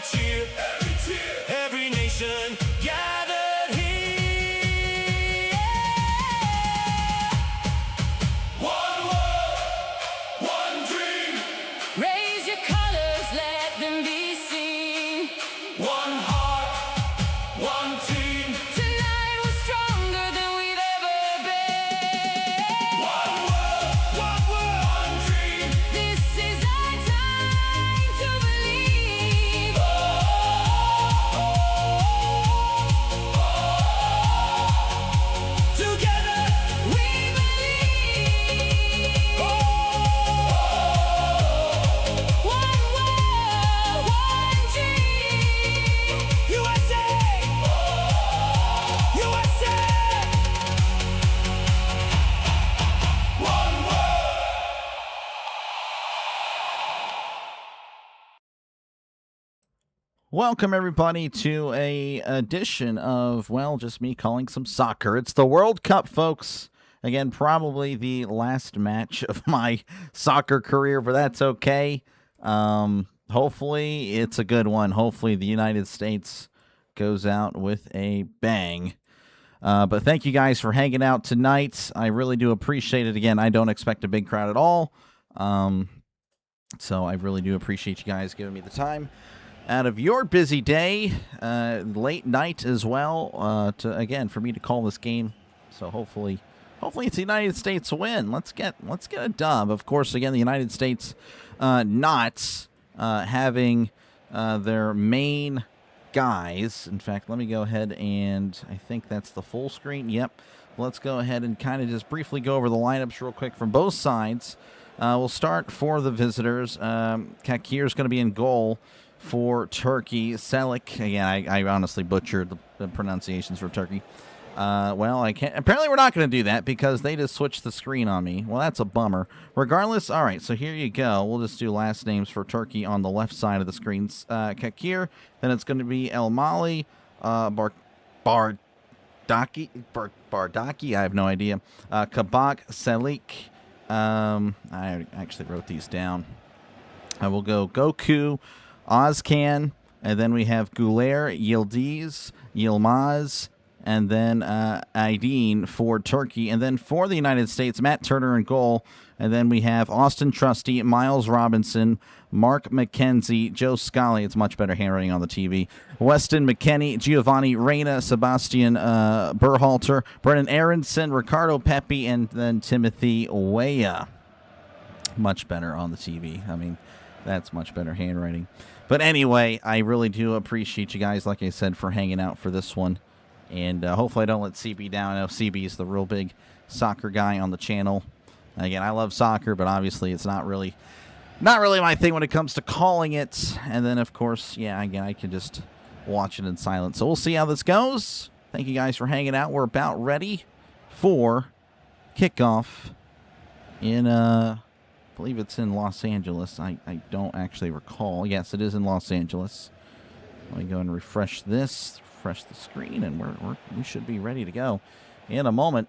every cheer, every nation gathered here. One world, one dream. Raise your colors, let them be seen. One heart, one team. Tonight we're stronger than we've ever been. One world, one dream. This is our time to believe. Together we believe. One world, one dream. USA, USA. One world. Welcome everybody to a edition of, well, just me calling some soccer. It's the World Cup, folks. Again, probably the last match of my soccer career, but that's okay. Hopefully it's a good one. Hopefully the United States goes out with a bang. But thank you guys for hanging out tonight. I really do appreciate it. Again, I don't expect a big crowd at all. So I really do appreciate you guys giving me the time out of your busy day, late night as well, for me to call this game. So hopefully it's the United States win. Let's get a dub. Of course, again, the United States not having their main guys. In fact, let me go ahead and I think that's the full screen. Yep. Let's go ahead and kind of just briefly go over the lineups real quick from both sides. We'll start for the visitors. Kakir is going to be in goal for Turkey. Selik, again, I honestly butchered the pronunciations for Turkey. Well, I can't. Apparently, we're not going to do that because they just switched the screen on me. Well, that's a bummer. Regardless, all right, so here you go. We'll just do last names for Turkey on the left side of the screen. Kakir, then it's going to be El Mali, Bardaki, I have no idea. Kabak, Selik. I actually wrote these down. I will go Goku, Ozcan, and then we have Güler, Yildiz, Yilmaz, and then Aydin for Turkey. And then for the United States, Matt Turner in goal. And then we have Austin Trusty, Miles Robinson, Mark McKenzie, Joe Scally. It's much better handwriting on the TV. Weston McKennie, Giovanni Reyna, Sebastian Berhalter, Brennan Aronson, Ricardo Pepi, and then Timothy Weah. Much better on the TV. I mean, that's much better handwriting. But anyway, I really do appreciate you guys, like I said, for hanging out for this one. And hopefully I don't let CB down. I know CB is the real big soccer guy on the channel. Again, I love soccer, but obviously it's not really my thing when it comes to calling it. And then, of course, yeah, again, I can just watch it in silence. So we'll see how this goes. Thank you guys for hanging out. We're about ready for kickoff in, I believe it's in Los Angeles. I don't actually recall. Yes, it is in Los Angeles. Let me go and refresh this, refresh the screen, and we should be ready to go in a moment.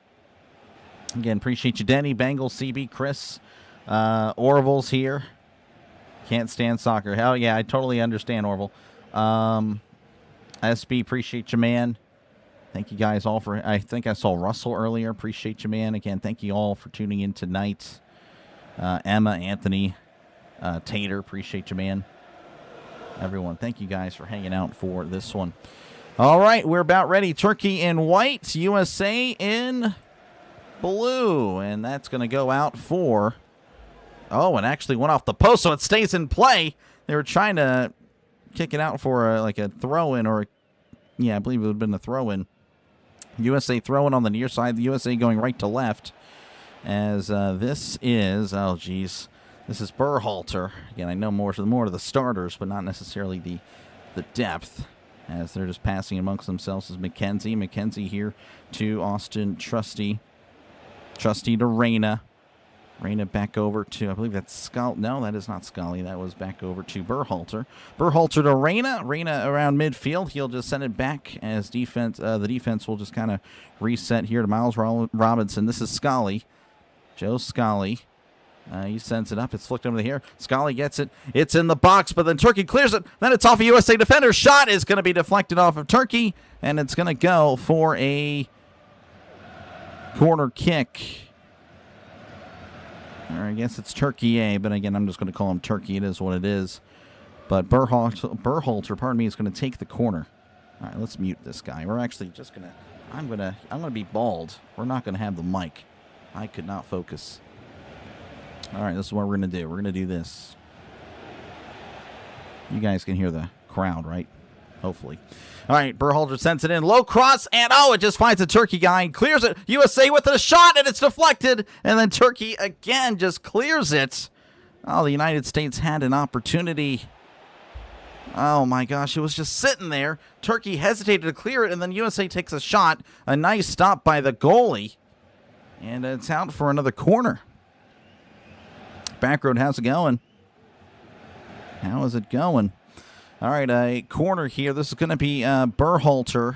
Again, appreciate you, Denny, Bengal, CB, Chris, Orville's here. Can't stand soccer. Hell yeah, I totally understand, Orville. SB, appreciate you, man. Thank you guys all for, I think I saw Russell earlier. Appreciate you, man. Again, thank you all for tuning in tonight. Emma, Anthony, Tater, appreciate you, man. Everyone, thank you guys for hanging out for this one. All right, we're about ready. Turkey in white, USA in blue, and that's going to go out for, oh, it actually went off the post, so it stays in play. They were trying to kick it out for like a throw-in, or yeah, I believe it would have been a throw-in. USA throwing on the near side, the USA going right to left, as this is, oh geez, this is Berhalter. Again, I know more of the starters, but not necessarily the depth, as they're just passing amongst themselves. Is McKenzie. McKenzie here to Austin Trusty. Trusty to Reyna. Reyna back over to, I believe that's Scully. No, that is not Scully. That was back over to Berhalter. Berhalter to Reyna. Reyna around midfield. He'll just send it back as defense. The defense will just kind of reset here to Miles Robinson. This is Scully. Joe Scully. He sends it up. It's flicked over here. Scully gets it. It's in the box, but then Turkey clears it. Then it's off a USA defender. Shot is going to be deflected off of Turkey, and it's going to go for a corner kick. Or I guess it's Turkey A, but again, I'm just going to call him Turkey. It is what it is. But Berhalter, pardon me, is going to take the corner. All right, let's mute this guy. We're actually just going to... I'm gonna be bald. We're not going to have the mic. I could not focus. All right, this is what we're going to do. We're going to do this. You guys can hear the crowd, right? Hopefully. All right, Berhalter sends it in. Low cross, and it just finds a Turkey guy and clears it. USA with a shot, and it's deflected. And then Turkey again just clears it. Oh, the United States had an opportunity. Oh, my gosh, it was just sitting there. Turkey hesitated to clear it, and then USA takes a shot. A nice stop by the goalie. And it's out for another corner. Backroad, how's it going? How is it going? All right, a corner here. This is going to be Berhalter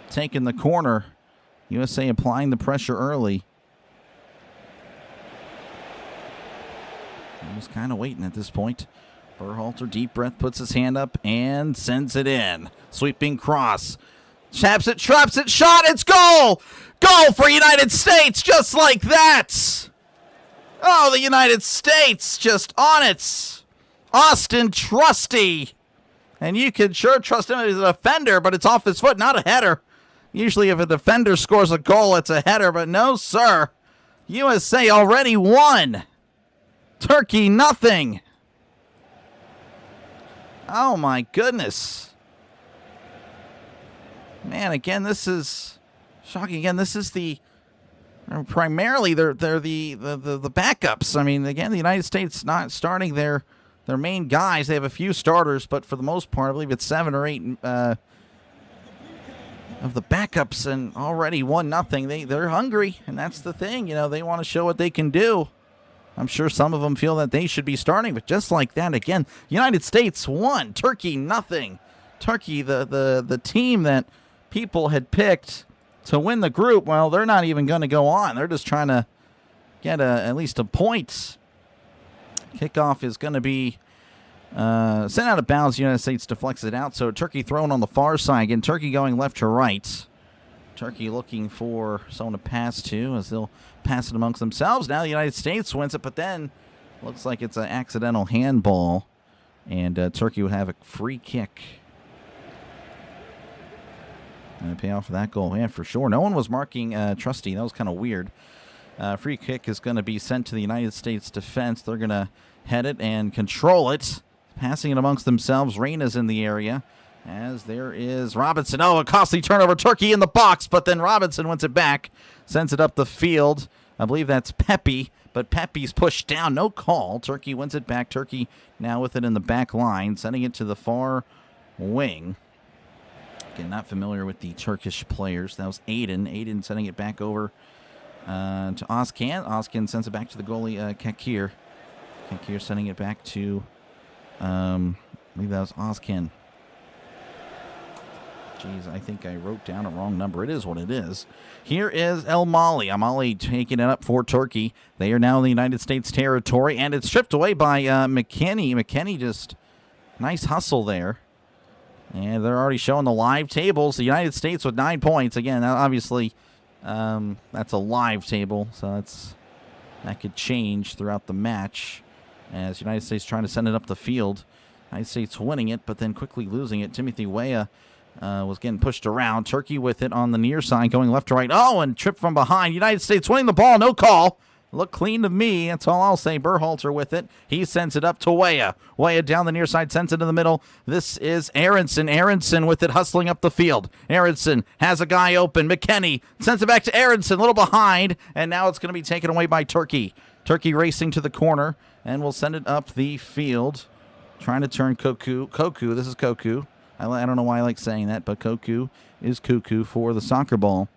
taking the corner. USA applying the pressure early. I was kind of waiting at this point. Berhalter, deep breath, puts his hand up and sends it in. Sweeping cross. Chaps it, traps it, shot, it's goal! Goal for United States, just like that! Oh, the United States just on it. Austin Trusty. And you can sure trust him as a defender, but it's off his foot, not a header. Usually if a defender scores a goal, it's a header, but no, sir. USA already won. Turkey, nothing. Oh, my goodness. Man, again, this is shocking. Again, this is the... Primarily, they're the backups. I mean, again, the United States not starting their main guys. They have a few starters, but for the most part, I believe it's 7 or 8 of the backups, and already 1-0. They're hungry, and that's the thing. You know, they want to show what they can do. I'm sure some of them feel that they should be starting, but just like that, again, United States 1, Turkey 0. Turkey, the team that people had picked to win the group, well, they're not even going to go on. They're just trying to get at least a point. Kickoff is going to be sent out of bounds. The United States deflects it out. So Turkey thrown on the far side. Again, Turkey going left to right. Turkey looking for someone to pass to as they'll pass it amongst themselves. Now the United States wins it, but then looks like it's an accidental handball. And Turkey would have a free kick. And pay off for that goal. Yeah, for sure. No one was marking Trusty. That was kind of weird. Free kick is going to be sent to the United States defense. They're going to head it and control it. Passing it amongst themselves. Reyna's in the area. As there is Robinson. Oh, a costly turnover. Turkey in the box, but then Robinson wins it back. Sends it up the field. I believe that's Pepe, but Pepe's pushed down. No call. Turkey wins it back. Turkey now with it in the back line. Sending it to the far wing. Again, not familiar with the Turkish players. That was Aiden. Aiden sending it back over to Ozcan. Ozcan sends it back to the goalie, Kakir. Kakir sending it back to, I believe that was Ozcan. Jeez, I think I wrote down a wrong number. It is what it is. Here is El Mali. El Mali taking it up for Turkey. They are now in the United States territory, and it's stripped away by McKinney. McKinney just, nice hustle there. And they're already showing the live tables. The United States with 9 points. Again, obviously, that's a live table, so that could change throughout the match. As United States trying to send it up the field. United States winning it, but then quickly losing it. Timothy Weah was getting pushed around. Turkey with it on the near side, going left to right. Oh, and tripped from behind. United States winning the ball. No call. Look clean to me. That's all I'll say. Berhalter with it. He sends it up to Weah. Weah down the near side, sends it to the middle. This is Aronson. Aronson with it hustling up the field. Aronson has a guy open. McKinney sends it back to Aronson. A little behind. And now it's going to be taken away by Turkey. Turkey racing to the corner. And we'll send it up the field. Trying to turn Koku. Koku. This is Koku. I don't know why I like saying that, but Koku is Kuku for the soccer ball.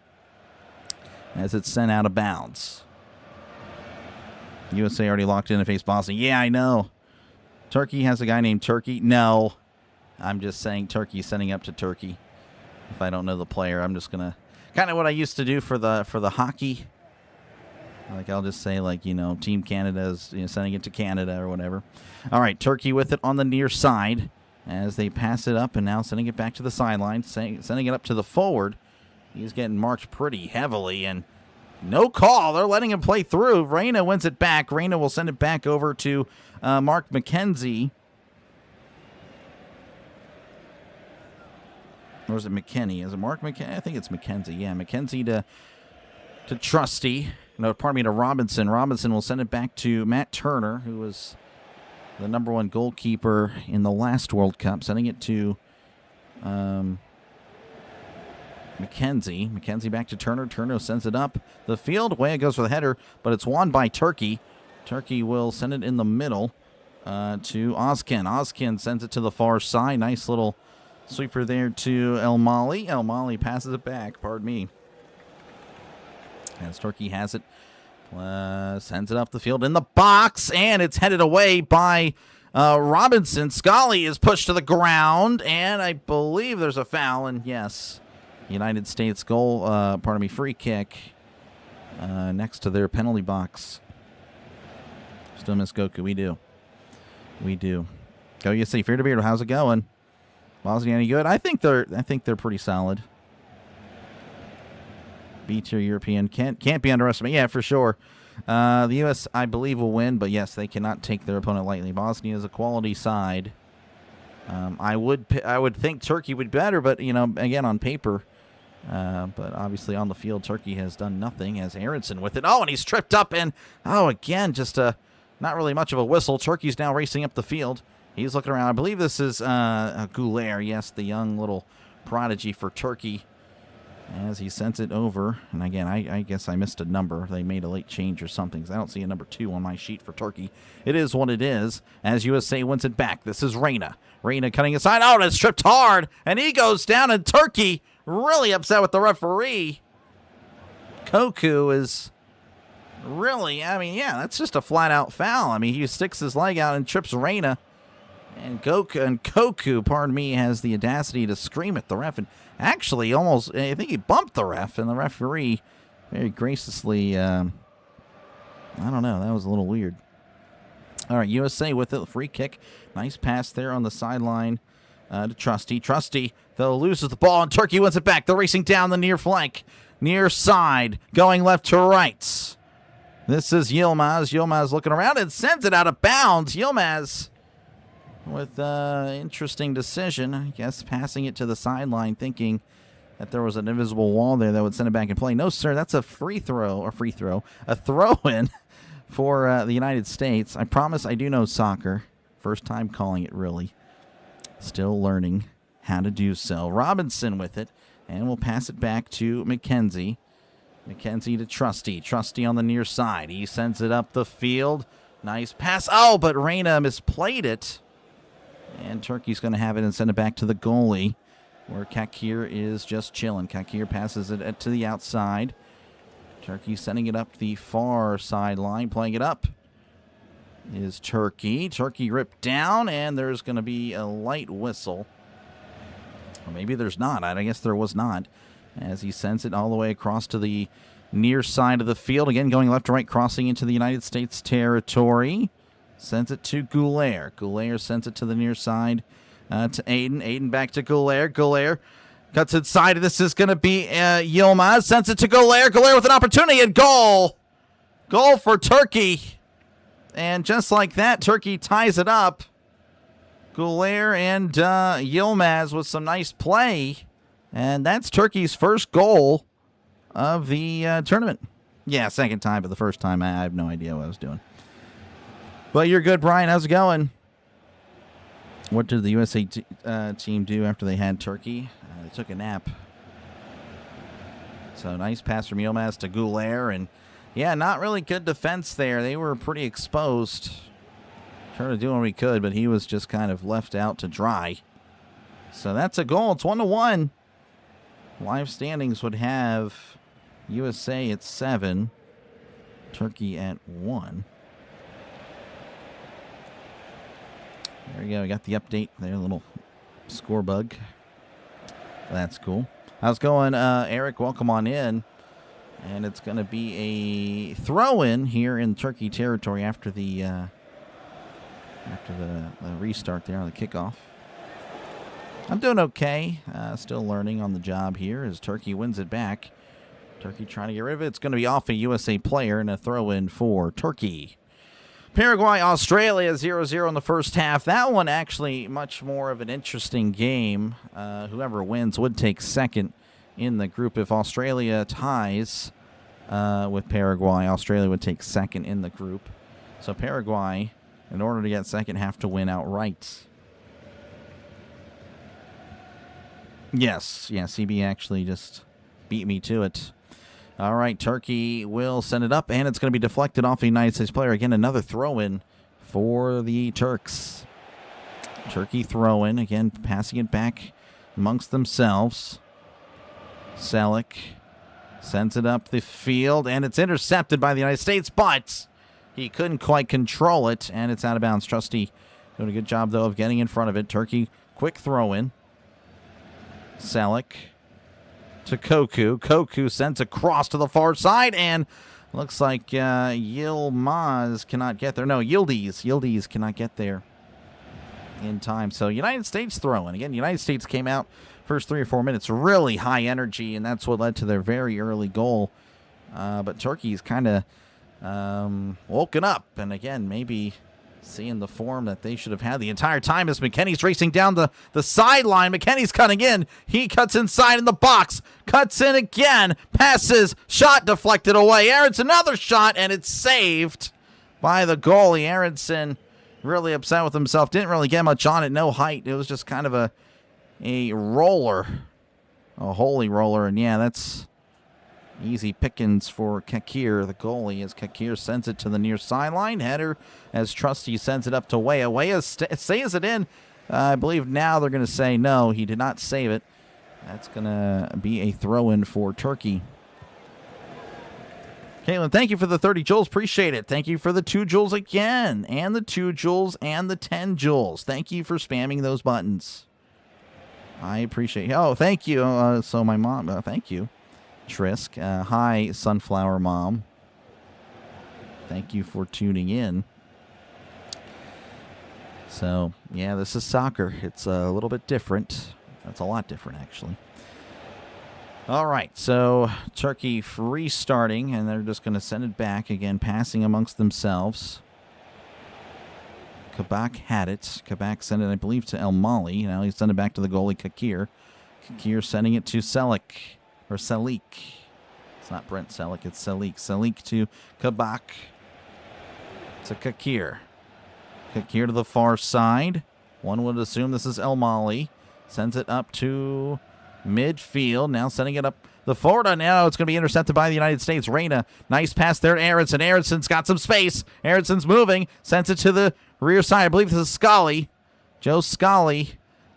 As it's sent out of bounds. USA already locked in to face Bosnia. Yeah, I know. Turkey has a guy named Turkey. No. I'm just saying Turkey sending up to Turkey. If I don't know the player, I'm just going to... Kind of what I used to do for the hockey. Like I'll just say, like, Team Canada's sending it to Canada or whatever. All right, Turkey with it on the near side as they pass it up and now sending it back to the sideline, sending it up to the forward. He's getting marked pretty heavily and no call. They're letting him play through. Reyna wins it back. Reyna will send it back over to Mark McKenzie. Or is it McKinney? Is it Mark McKenzie? I think it's McKenzie. Yeah, McKenzie to Trusty. No, pardon me, to Robinson. Robinson will send it back to Matt Turner, who was the #1 goalkeeper in the last World Cup. Sending it to McKenzie. McKenzie back to Turner. Turner sends it up the field. Away it goes for the header, but it's won by Turkey. Turkey will send it in the middle to Ozcan. Ozcan sends it to the far side. Nice little sweeper there to El Mali. El Mali passes it back. Pardon me. As Turkey has it, sends it up the field in the box, and it's headed away by Robinson. Scully is pushed to the ground, and I believe there's a foul, and yes, United States goal, free kick next to their penalty box. Still miss Goku. We do. Go USA. Fear to Beard. How's it going? Bosnia any good? I think they're pretty solid. B-tier European can't be underestimated. Yeah, for sure. The U.S. I believe will win, but yes, they cannot take their opponent lightly. Bosnia is a quality side. I would think Turkey would be better, but again on paper. But obviously on the field, Turkey has done nothing. As Aronson with it. Oh, and he's tripped up, and again, just not really much of a whistle. Turkey's now racing up the field. He's looking around. I believe this is Gouler. Yes, the young little prodigy for Turkey. As he sends it over, and again, I guess I missed a number. They made a late change or something, because I don't see a number 2 on my sheet for Turkey. It is what it is, as USA wins it back. This is Reyna. Reyna cutting aside. Oh, and it's tripped hard, and he goes down, and Turkey really upset with the referee. Koku is really, that's just a flat-out foul. He sticks his leg out and trips Reyna. And Koku, pardon me, has the audacity to scream at the ref. And actually, almost, I think he bumped the ref. And the referee very graciously, I don't know, that was a little weird. All right, USA with it, free kick. Nice pass there on the sideline to Trusty. Trusty, though, loses the ball, and Turkey wins it back. They're racing down the near flank, near side, going left to right. This is Yilmaz. Yilmaz looking around and sends it out of bounds. Yilmaz with interesting decision, I guess, passing it to the sideline, thinking that there was an invisible wall there that would send it back in play. No, sir, that's a a throw-in for the United States. I promise I do know soccer. First time calling it, really. Still learning how to do so. Robinson with it, and we'll pass it back to McKenzie. McKenzie to Trusty. Trusty on the near side. He sends it up the field. Nice pass. Oh, but Reyna misplayed it. And Turkey's going to have it and send it back to the goalie, where Kakir is just chilling. Kakir passes it to the outside. Turkey sending it up the far sideline. Playing it up is Turkey. Turkey ripped down, and there's going to be a light whistle. Or maybe there's not. I guess there was not. As he sends it all the way across to the near side of the field. Again, going left to right, crossing into the United States territory. Sends it to Gouler. Gouler sends it to the near side to Aiden. Aiden back to Gouler. Gouler cuts inside. This is going to be Yilmaz. Sends it to Gouler. Gouler with an opportunity and goal. Goal for Turkey. And just like that, Turkey ties it up. Gouler and Yilmaz with some nice play. And that's Turkey's first goal of the tournament. Yeah, second time, but the first time I have no idea what I was doing. But you're good, Brian. How's it going? What did the USA team do after they had Turkey? They took a nap. So nice pass from Yilmaz to Gouler. And, yeah, not really good defense there. They were pretty exposed. Trying to do what we could, but he was just kind of left out to dry. So that's a goal. It's 1-1. Live standings would have USA at 7, Turkey at 1. There we go. We got the update there, a little score bug. That's cool. How's it going, Eric? Welcome on in. And it's going to be a throw-in here in Turkey territory after the restart there on the kickoff. I'm doing okay. Still learning on the job here as Turkey wins it back. Turkey trying to get rid of it. It's going to be off a USA player and a throw-in for Turkey. Paraguay, Australia, 0-0 in the first half. That one actually much more of an interesting game. Whoever wins would take second in the group. If Australia ties with Paraguay, Australia would take second in the group. So Paraguay, in order to get second, have to win outright. Yes, CB actually just beat me to it. All right, Turkey will send it up, and it's going to be deflected off the United States player. Again, another throw-in for the Turks. Turkey throw-in, again, passing it back amongst themselves. Selic sends it up the field, and it's intercepted by the United States, but he couldn't quite control it, and it's out of bounds. Trusty doing a good job, though, of getting in front of it. Turkey, quick throw-in. Selic to Koku. Koku sends across to the far side, and looks like Yilmaz cannot get there. No, Yildiz cannot get there in time. So United States throwing. Again, United States came out first 3 or 4 minutes really high energy, and that's what led to their very early goal. But Turkey's kind of woken up, and again, maybe seeing the form that they should have had the entire time as McKennie's racing down the sideline. McKennie's cutting in. He cuts inside in the box. Cuts in again. Passes. Shot deflected away. Aronson, another shot, and it's saved by the goalie. Aronson really upset with himself. Didn't really get much on it. No height. It was just kind of a roller. A holy roller. And yeah, that's easy pickings for Kakir, the goalie, as Kakir sends it to the near sideline. Header as Trusty sends it up to Weah. Weah saves it in. I believe now they're going to say no, he did not save it. That's going to be a throw-in for Turkey. Caitlin, thank you for the 30 joules. Appreciate it. Thank you for the 2 joules again, and the 2 joules and the 10 joules. Thank you for spamming those buttons. I appreciate it. Oh, thank you. So my mom, thank you. Trisk. Hi, Sunflower Mom. Thank you for tuning in. So, yeah, this is soccer. It's a little bit different. That's a lot different, actually. All right, so Turkey restarting, and they're just going to send it back. Again, passing amongst themselves. Kabak had it. Kabak sent it, I believe, to El Mali. Now he's sent it back to the goalie, Kakir. Kakir sending it to Selic. Or Salik. It's not Brent Selick, it's Salik. Salik to Kabak. To Kakir. Kakir to the far side. One would assume this is El Mali. Sends it up to midfield. Now sending it up the forward. Now it's going to be intercepted by the United States. Reyna. Nice pass there to Aronson. Aronson's got some space. Aronson's moving. Sends it to the rear side. I believe this is Scully. Joe Scully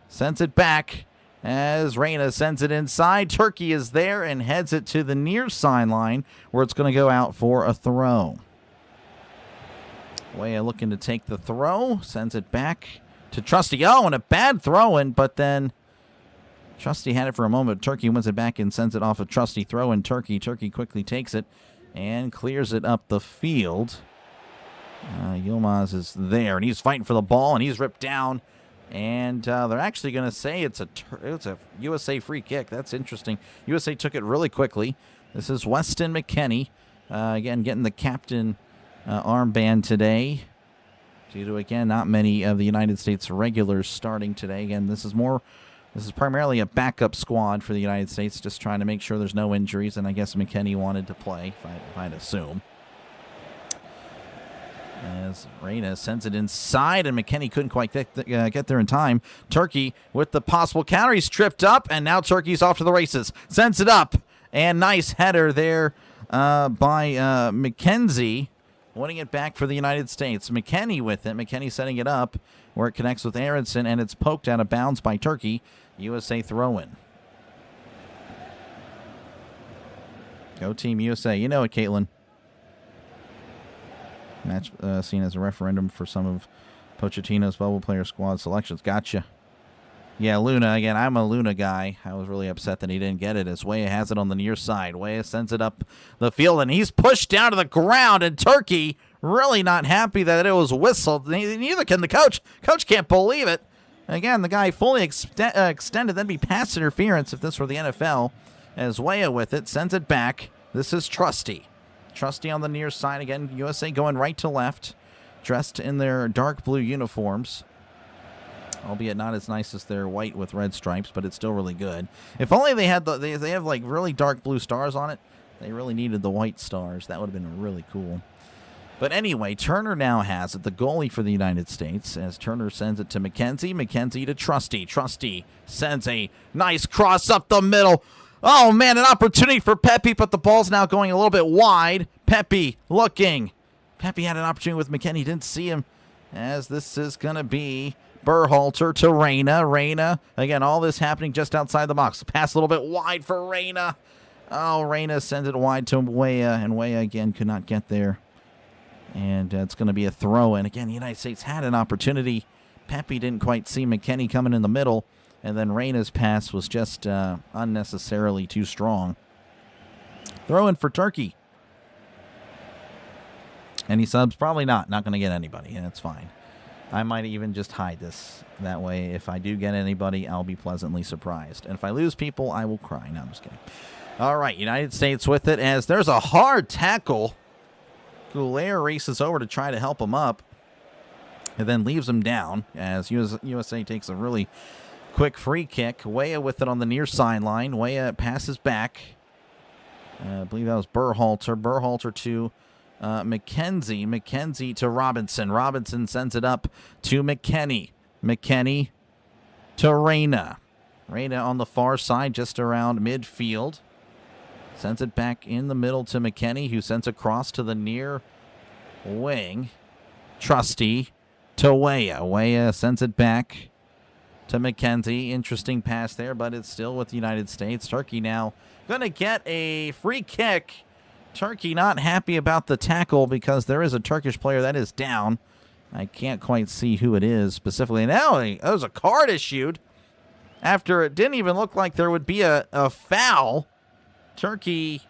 sends it back. As Reyna sends it inside, Turkey is there and heads it to the near sideline where it's going to go out for a throw. Weah looking to take the throw, sends it back to Trusty. Oh, and a bad throw-in, but then Trusty had it for a moment. Turkey wins it back and sends it off a Trusty throw in Turkey. Turkey quickly takes it and clears it up the field. Yilmaz is there, and he's fighting for the ball, and he's ripped down. And they're actually going to say it's a USA free kick. That's interesting. USA took it really quickly. This is Weston McKennie. Again, getting the captain armband today. Due to, again, not many of the United States regulars starting today. Again, this is primarily a backup squad for the United States, just trying to make sure there's no injuries. And I guess McKennie wanted to play, if I'd assume. As Reyna sends it inside, and McKennie couldn't quite get there in time. Turkey with the possible counter. He's tripped up, and now Turkey's off to the races. Sends it up, and nice header there by McKenzie, winning it back for the United States. McKennie with it. McKennie setting it up where it connects with Aronson, and it's poked out of bounds by Turkey. USA throw-in. Go Team USA. You know it, Caitlin. Match seen as a referendum for some of Pochettino's bubble player squad selections. Gotcha. Yeah, Luna, again, I'm a Luna guy. I was really upset that he didn't get it as Weah has it on the near side. Weah sends it up the field, and he's pushed down to the ground, and Turkey really not happy that it was whistled. Neither can the coach. Coach can't believe it. Again, the guy fully extended. That'd be pass interference if this were the NFL. As Weah with it, sends it back. This is Trusty. Trusty on the near side again. USA going right to left, dressed in their dark blue uniforms. Albeit not as nice as their white with red stripes, but it's still really good. If only they had they have like really dark blue stars on it. They really needed the white stars. That would have been really cool. But anyway, Turner now has it, the goalie for the United States, as Turner sends it to McKenzie. McKenzie to Trusty. Trusty sends a nice cross up the middle. Oh, man, an opportunity for Pepe, but the ball's now going a little bit wide. Pepe looking. Pepe had an opportunity with McKennie. Didn't see him, as this is going to be Berhalter to Reyna. Reyna, again, all this happening just outside the box. Pass a little bit wide for Reyna. Oh, Reyna sends it wide to Weah, and Weah again could not get there. And it's going to be a throw. And again, the United States had an opportunity. Pepe didn't quite see McKennie coming in the middle. And then Reyna's pass was just unnecessarily too strong. Throw in for Turkey. Any subs? Probably not. Not going to get anybody, and it's fine. I might even just hide this. That way, if I do get anybody, I'll be pleasantly surprised. And if I lose people, I will cry. No, I'm just kidding. All right, United States with it, as there's a hard tackle. Goulet races over to try to help him up, and then leaves him down, as USA takes a really quick free kick. Weah with it on the near sideline. Weah passes back. I believe that was Berhalter. Berhalter to McKenzie. McKenzie to Robinson. Robinson sends it up to McKennie. McKennie to Reyna. Reyna on the far side, just around midfield. Sends it back in the middle to McKennie, who sends across to the near wing. Trusty to Weah. Weah sends it back to McKenzie. Interesting pass there, but it's still with the United States. Turkey now going to get a free kick. Turkey not happy about the tackle because there is a Turkish player that is down. I can't quite see who it is specifically. Now there's a card issued after it didn't even look like there would be a foul. Turkey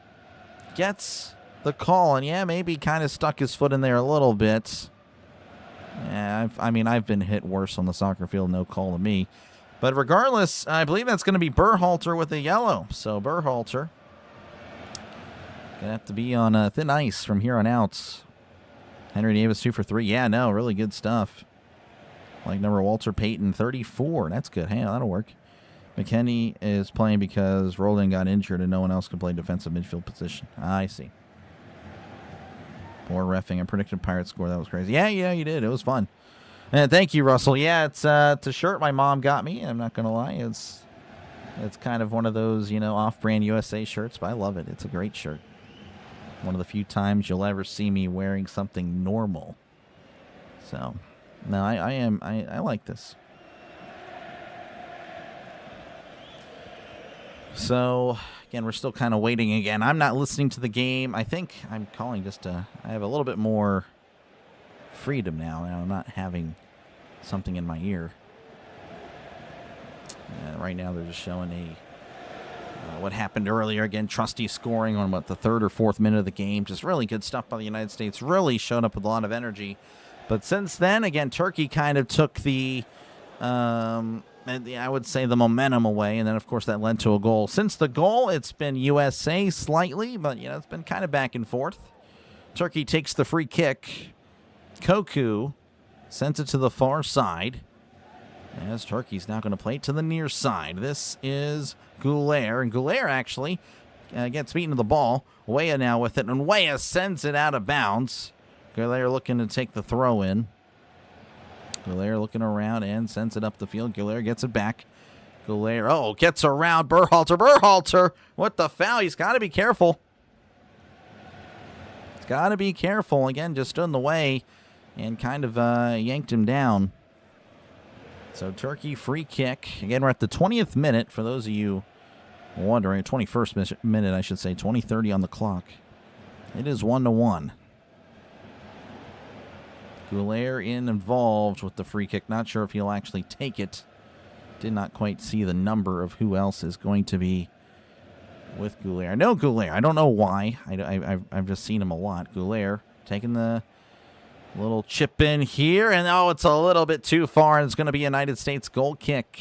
gets the call, and yeah, maybe kind of stuck his foot in there a little bit. Yeah, I mean, I've been hit worse on the soccer field, no call to me. But regardless, I believe that's going to be Berhalter with a yellow. So Berhalter going to have to be on thin ice from here on out. Henry Davis 2 for 3. Yeah, no, really good stuff. Like number Walter Payton, 34. That's good. Hey, that'll work. McKennie is playing because Roland got injured and no one else can play defensive midfield position. I see. Poor reffing. I predicted Pirates score. That was crazy. Yeah, you did. It was fun. And thank you, Russell. Yeah, it's a shirt my mom got me. I'm not going to lie. It's kind of one of those, off-brand USA shirts, but I love it. It's a great shirt. One of the few times you'll ever see me wearing something normal. So, no, I like this. So, again, we're still kind of waiting again. I'm not listening to the game. I think I'm calling just I have a little bit more freedom now. I'm not having something in my ear. Right now they're just showing what happened earlier. Again, Trusty scoring on, the third or fourth minute of the game. Just really good stuff by the United States. Really showed up with a lot of energy. But since then, again, Turkey kind of took the... I would say the momentum away, and then, of course, that led to a goal. Since the goal, it's been USA slightly, but, it's been kind of back and forth. Turkey takes the free kick. Koku sends it to the far side, as Turkey's now going to play it to the near side. This is Goulet, and Goulet actually gets beaten to the ball. Weah now with it, and Weah sends it out of bounds. Goulet looking to take the throw in. Goulet looking around and sends it up the field. Goulet gets it back. Goulet, gets around Berhalter. Berhalter with the foul. He's got to be careful. He's got to be careful. Again, just stood in the way and kind of yanked him down. So Turkey free kick. Again, we're at the 20th minute. For those of you wondering, 21st minute, I should say. 20:30 on the clock. It is 1-1. Goulet involved with the free kick. Not sure if he'll actually take it did not quite see the number of who else is going to be with Goulier. I know Goulier. I don't know why. I've just seen him a lot. Goulier taking the little chip in here, and oh, it's a little bit too far, and it's going to be a United States goal kick.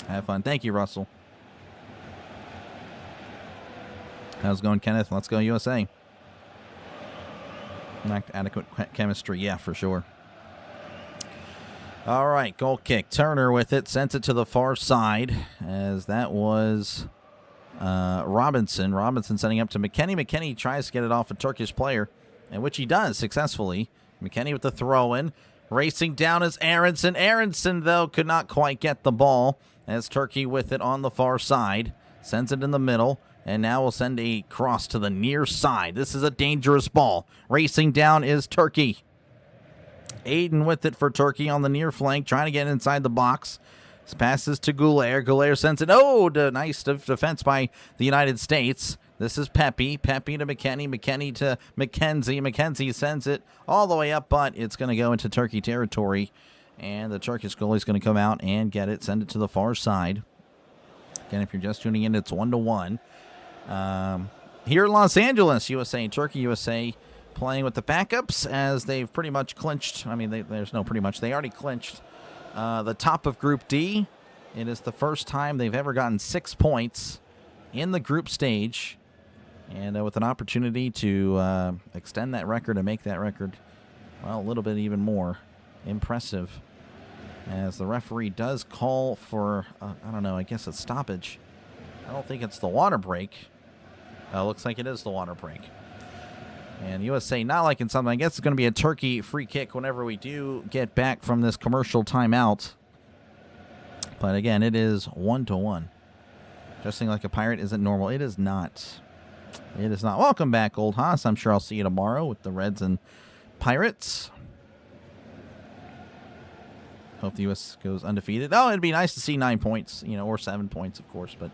Have fun. Thank you, Russell. How's it going, Kenneth? Let's go, USA. Lacked adequate chemistry. Yeah, for sure. All right, goal kick. Turner with it. Sends it to the far side, as that was Robinson. Robinson sending up to McKennie. McKennie tries to get it off a Turkish player, and which he does successfully. McKennie with the throw-in. Racing down is Aronson. Aronson, though, could not quite get the ball, as Turkey with it on the far side. Sends it in the middle. And now we'll send a cross to the near side. This is a dangerous ball. Racing down is Turkey. Aiden with it for Turkey on the near flank, trying to get inside the box. This passes to Goulier. Goulier sends it. Oh, nice defense by the United States. This is Pepe. Pepe to McKennie. McKennie to McKenzie. McKenzie sends it all the way up, but it's going to go into Turkey territory. And the Turkish goalie is going to come out and get it. Send it to the far side. Again, if you're just tuning in, it's 1-1. Here in Los Angeles, USA and Turkey. USA playing with the backups as they've pretty much clinched. I mean, there's no pretty much. They already clinched the top of Group D. It is the first time they've ever gotten 6 points in the group stage. And with an opportunity to extend that record and make that record, well, a little bit even more impressive. As the referee does call for, I don't know, I guess a stoppage. I don't think it's the water break. Looks like it is the water break. And USA not liking something. I guess it's going to be a Turkey free kick whenever we do get back from this commercial timeout. But again, it is 1-1. Dressing like a pirate isn't normal. It is not. It is not. Welcome back, Old Haas. I'm sure I'll see you tomorrow with the Reds and Pirates. Hope the U.S. goes undefeated. Oh, it'd be nice to see 9 points, or 7 points, of course. But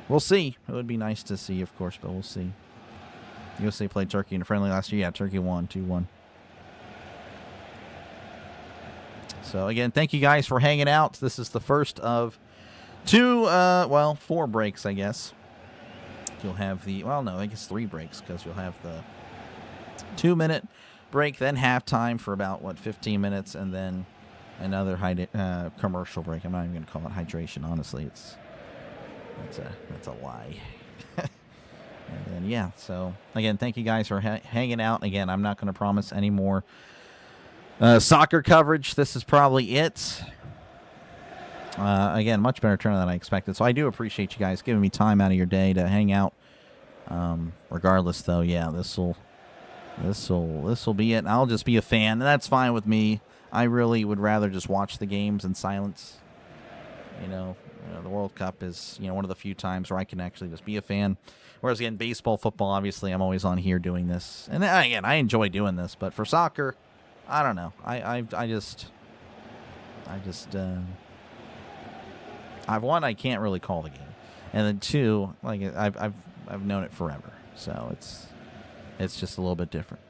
we'll see. It would be nice to see, of course, but we'll see. USA played Turkey in a friendly last year. Yeah, Turkey won 2-1. So, again, thank you guys for hanging out. This is the first of 4 breaks, I guess. You'll have the, I guess 3 breaks, because you'll have the 2-minute break, then halftime for about, 15 minutes, and then another commercial break. I'm not even going to call it hydration, honestly. That's a lie. And then, so again, thank you guys for hanging out. Again, I'm not going to promise any more soccer coverage. This is probably it. Again, much better turnout than I expected. So I do appreciate you guys giving me time out of your day to hang out. Regardless, though, this will be it. I'll just be a fan, and that's fine with me. I really would rather just watch the games in silence. The World Cup is, one of the few times where I can actually just be a fan. Whereas, again, baseball, football, obviously, I'm always on here doing this. And, again, I enjoy doing this. But for soccer, I don't know. One, I can't really call the game. And then 2, I've known it forever. So it's just a little bit different.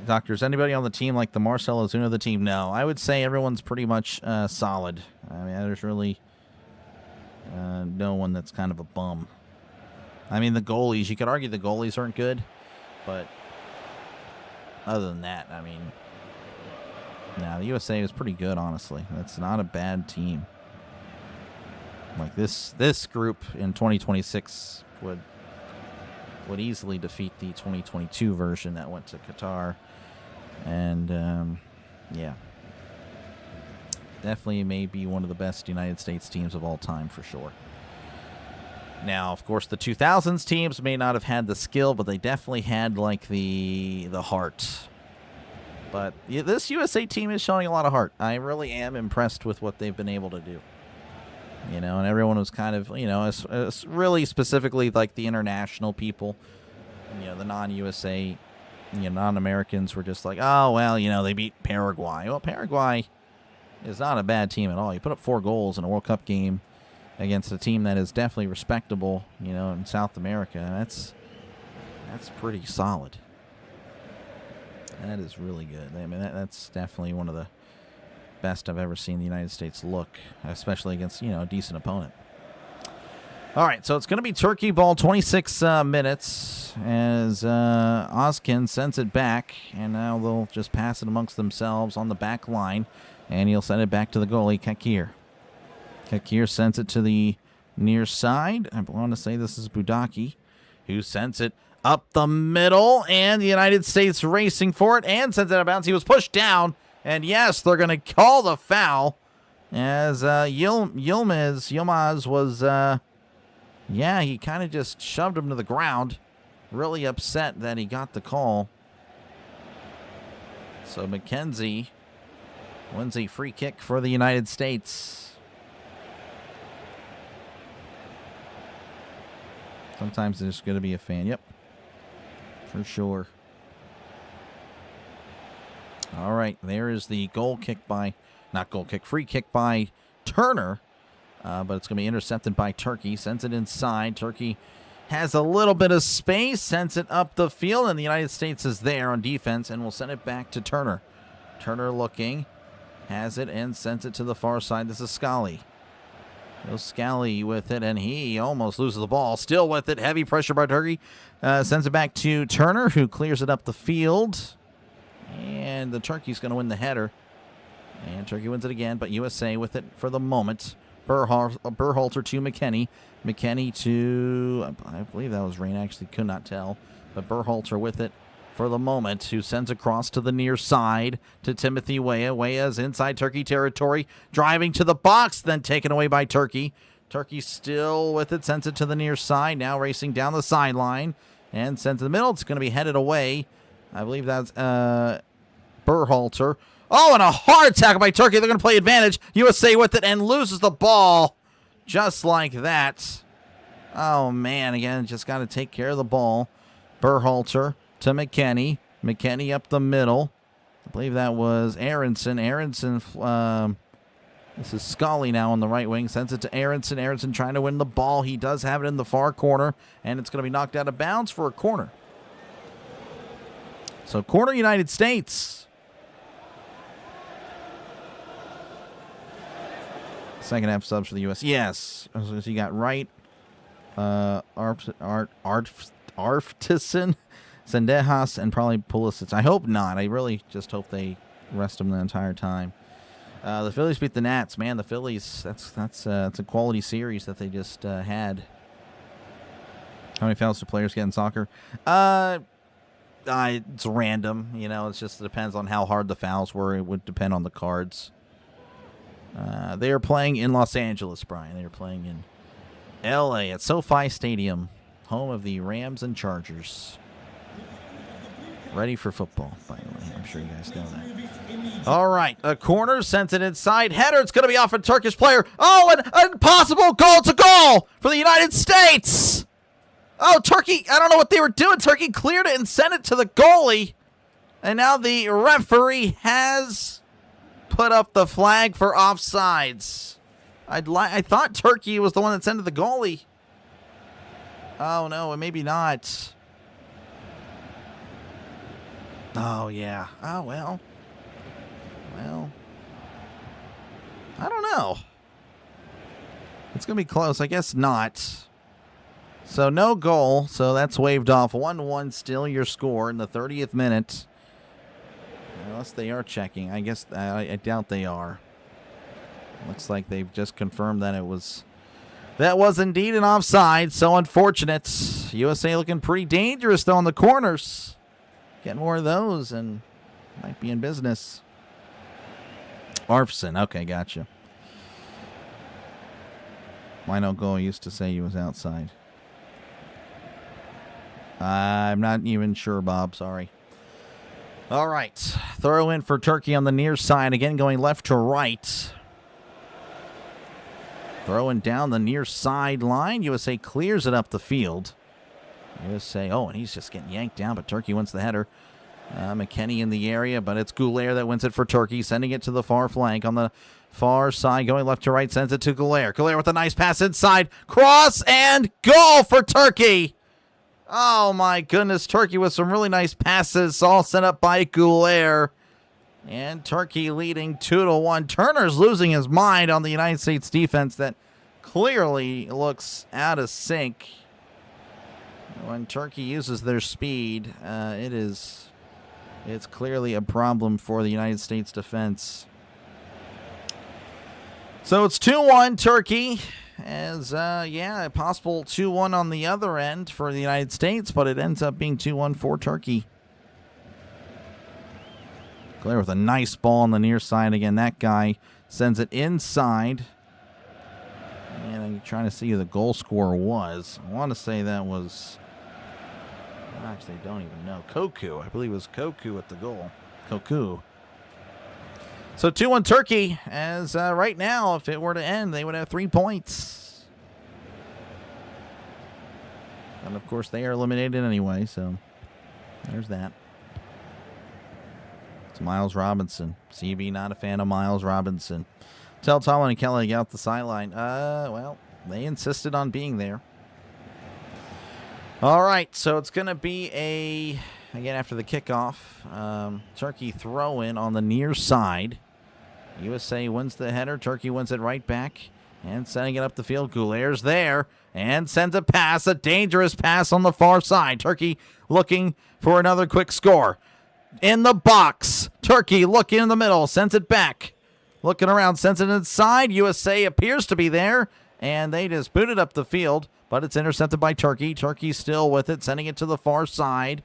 Doctor, is anybody on the team like the Marcel Ozuna of the team? No, I would say everyone's pretty much solid. I mean, there's really no one that's kind of a bum. I mean, the goalies, you could argue the goalies aren't good, but other than that, I mean, the USA is pretty good, honestly. That's not a bad team. Like this group in 2026 would easily defeat the 2022 version that went to Qatar. And, definitely may be one of the best United States teams of all time for sure. Now, of course, the 2000s teams may not have had the skill, but they definitely had, the heart. But this USA team is showing a lot of heart. I really am impressed with what they've been able to do. And everyone was kind of, really specifically like the international people, the non-USA, non-Americans were just like, oh, well, they beat Paraguay. Well, Paraguay is not a bad team at all. You put up 4 goals in a World Cup game against a team that is definitely respectable, in South America. That's pretty solid. That is really good. I mean, that's definitely one of best I've ever seen the United States look, especially against, a decent opponent. All right, so it's going to be Turkey ball, 26 minutes, as Ozkin sends it back, and now they'll just pass it amongst themselves on the back line, and he'll send it back to the goalie, Kakir. Kakir sends it to the near side. I want to say this is Budaki, who sends it up the middle, and the United States racing for it, and sends it out of bounds. He was pushed down, and yes, they're going to call the foul, as Yilmaz was... yeah, he kind of just shoved him to the ground. Really upset that he got the call. So McKenzie wins a free kick for the United States. Sometimes there's going to be a fan. Yep, for sure. All right, there is the free kick by Turner. But it's going to be intercepted by Turkey. Sends it inside. Turkey has a little bit of space. Sends it up the field. And the United States is there on defense. And will send it back to Turner. Turner looking. Has it and sends it to the far side. This is Scally. Goes Scally with it. And he almost loses the ball. Still with it. Heavy pressure by Turkey. Sends it back to Turner, who clears it up the field. And the Turkey's going to win the header. And Turkey wins it again. But USA with it for the moment. Berhalter to McKennie. McKennie to, I believe that was Rain. I actually could not tell. But Berhalter with it for the moment, who sends across to the near side to Timothy Weah. Weah's inside Turkey territory, driving to the box, then taken away by Turkey. Turkey still with it, sends it to the near side, now racing down the sideline, and sends to the middle. It's going to be headed away. I believe that's Berhalter. Oh, and a hard tackle by Turkey. They're going to play advantage. USA with it and loses the ball just like that. Oh, man. Again, just got to take care of the ball. Berhalter to McKennie. McKennie up the middle. I believe that was Aronson. Aronson, this is Scully now on the right wing. Sends it to Aronson. Aronson trying to win the ball. He does have it in the far corner, and it's going to be knocked out of bounds for a corner. So, corner United States. Second half subs for the U.S. Yes. So you got Wright, Arfteson, Sendejas, and probably Pulisic. I hope not. I really just hope they rest them the entire time. The Phillies beat the Nats. Man, the Phillies, that's a quality series that they just had. How many fouls do players get in soccer? It's random. It depends on how hard the fouls were. It would depend on the cards. They are playing in Los Angeles, Brian. They are playing in L.A. at SoFi Stadium, home of the Rams and Chargers. Ready for football, by the way. I'm sure you guys know that. All right, a corner, sent it inside. Header, it's going to be off a Turkish player. Oh, an impossible goal to goal for the United States. Oh, Turkey, I don't know what they were doing. Turkey cleared it and sent it to the goalie. And now the referee has put up the flag for offsides. I thought Turkey was the one that sent it to the goalie. Oh, no, maybe not. Oh, yeah. Oh, well. Well, I don't know. It's going to be close. I guess not. So, no goal. So, that's waved off. 1-1 still your score in the 30th minute. Unless they are checking. I guess I doubt they are. Looks like they've just confirmed that that was indeed an offside. So unfortunate. USA looking pretty dangerous though in the corners. Get more of those and might be in business. Arfson. Okay, gotcha. Why no goal used to say he was outside. I'm not even sure, Bob. Sorry. All right, throw in for Turkey on the near side. Again, going left to right. Throwing down the near sideline. USA clears it up the field. USA, and he's just getting yanked down, but Turkey wins the header. McKennie in the area, but it's Goulier that wins it for Turkey, sending it to the far flank on the far side, going left to right, sends it to Goulier. Goulier with a nice pass inside. Cross and goal for Turkey. Oh, my goodness. Turkey with some really nice passes, all set up by Goulier. And Turkey leading 2-1. Turner's losing his mind on the United States defense that clearly looks out of sync. When Turkey uses their speed, it's clearly a problem for the United States defense. So it's 2-1 Turkey, as a possible 2-1 on the other end for the United States, but it ends up being 2-1 for Turkey. Claire with a nice ball on the near side. Again, that guy sends it inside. And I'm trying to see who the goal scorer was. I want to say that was... Actually, I don't even know. Koku. I believe it was Koku at the goal. Koku. So 2-1 Turkey, as right now, if it were to end, they would have 3 points. And, of course, they are eliminated anyway, so there's that. Miles Robinson. CB not a fan of Miles Robinson. Tell Tomlin and Kelly to get out the sideline. Well, they insisted on being there. All right, so it's going to be again, after the kickoff, Turkey throw in on the near side. USA wins the header. Turkey wins it right back. And sending it up the field. Goulart's there. And sends a pass, a dangerous pass on the far side. Turkey looking for another quick score. In the box. Turkey looking in the middle. Sends it back. Looking around. Sends it inside. USA appears to be there. And they just boot it up the field. But it's intercepted by Turkey. Turkey still with it. Sending it to the far side.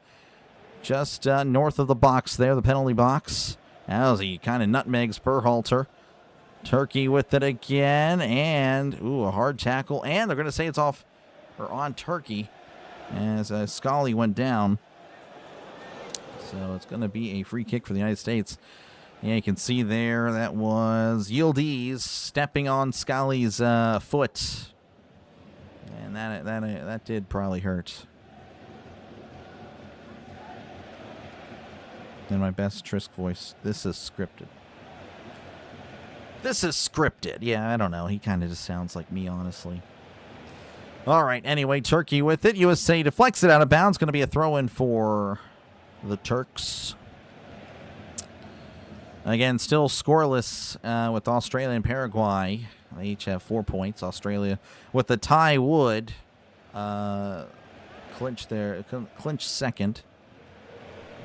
Just north of the box there. The penalty box. As he kind of nutmegs Berhalter. Turkey with it again. And, a hard tackle. And they're going to say it's off or on Turkey. As Scully went down. So it's going to be a free kick for the United States. Yeah, you can see there that was Yildiz stepping on Scully's foot. And that did probably hurt. In my best Trisk voice, this is scripted. This is scripted. Yeah, I don't know. He kind of just sounds like me, honestly. All right, anyway, Turkey with it. USA deflects it out of bounds. Going to be a throw-in for the Turks. Again, still scoreless with Australia and Paraguay. They each have 4 points. Australia with the tie would clinch second.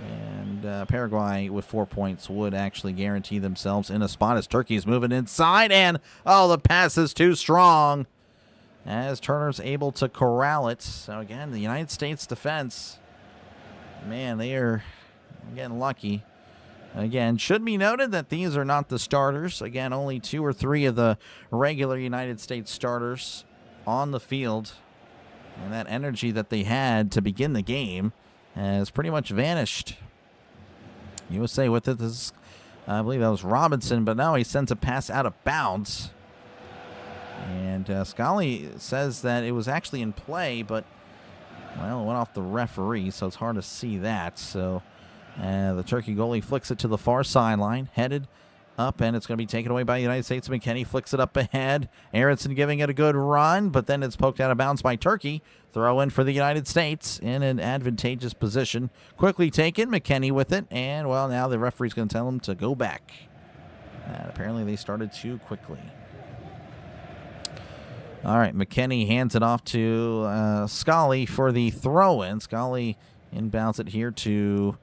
And Paraguay with 4 points would actually guarantee themselves in a spot as Turkey's moving inside. And, the pass is too strong as Turner's able to corral it. So, again, the United States defense, man, they are getting lucky. Again, should be noted that these are not the starters. Again, only 2 or 3 of the regular United States starters on the field. And that energy that they had to begin the game has pretty much vanished. USA with it. This is, I believe that was Robinson, but now he sends a pass out of bounds. And Scully says that it was actually in play, but, well, it went off the referee, so it's hard to see that. So the Turkey goalie flicks it to the far sideline, headed up, and it's going to be taken away by the United States. McKennie flicks it up ahead. Aronson giving it a good run, but then it's poked out of bounds by Turkey. Throw in for the United States in an advantageous position. Quickly taken, McKennie with it, and, well, now the referee's going to tell him to go back. And apparently they started too quickly. All right, McKennie hands it off to Scully for the throw-in. Scully inbounds it here to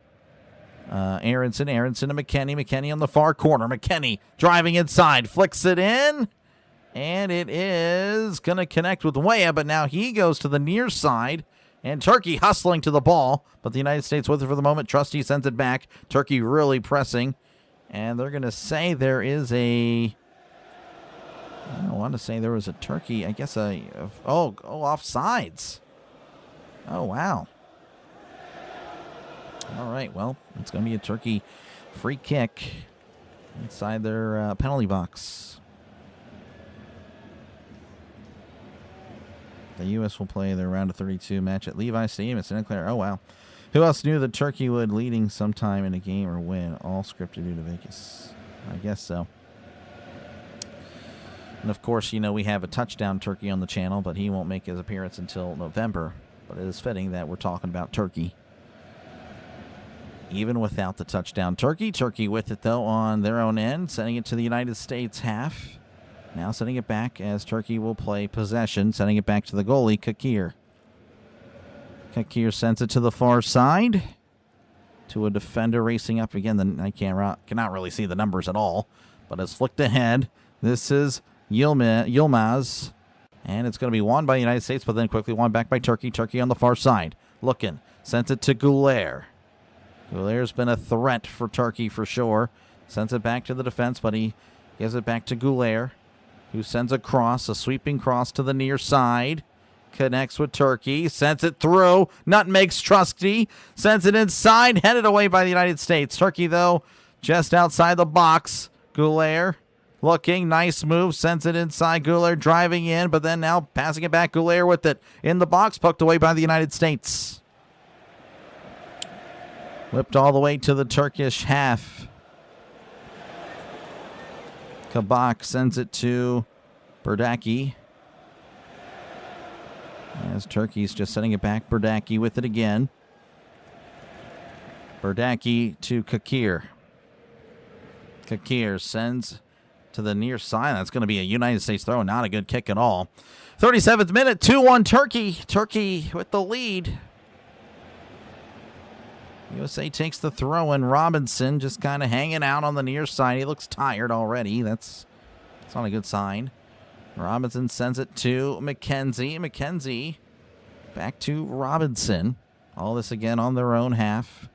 Aronson. Aronson to McKennie. McKennie on the far corner. McKennie driving inside. Flicks it in. And it is going to connect with Weah, but now he goes to the near side. And Turkey hustling to the ball. But the United States with it for the moment. Trusty sends it back. Turkey really pressing. And they're going to say there is I want to say there was a Turkey, I guess offsides. Oh, wow. All right, well, it's going to be a Turkey free kick inside their penalty box. The U.S. will play their round of 32 match at Levi's Stadium at Santa Clara. Oh, wow. Who else knew that Turkey would leading sometime in a game or win? All scripted due to Vegas. I guess so. And, of course, we have a touchdown Turkey on the channel, but he won't make his appearance until November. But it is fitting that we're talking about Turkey. even without the touchdown. Turkey with it, though, on their own end, sending it to the United States half. Now sending it back as Turkey will play possession, sending it back to the goalie, Kakir. Kakir sends it to the far side to a defender racing up again. I cannot really see the numbers at all, but it's flicked ahead. This is Yilmaz, and it's going to be won by the United States, but then quickly won back by Turkey. Turkey on the far side, looking, sent it to Gouler. Gouler's been a threat for Turkey for sure. Sends it back to the defense, but he gives it back to Gouler, who sends a cross, a sweeping cross to the near side. Connects with Turkey, sends it through, nutmegs Trusty, sends it inside, headed away by the United States. Turkey, though, just outside the box. Gouler looking, nice move, sends it inside. Gouler driving in, but then now passing it back. Gouler with it in the box, poked away by the United States. Whipped all the way to the Turkish half. Kabak sends it to Berdaki. As Turkey's just sending it back. Berdaki with it again. Berdaki to Kakir. Kakir sends to the near side. That's going to be a United States throw. Not a good kick at all. 37th minute, 2-1 Turkey. Turkey with the lead. USA takes the throw, and Robinson just kind of hanging out on the near side. He looks tired already. That's not a good sign. Robinson sends it to McKenzie. McKenzie back to Robinson. All this again on their own half.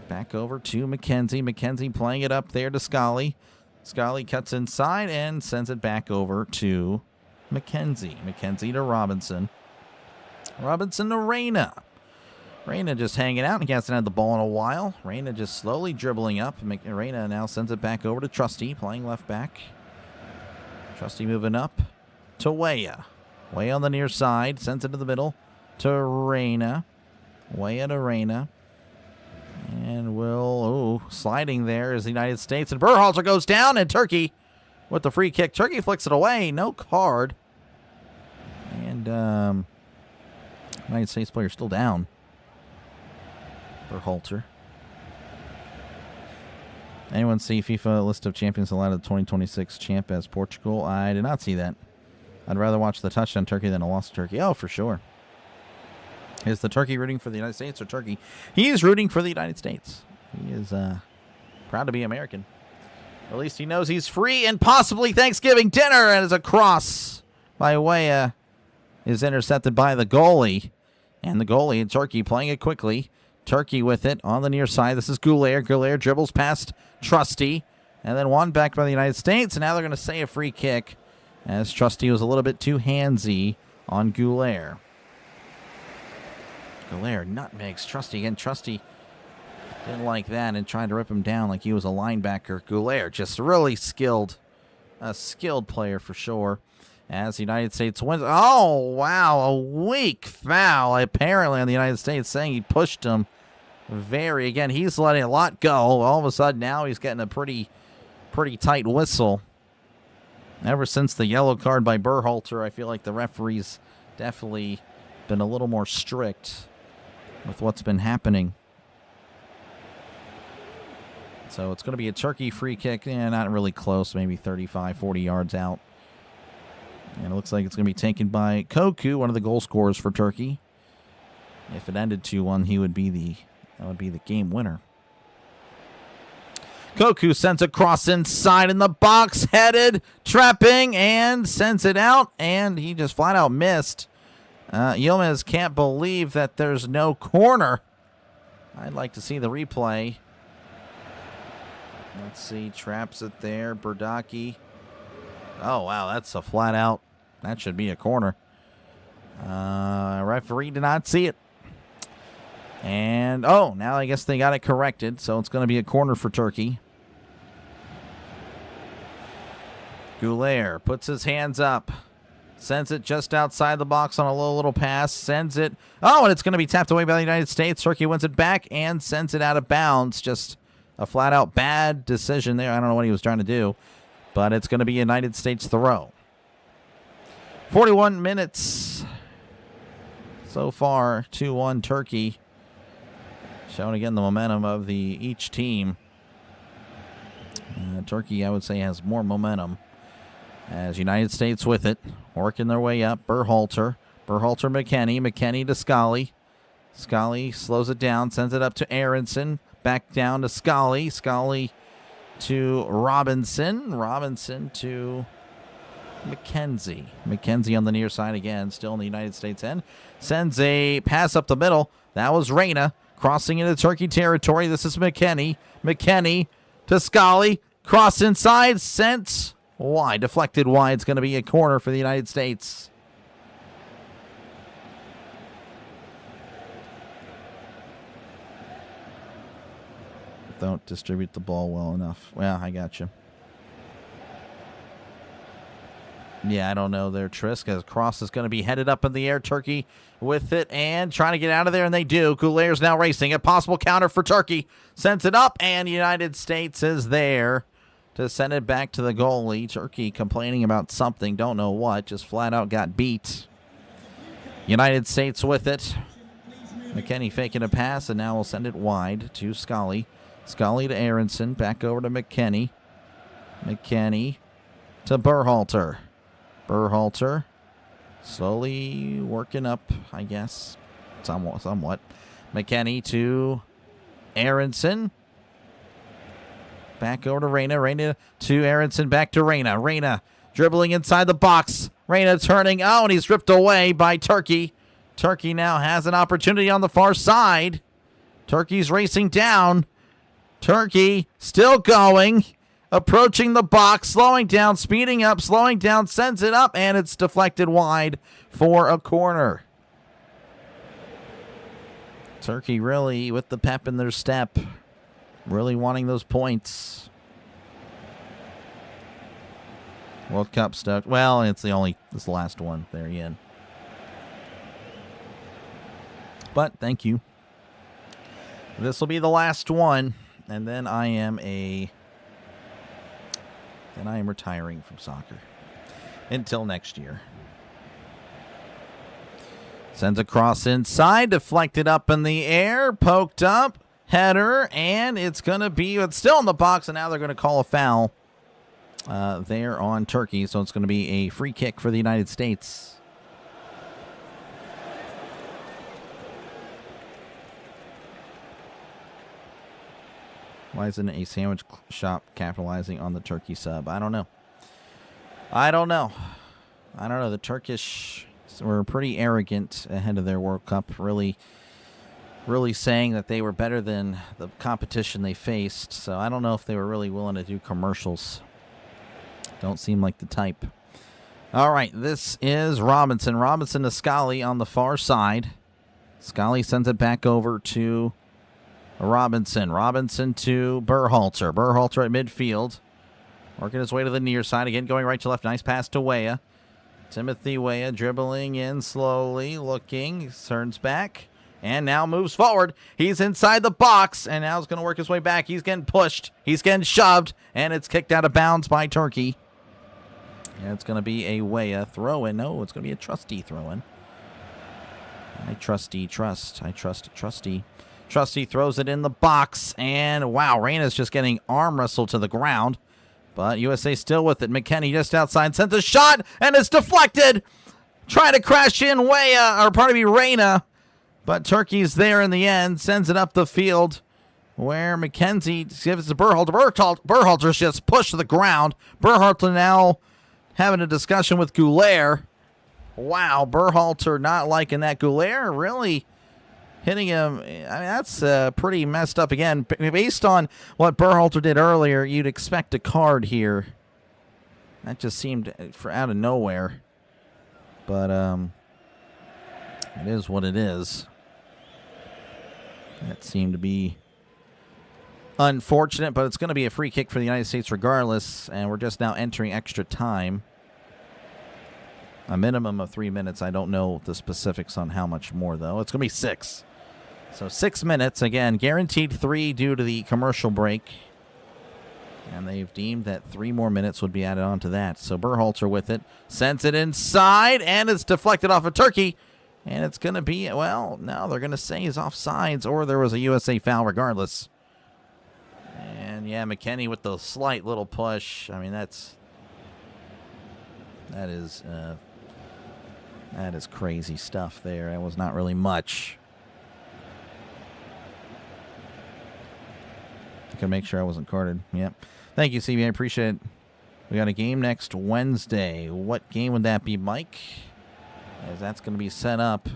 Back over to McKenzie. McKenzie playing it up there to Scully. Scully cuts inside and sends it back over to McKenzie. McKenzie to Robinson. Robinson to Reyna. Reyna just hanging out. He hasn't had the ball in a while. Reyna just slowly dribbling up. Reyna now sends it back over to Trusty, playing left back. Trusty moving up to Weah. Weah on the near side. Sends it to the middle to Reyna. Weah to Reyna. And sliding there is the United States. And Berhalter goes down, and Turkey with the free kick. Turkey flicks it away. No card. And United States player still down. Berhalter. Anyone see FIFA list of champions allowed at the 2026 champ as Portugal? I did not see that. I'd rather watch the touchdown Turkey than a loss to Turkey. Oh, for sure. Is the Turkey rooting for the United States or Turkey? He is rooting for the United States. He is proud to be American. At least he knows he's free and possibly Thanksgiving dinner. And as a cross by Weah is intercepted by the goalie. And the goalie in Turkey playing it quickly. Turkey with it on the near side. This is Gouler. Gouler dribbles past Trusty. And then won back by the United States. And now they're going to say a free kick as Trusty was a little bit too handsy on Gouler. Gouler nutmegs Trusty. Again, Trusty didn't like that and tried to rip him down like he was a linebacker. Gouler just really skilled. A skilled player for sure. As the United States wins. Oh, wow. A weak foul apparently on the United States, saying he pushed him. Again, he's letting a lot go. All of a sudden now he's getting a pretty tight whistle. Ever since the yellow card by Berhalter, I feel like the referee's definitely been a little more strict with what's been happening. So it's going to be a Turkey free kick. Not really close, maybe 35, 40 yards out. And it looks like it's going to be taken by Koku, one of the goal scorers for Turkey. If it ended 2-1, that would be the game winner. Koku sends a cross inside in the box, headed, trapping, and sends it out, and he just flat out missed. Yilmaz can't believe that there's no corner. I'd like to see the replay. Let's see, traps it there, Berdaki. Oh, wow, that's a flat out. That should be a corner. Referee did not see it. And, now I guess they got it corrected, so it's going to be a corner for Turkey. Gouler puts his hands up. Sends it just outside the box on a little pass. Sends it. Oh, and it's going to be tapped away by the United States. Turkey wins it back and sends it out of bounds. Just a flat-out bad decision there. I don't know what he was trying to do. But it's going to be a United States throw. 41 minutes so far. 2-1 Turkey. Showing again the momentum of each team. Turkey, I would say, has more momentum. As United States with it, working their way up. Berhalter, McKennie. McKennie to Scully. Scully slows it down, sends it up to Aronson. Back down to Scully. Scully to Robinson. Robinson to McKenzie. McKenzie on the near side again, still in the United States end. Sends a pass up the middle. That was Reyna crossing into Turkey territory. This is McKennie. McKennie to Scully. Cross inside. Sent wide. Deflected wide. It's going to be a corner for the United States. Don't distribute the ball well enough. Well, I got you. Yeah, I don't know there, Trisk, as cross is going to be headed up in the air. Turkey with it and trying to get out of there, and they do. Goulaire's now racing. A possible counter for Turkey. Sends it up, and United States is there to send it back to the goalie. Turkey complaining about something, don't know what, just flat out got beat. United States with it. McKennie faking a pass, and now we'll send it wide to Scully. Scully to Aronson, back over to McKennie. McKennie to Berhalter. Berhalter slowly working up, I guess, somewhat. McKennie to Aronson. Back over to Reyna. Reyna to Aronson. Back to Reyna. Reyna dribbling inside the box. Reyna turning. Oh, and he's ripped away by Turkey. Turkey now has an opportunity on the far side. Turkey's racing down. Turkey still going. Approaching the box, slowing down, speeding up, slowing down, sends it up, and it's deflected wide for a corner. Turkey really with the pep in their step, really wanting those points. World Cup stuck. Well, it's this last one there, Ian. But thank you. This will be the last one, and then I am retiring from soccer until next year. Sends a cross inside, deflected up in the air, poked up, header, and it's still in the box, and now they're going to call a foul there on Turkey, so it's going to be a free kick for the United States. Why isn't a sandwich shop capitalizing on the Turkey sub? I don't know. The Turkish were pretty arrogant ahead of their World Cup, really saying that they were better than the competition they faced. So I don't know if they were really willing to do commercials. Don't seem like the type. All right, this is Robinson. Robinson to Scully on the far side. Scully sends it back over to Robinson. Robinson to Berhalter. Berhalter at midfield. Working his way to the near side. Again, going right to left. Nice pass to Weah. Timothy Weah dribbling in slowly. Looking. Turns back. And now moves forward. He's inside the box. And now he's going to work his way back. He's getting pushed. He's getting shoved. And it's kicked out of bounds by Turkey. And it's going to be a Weah throw-in. No, it's going to be a Trusty throw-in. I trust Trusty. Trusty throws it in the box, and wow, Reyna's just getting arm wrestled to the ground. But USA still with it. McKennie just outside, sends a shot, and it's deflected. Trying to crash in Reyna. But Turkey's there in the end, sends it up the field, where McKenzie gives it to Berhalter. Berhalter's just pushed to the ground. Berhalter now having a discussion with Goulaire. Wow, Berhalter not liking that. Goulaire really hitting him. I mean, that's pretty messed up. Again, based on what Berhalter did earlier, you'd expect a card here. That just seemed for out of nowhere. But it is what it is. That seemed to be unfortunate, but it's going to be a free kick for the United States regardless, and we're just now entering extra time. A minimum of 3 minutes. I don't know the specifics on how much more, though. It's going to be 6. So 6 minutes, again, guaranteed 3 due to the commercial break. And they've deemed that 3 more minutes would be added on to that. So Berhalter with it, sends it inside, and it's deflected off of Turkey. And it's going to be, well, no, they're going to say he's offsides, or there was a USA foul regardless. And, yeah, McKenny with the slight little push. I mean, that is crazy stuff there. That was not really much. I can make sure I wasn't carded. Yep. Thank you, CB. I appreciate it. We got a game next Wednesday. What game would that be, Mike? As that's going to be set up.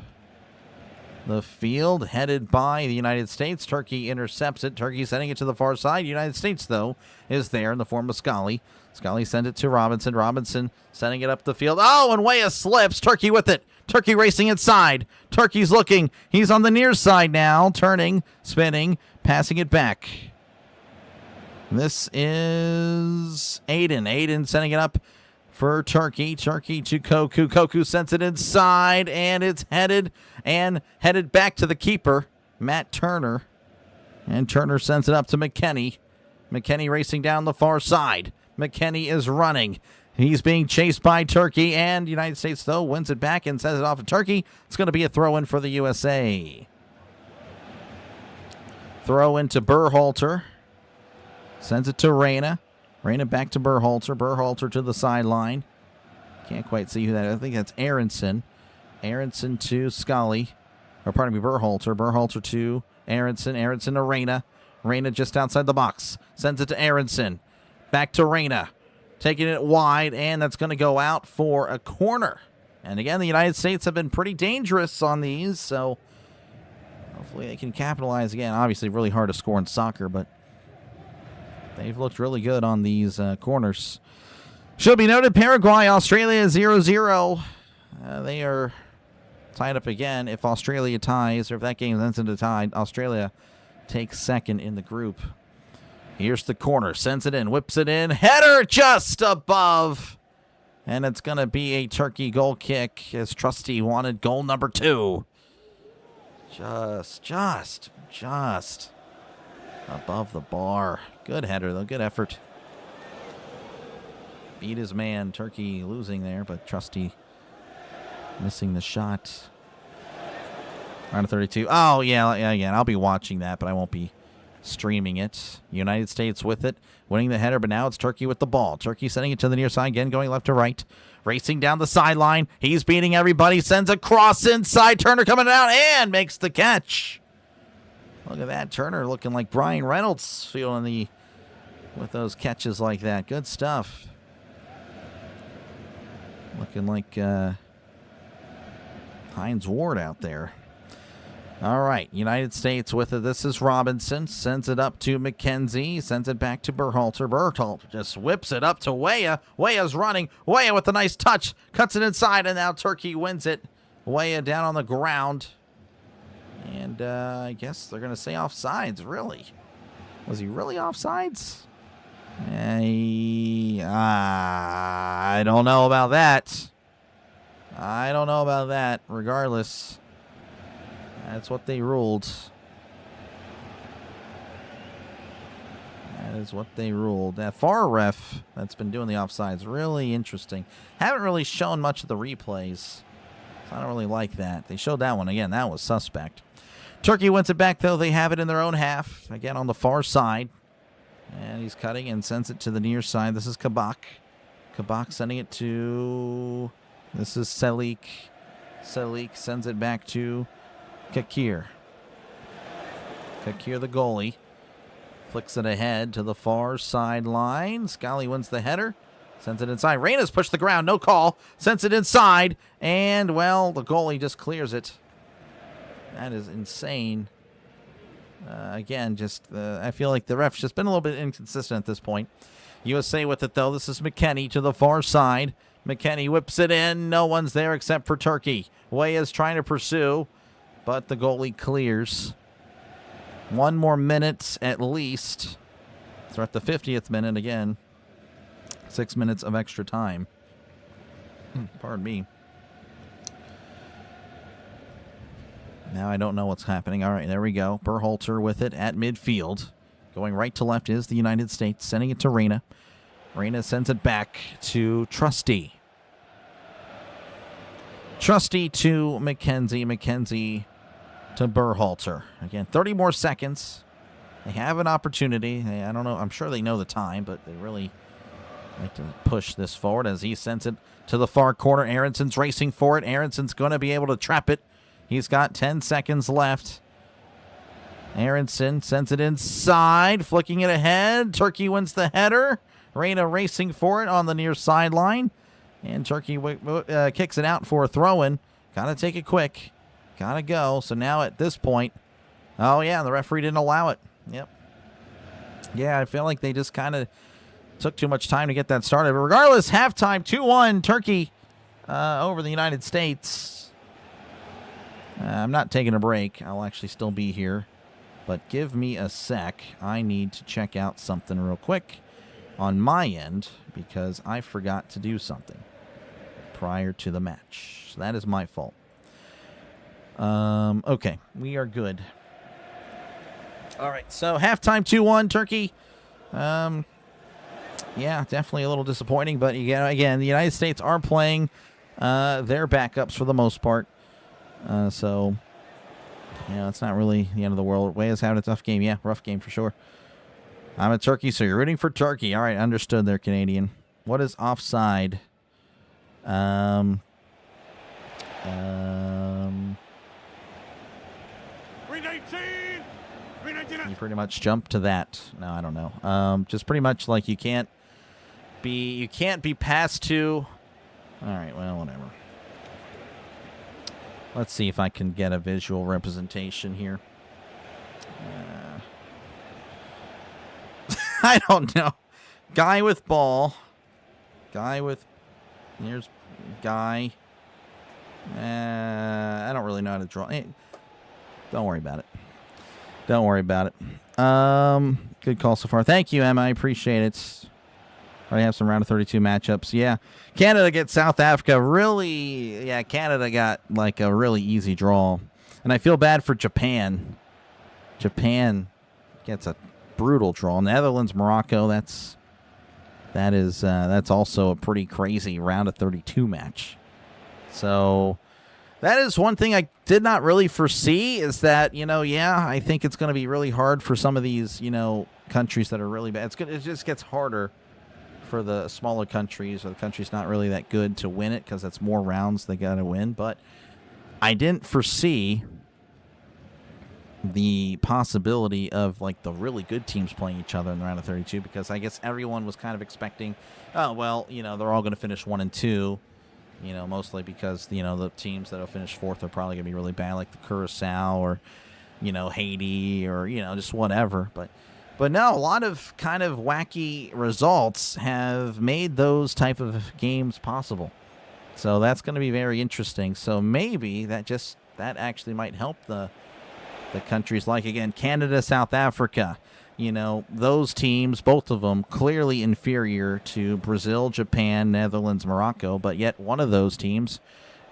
The field headed by the United States. Turkey intercepts it. Turkey sending it to the far side. United States, though, is there in the form of Scully. Scully sends it to Robinson. Robinson sending it up the field. Oh, and Weah slips. Turkey with it. Turkey racing inside. Turkey's looking. He's on the near side now. Turning, spinning, passing it back. This is Aiden. Aiden sending it up for Turkey. Turkey to Koku. Koku sends it inside, and it's headed back to the keeper, Matt Turner. And Turner sends it up to McKenny. McKenny racing down the far side. McKenny is running. He's being chased by Turkey, and United States, though, wins it back and sends it off to Turkey. It's going to be a throw-in for the USA. Throw into Berhalter. Sends it to Reyna. Reyna back to Berhalter. Berhalter to the sideline. Can't quite see who that is. I think that's Aronson. Aronson to Scully. Or pardon me, Berhalter. Berhalter to Aronson. Aronson to Reyna. Reyna just outside the box. Sends it to Aronson. Back to Reyna. Taking it wide, and that's going to go out for a corner. And again, the United States have been pretty dangerous on these, so hopefully they can capitalize again. Obviously, really hard to score in soccer, but they've looked really good on these corners. Should be noted, Paraguay, Australia 0-0. They are tied up again. If Australia ties, or if that game ends in a tie, Australia takes second in the group. Here's the corner. Sends it in. Whips it in. Header just above. And it's going to be a Turkey goal kick as Trusty wanted goal number 2. Just above the bar. Good header, though. Good effort. Beat his man. Turkey losing there, but Trusty missing the shot. Round of 32. Oh, yeah, again. I'll be watching that, but I won't be streaming it. United States with it, winning the header, but now it's Turkey with the ball. Turkey sending it to the near side again, going left to right. Racing down the sideline. He's beating everybody. Sends a cross inside. Turner coming out and makes the catch. Look at that. Turner looking like Brian Reynolds feeling with those catches like that. Good stuff. Looking like Hines Ward out there. All right, United States with it. This is Robinson. Sends it up to McKenzie. Sends it back to Berhalter. Berhalter just whips it up to Weah. Weah's running. Weah with a nice touch. Cuts it inside, and now Turkey wins it. Weah down on the ground. And I guess they're going to say offsides, really. Was he really offsides? I don't know about that. Regardless, that's what they ruled. That is what they ruled. That FAR ref that's been doing the offsides, really interesting. Haven't really shown much of the replays. So I don't really like that. They showed that one again. That was suspect. Turkey wins it back, though. They have it in their own half. Again, on the far side. And he's cutting and sends it to the near side. This is Kabak. Kabak sending it to... This is Selik. Selik sends it back to Kakir. Kakir, the goalie. Flicks it ahead to the far sideline. Scally wins the header. Sends it inside. Reyna's pushed the ground. No call. Sends it inside. And, well, the goalie just clears it. That is insane. Again, I feel like the ref's just been a little bit inconsistent at this point. USA with it, though. This is McKenny to the far side. McKenny whips it in. No one's there except for Turkey. Weah's trying to pursue, but the goalie clears. One more minute at least. So we're at the 50th minute again. 6 minutes of extra time. Pardon me. Now I don't know what's happening. All right, there we go. Berhalter with it at midfield. Going right to left is the United States. Sending it to Reyna. Reyna sends it back to Trusty. Trusty to McKenzie. McKenzie to Berhalter. Again, 30 more seconds. They have an opportunity. I don't know. I'm sure they know the time, but they really like to push this forward as he sends it to the far corner. Aronson's racing for it. Aronson's going to be able to trap it. He's got 10 seconds left. Aronson sends it inside, flicking it ahead. Turkey wins the header. Reina racing for it on the near sideline. And Turkey kicks it out for a throw-in. Got to take it quick. Got to go. So now at this point, oh, yeah, the referee didn't allow it. Yep. Yeah, I feel like they just kind of took too much time to get that started. But regardless, halftime, 2-1, Turkey over the United States. I'm not taking a break. I'll actually still be here. But give me a sec. I need to check out something real quick on my end because I forgot to do something prior to the match. So that is my fault. Okay, we are good. All right, so halftime 2-1, Turkey. Yeah, definitely a little disappointing, but again, the United States are playing their backups for the most part. So, it's not really the end of the world. Way is having a tough game. Yeah, rough game for sure. I'm a Turkey, so you're rooting for Turkey. All right, understood there, Canadian. What is offside? Green 18! Green 19! You pretty much jump to that. No, I don't know. Just pretty much like you can't be passed to. All right, well, whatever. Let's see if I can get a visual representation here. I don't know. Guy with ball. Guy with... Here's guy. I don't really know how to draw. Don't worry about it. Don't worry about it. Good call so far. Thank you, Emma. I appreciate it. Already have some round of 32 matchups. Yeah. Canada gets South Africa. Really, yeah, Canada got like a really easy draw. And I feel bad for Japan. Japan gets a brutal draw. Netherlands, Morocco, that's also a pretty crazy round of 32 match. So that is one thing I did not really foresee is that, I think it's going to be really hard for some of these, countries that are really bad. It just gets harder for the smaller countries or the countries not really that good to win it because that's more rounds they got to win. But I didn't foresee the possibility of like the really good teams playing each other in the round of 32 because I guess everyone was kind of expecting, they're all going to finish 1 and 2, mostly because, the teams that will finish 4th are probably going to be really bad, like the Curacao or, Haiti or, just whatever. But no, a lot of kind of wacky results have made those type of games possible. So that's going to be very interesting. So maybe that actually might help the countries like, again, Canada, South Africa. Those teams, both of them, clearly inferior to Brazil, Japan, Netherlands, Morocco. But yet one of those teams,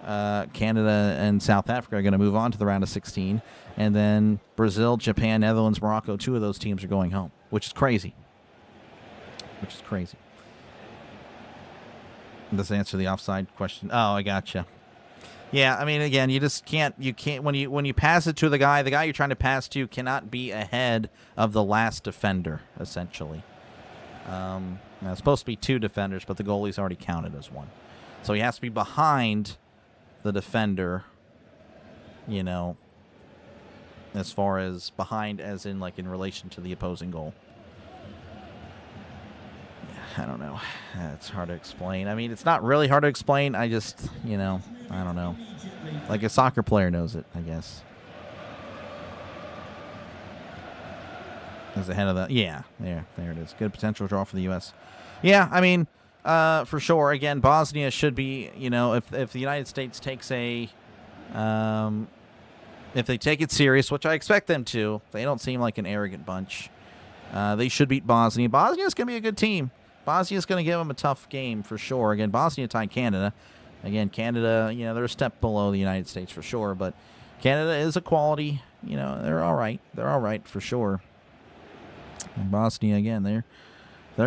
Canada and South Africa, are going to move on to the round of 16. And then Brazil, Japan, Netherlands, Morocco, 2 of those teams are going home, which is crazy. Does that answer the offside question? Oh, I gotcha. Yeah, I mean, again, you can't when you pass it to the guy you're trying to pass to cannot be ahead of the last defender, essentially. Now it's supposed to be 2 defenders, but the goalie's already counted as 1. So he has to be behind the defender, as far as behind as in like in relation to the opposing goal. I don't know. It's hard to explain. I mean, it's not really hard to explain. I just, I don't know. Like a soccer player knows it, I guess. Is ahead of the... Yeah, there it is. Good potential draw for the U.S. Yeah, I mean, for sure. Again, Bosnia should be, if the United States takes a... if they take it serious, which I expect them to, they don't seem like an arrogant bunch. They should beat Bosnia. Bosnia's going to be a good team. Bosnia's going to give them a tough game for sure. Again, Bosnia tied Canada. Again, Canada, they're a step below the United States for sure, but Canada is a quality. They're all right. They're all right for sure. And Bosnia, again, they're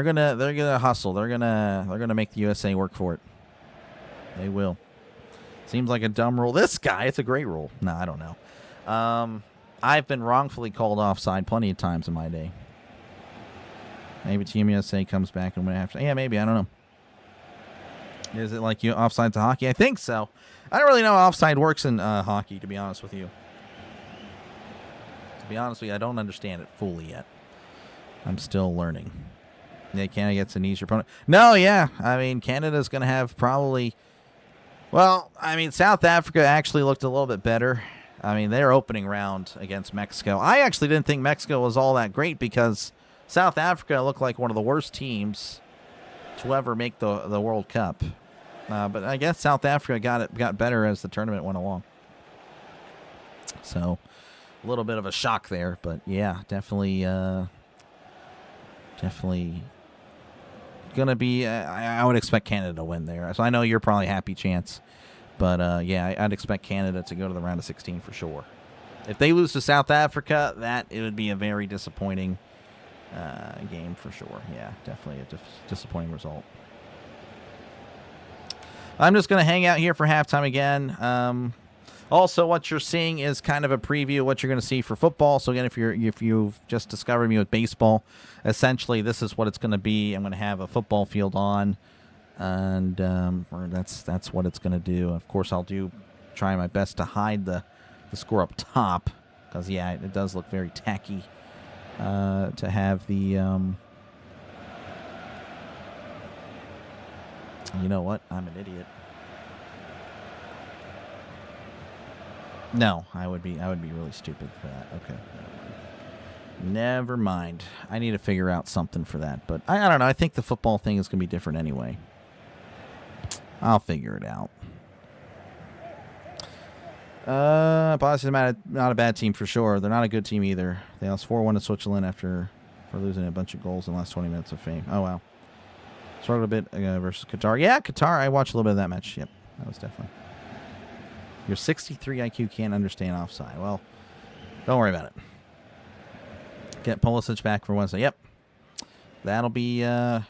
gonna hustle. They're gonna make the USA work for it. They will. Seems like a dumb rule. This guy, it's a great rule. No, I don't know. I've been wrongfully called offside plenty of times in my day. Maybe Team USA comes back and win after. Yeah, maybe. I don't know. Is it like you offside to hockey? I think so. I don't really know how offside works in hockey, to be honest with you. To be honest with you, I don't understand it fully yet. I'm still learning. Yeah, Canada gets an easier opponent. No, yeah. I mean, Canada's going to have probably... Well, I mean, South Africa actually looked a little bit better. I mean, their opening round against Mexico. I actually didn't think Mexico was all that great because South Africa looked like one of the worst teams to ever make the World Cup. But I guess South Africa got better as the tournament went along. So, a little bit of a shock there. But, yeah, definitely going to be... I would expect Canada to win there. So, I know you're probably happy, Chance. But, yeah, I'd expect Canada to go to the round of 16 for sure. If they lose to South Africa, it would be a very disappointing game for sure. Yeah, definitely a disappointing result. I'm just going to hang out here for halftime again. Also, what you're seeing is kind of a preview of what you're going to see for football. So, again, if you've just discovered me with baseball, essentially this is what it's going to be. I'm going to have a football field on. And that's what it's going to do. Of course, I'll try my best to hide the score up top because, yeah, it does look very tacky to have the... You know what? I'm an idiot. No, I would be really stupid for that. Okay. Never mind. I need to figure out something for that. But I don't know. I think the football thing is going to be different anyway. I'll figure it out. Bosnia's not a bad team for sure. They're not a good team either. They lost 4-1 to Switzerland for losing a bunch of goals in the last 20 minutes of fame. Oh, wow. Struggled a bit versus Qatar. Yeah, Qatar. I watched a little bit of that match. Yep, that was definitely. Your 63 IQ can't understand offside. Well, don't worry about it. Get Pulisic back for Wednesday. Yep, that'll be. I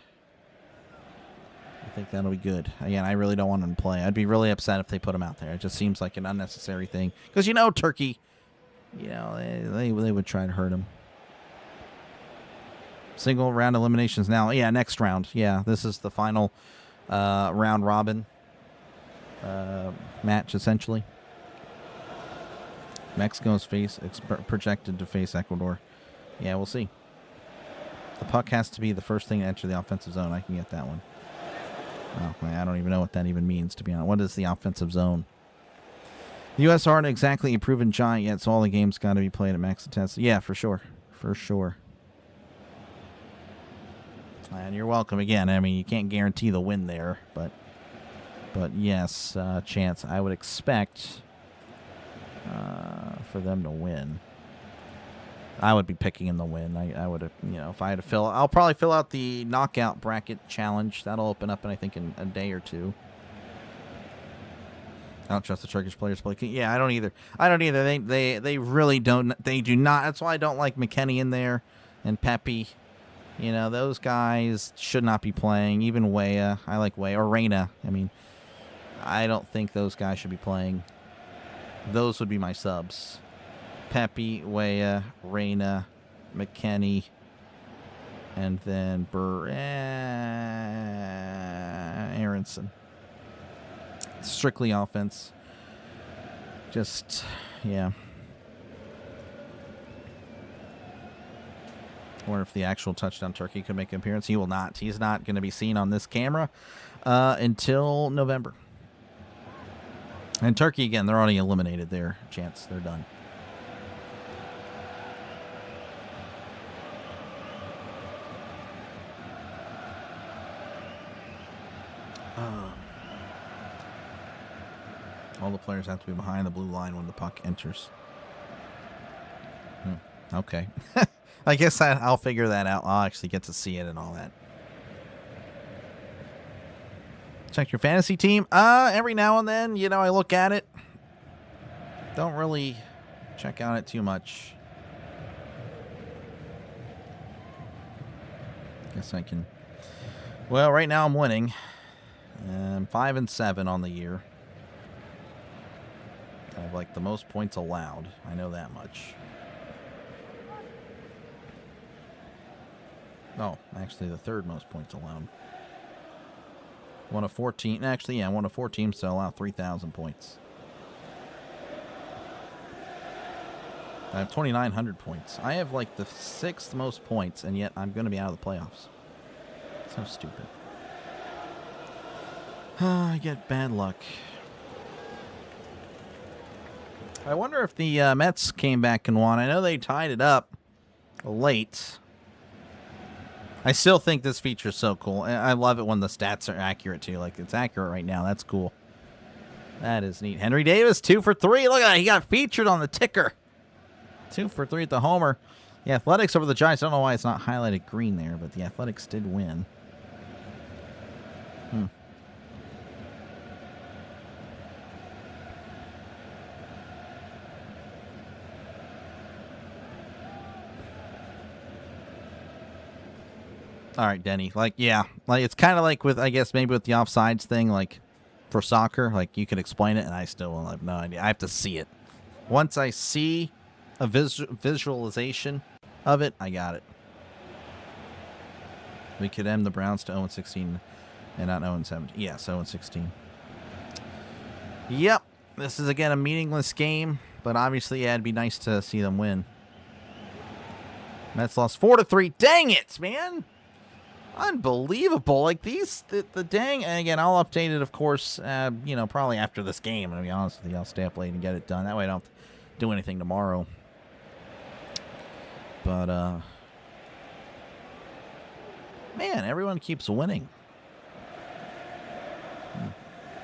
think that'll be good. Again, I really don't want him to play. I'd be really upset if they put him out there. It just seems like an unnecessary thing because Turkey. They would try to hurt him. Single round eliminations now. Yeah, next round. Yeah, this is the final round robin match, essentially. Mexico's projected to face Ecuador. Yeah, we'll see. The puck has to be the first thing to enter the offensive zone. I can get that one. Oh, I don't even know what that even means, to be honest. What is the offensive zone? The U.S. aren't exactly a proven giant yet, so all the games got to be played at max intensity. Yeah, for sure. For sure. And you're welcome again. I mean, you can't guarantee the win there, but yes, chance. I would expect for them to win. I would be picking them to win. I would, if I had to I'll probably fill out the knockout bracket challenge. That'll open up, I think, in a day or two. I don't trust the Turkish players play. Yeah, I don't either. They really don't. They do not. That's why I don't like McKennie in there and Pepe. Those guys should not be playing. Even Weah. I like Weah. Or Reyna. I mean, I don't think those guys should be playing. Those would be my subs. Pepe, Weah, Reyna, McKennie, and then Aronson. Strictly offense. Just, yeah. I wonder if the actual touchdown Turkey could make an appearance. He will not. He's not going to be seen on this camera until November. And Turkey, again, they're already eliminated their chance. They're done. All the players have to be behind the blue line when the puck enters. Okay. I guess I'll figure that out. I'll actually get to see it and all that. Check your fantasy team. Every now and then, I look at it. Don't really check on it too much. Guess I can. Well, right now I'm winning. 5-7 on the year. I have like the most points allowed. I know that much. Oh, actually the third most points allowed. One of 14. Actually, yeah, one of 4 teams to allow 3,000 points. I have 2,900 points. I have like the 6th most points, and yet I'm going to be out of the playoffs. So stupid. I get bad luck. I wonder if the Mets came back and won. I know they tied it up late. I still think this feature is so cool. I love it when the stats are accurate, too. Like, it's accurate right now. That's cool. That is neat. Henry Davis, 2 for 3. Look at that. He got featured on the ticker. 2 for 3 at the homer. The Athletics over the Giants. I don't know why it's not highlighted green there, but the Athletics did win. All right, Denny. Like, yeah. Like, it's kind of like with, I guess, maybe with the offsides thing, like, for soccer. Like, you can explain it, and I still will have no idea. I have to see it. Once I see a visualization of it, I got it. We could end the Browns to 0-16 and not 0-17. Yes, 0-16. Yep. This is, again, a meaningless game, but obviously, yeah, it'd be nice to see them win. Mets lost 4-3. Dang it, man. Unbelievable. Like these, the dang, and again, I'll update it, of course, you know, probably after this game. To be honest with you, I'll stay up late and get it done. That way I don't have to do anything tomorrow. But, man, everyone keeps winning. Oh,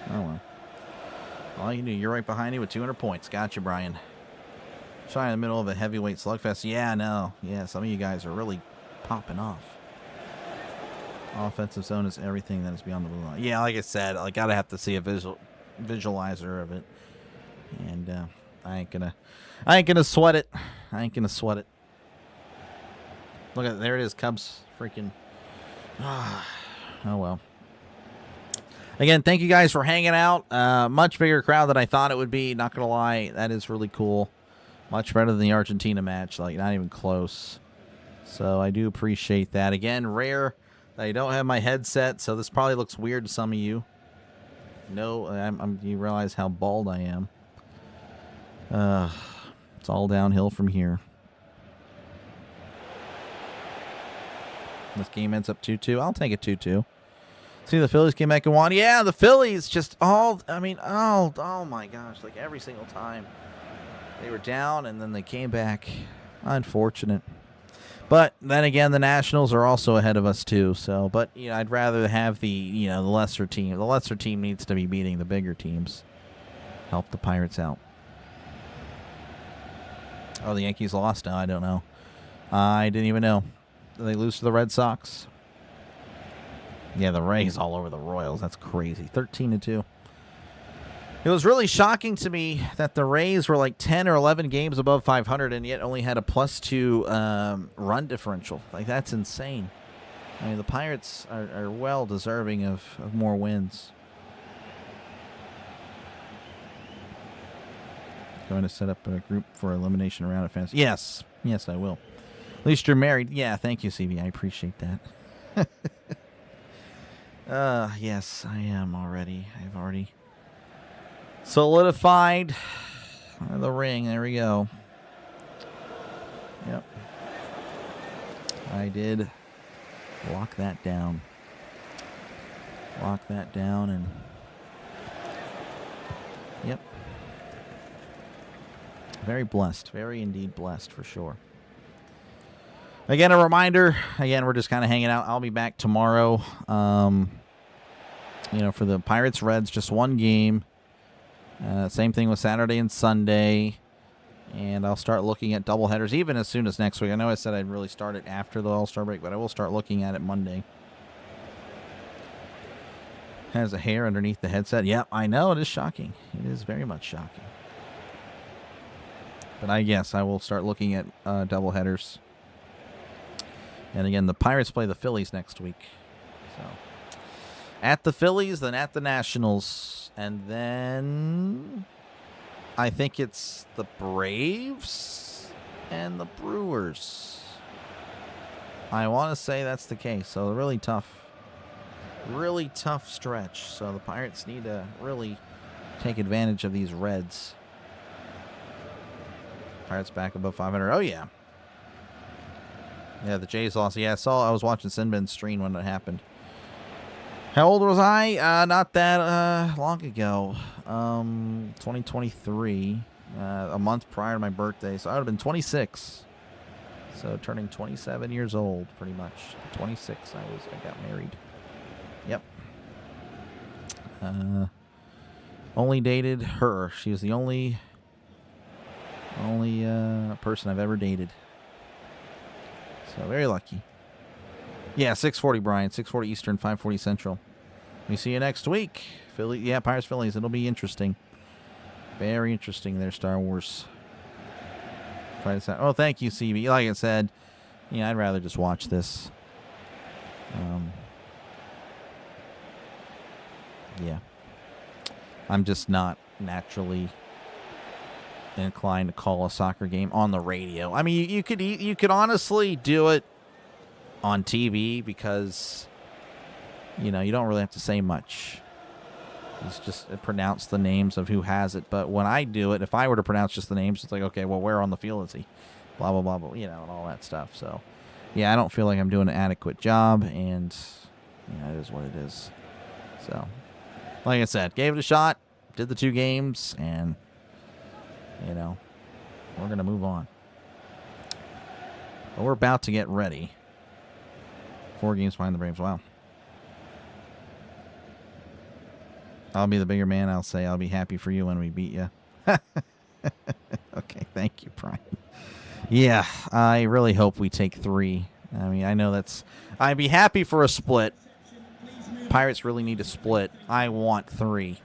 well. All you do, you're right behind you with 200 points. Gotcha, Brian. Trying in the middle of a heavyweight slugfest. Yeah, no. Yeah, some of you guys are really popping off. Offensive zone is everything that is beyond the blue line. Yeah, like I said, I gotta have to see a visualizer of it, and I ain't gonna sweat it. I ain't gonna sweat it. Look at there it is, Cubs, freaking. Oh well. Again, thank you guys for hanging out. Much bigger crowd than I thought it would be. Not gonna lie, that is really cool. Much better than the Argentina match, like not even close. So I do appreciate that. Again, rare. I don't have my headset, so this probably looks weird to some of you. No, you realize how bald I am. It's all downhill from here. This game ends up 2-2. I'll take it 2-2. See, the Phillies came back and won. Yeah, the Phillies just oh my gosh, like every single time. They were down, and then they came back. Unfortunate. But then again, the Nationals are also ahead of us too. So, but you know, I'd rather have the the lesser team. The lesser team needs to be beating the bigger teams. Help the Pirates out. Oh, the Yankees lost now. I don't know. I didn't even know. Did they lose to the Red Sox? Yeah, the Rays all over the Royals. That's crazy. 13-2. It was really shocking to me that the Rays were like 10 or 11 games above 500 and yet only had a +2 run differential. Like, that's insane. I mean, the Pirates are well deserving of more wins. Going to set up a group for elimination round of fans. Yes. Yes, I will. At least you're married. Yeah, thank you, CB. I appreciate that. Yes, I am already. I've already solidified the ring. There we go. Yep. I did lock that down. Lock that down and yep. Very blessed. Very indeed blessed for sure. Again, a reminder. Again, we're just kind of hanging out. I'll be back tomorrow. For the Pirates Reds, just one game. Same thing with Saturday and Sunday. And I'll start looking at doubleheaders even as soon as next week. I know I said I'd really start it after the All-Star break, but I will start looking at it Monday. Has a hair underneath the headset. Yep, I know. It is shocking. It is very much shocking. But I guess I will start looking at doubleheaders. And again, the Pirates play the Phillies next week. So, at the Phillies, then at the Nationals. And then I think it's the Braves and the Brewers. I want to say that's the case. So really tough stretch. So the Pirates need to really take advantage of these Reds. Pirates back above 500. Oh, yeah. Yeah, the Jays lost. Yeah, I was watching Sinbin's stream when it happened. How old was I? Not that long ago. 2023. A month prior to my birthday. So I would have been 26. So turning 27 years old, pretty much. 26, I got married. Yep. Only dated her. She was the only person I've ever dated. So very lucky. Yeah, 6:40 Brian, 6:40 Eastern, 5:40 Central. We see you next week. Pirates Phillies. It'll be interesting. Very interesting there, Star Wars. Oh, thank you, CB. Like I said, I'd rather just watch this. Yeah. I'm just not naturally inclined to call a soccer game on the radio. I mean, you could honestly do it on TV because you don't really have to say much. It's just pronounce the names of who has it. But when I do it, if I were to pronounce just the names, it's like, okay, well, where on the field is he? Blah blah blah blah, and all that stuff. So yeah, I don't feel like I'm doing an adequate job, and it is what it is. So like I said, gave it a shot, did the 2 games, and we're going to move on. But we're about to get ready. 4 games behind the Braves. Wow. I'll be the bigger man. I'll say I'll be happy for you when we beat you. Okay, thank you, Brian. Yeah, I really hope we take 3. I mean, I know I'd be happy for a split. Pirates really need a split. I want 3.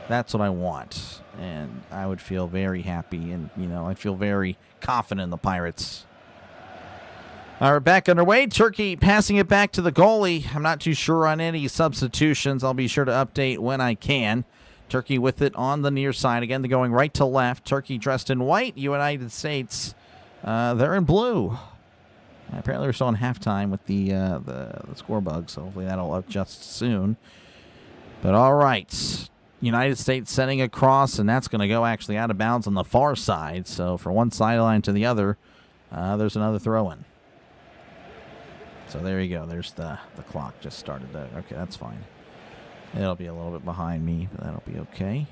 That's what I want. And I would feel very happy. And, I'd feel very confident in the Pirates. All right, back underway. Turkey passing it back to the goalie. I'm not too sure on any substitutions. I'll be sure to update when I can. Turkey with it on the near side. Again, they're going right to left. Turkey dressed in white. United States, they're in blue. Apparently, we're still in halftime with the score bug, so hopefully that'll adjust soon. But all right. United States sending across, and that's going to go actually out of bounds on the far side. So from one sideline to the other, there's another throw-in. So there you go. There's the clock just started. Okay, that's fine. It'll be a little bit behind me, but that'll be okay.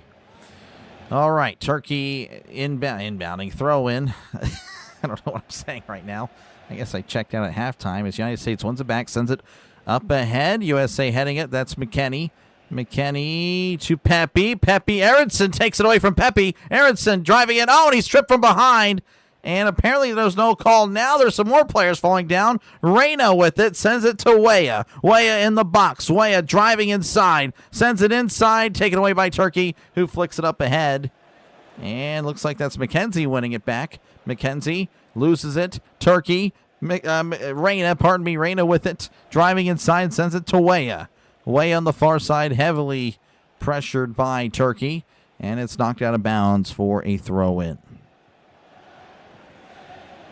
All right, Turkey inbounding, throw-in. I don't know what I'm saying right now. I guess I checked out at halftime as United States wins it back, sends it up ahead. USA heading it. That's McKennie. McKennie to Pepe. Pepe Aronson takes it away from Pepe. Aronson driving it. Oh, and he's tripped from behind. And apparently there's no call now. There's some more players falling down. Reyna with it. Sends it to Weah. Weah in the box. Weah driving inside. Sends it inside. Taken away by Turkey, who flicks it up ahead. And looks like that's McKenzie winning it back. McKenzie loses it. Turkey. Reyna with it. Driving inside. Sends it to Weah. Weah on the far side. Heavily pressured by Turkey. And it's knocked out of bounds for a throw-in.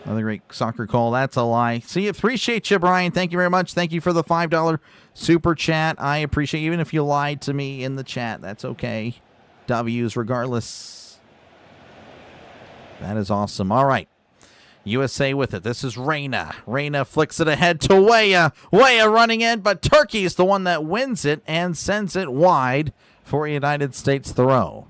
Another great soccer call. That's a lie. See, appreciate you, Brian. Thank you very much. Thank you for the $5 super chat. I appreciate it. Even if you lied to me in the chat, that's okay. W's regardless. That is awesome. All right. USA with it. This is Reyna. Reyna flicks it ahead to Weah. Weah running in, but Turkey is the one that wins it and sends it wide for a United States throw.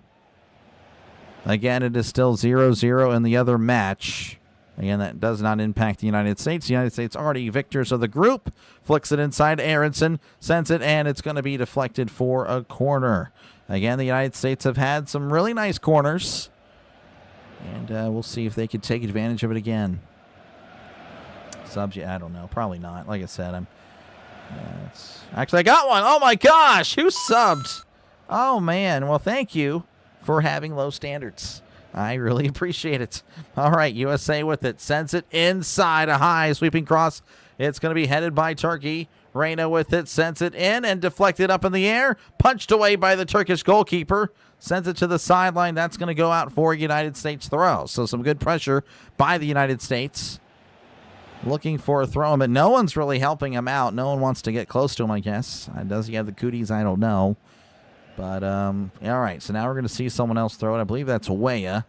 Again, it is still 0-0 in the other match. Again, that does not impact the United States. The United States already victors of the group. Flicks it inside. Aronson sends it, and it's going to be deflected for a corner. Again, the United States have had some really nice corners. And we'll see if they could take advantage of it again. Subs, I don't know. Probably not. Like I said, actually, I got one. Oh, my gosh. Who subbed? Oh, man. Well, thank you for having low standards. I really appreciate it. All right, USA with it. Sends it inside. A high sweeping cross. It's going to be headed by Turkey. Reyna with it, sends it in and deflected up in the air. Punched away by the Turkish goalkeeper. Sends it to the sideline. That's going to go out for a United States throw. So some good pressure by the United States. Looking for a throw, but no one's really helping him out. No one wants to get close to him, I guess. Does he have the cooties? I don't know. But, all right. So now we're going to see someone else throw it. I believe that's Weah.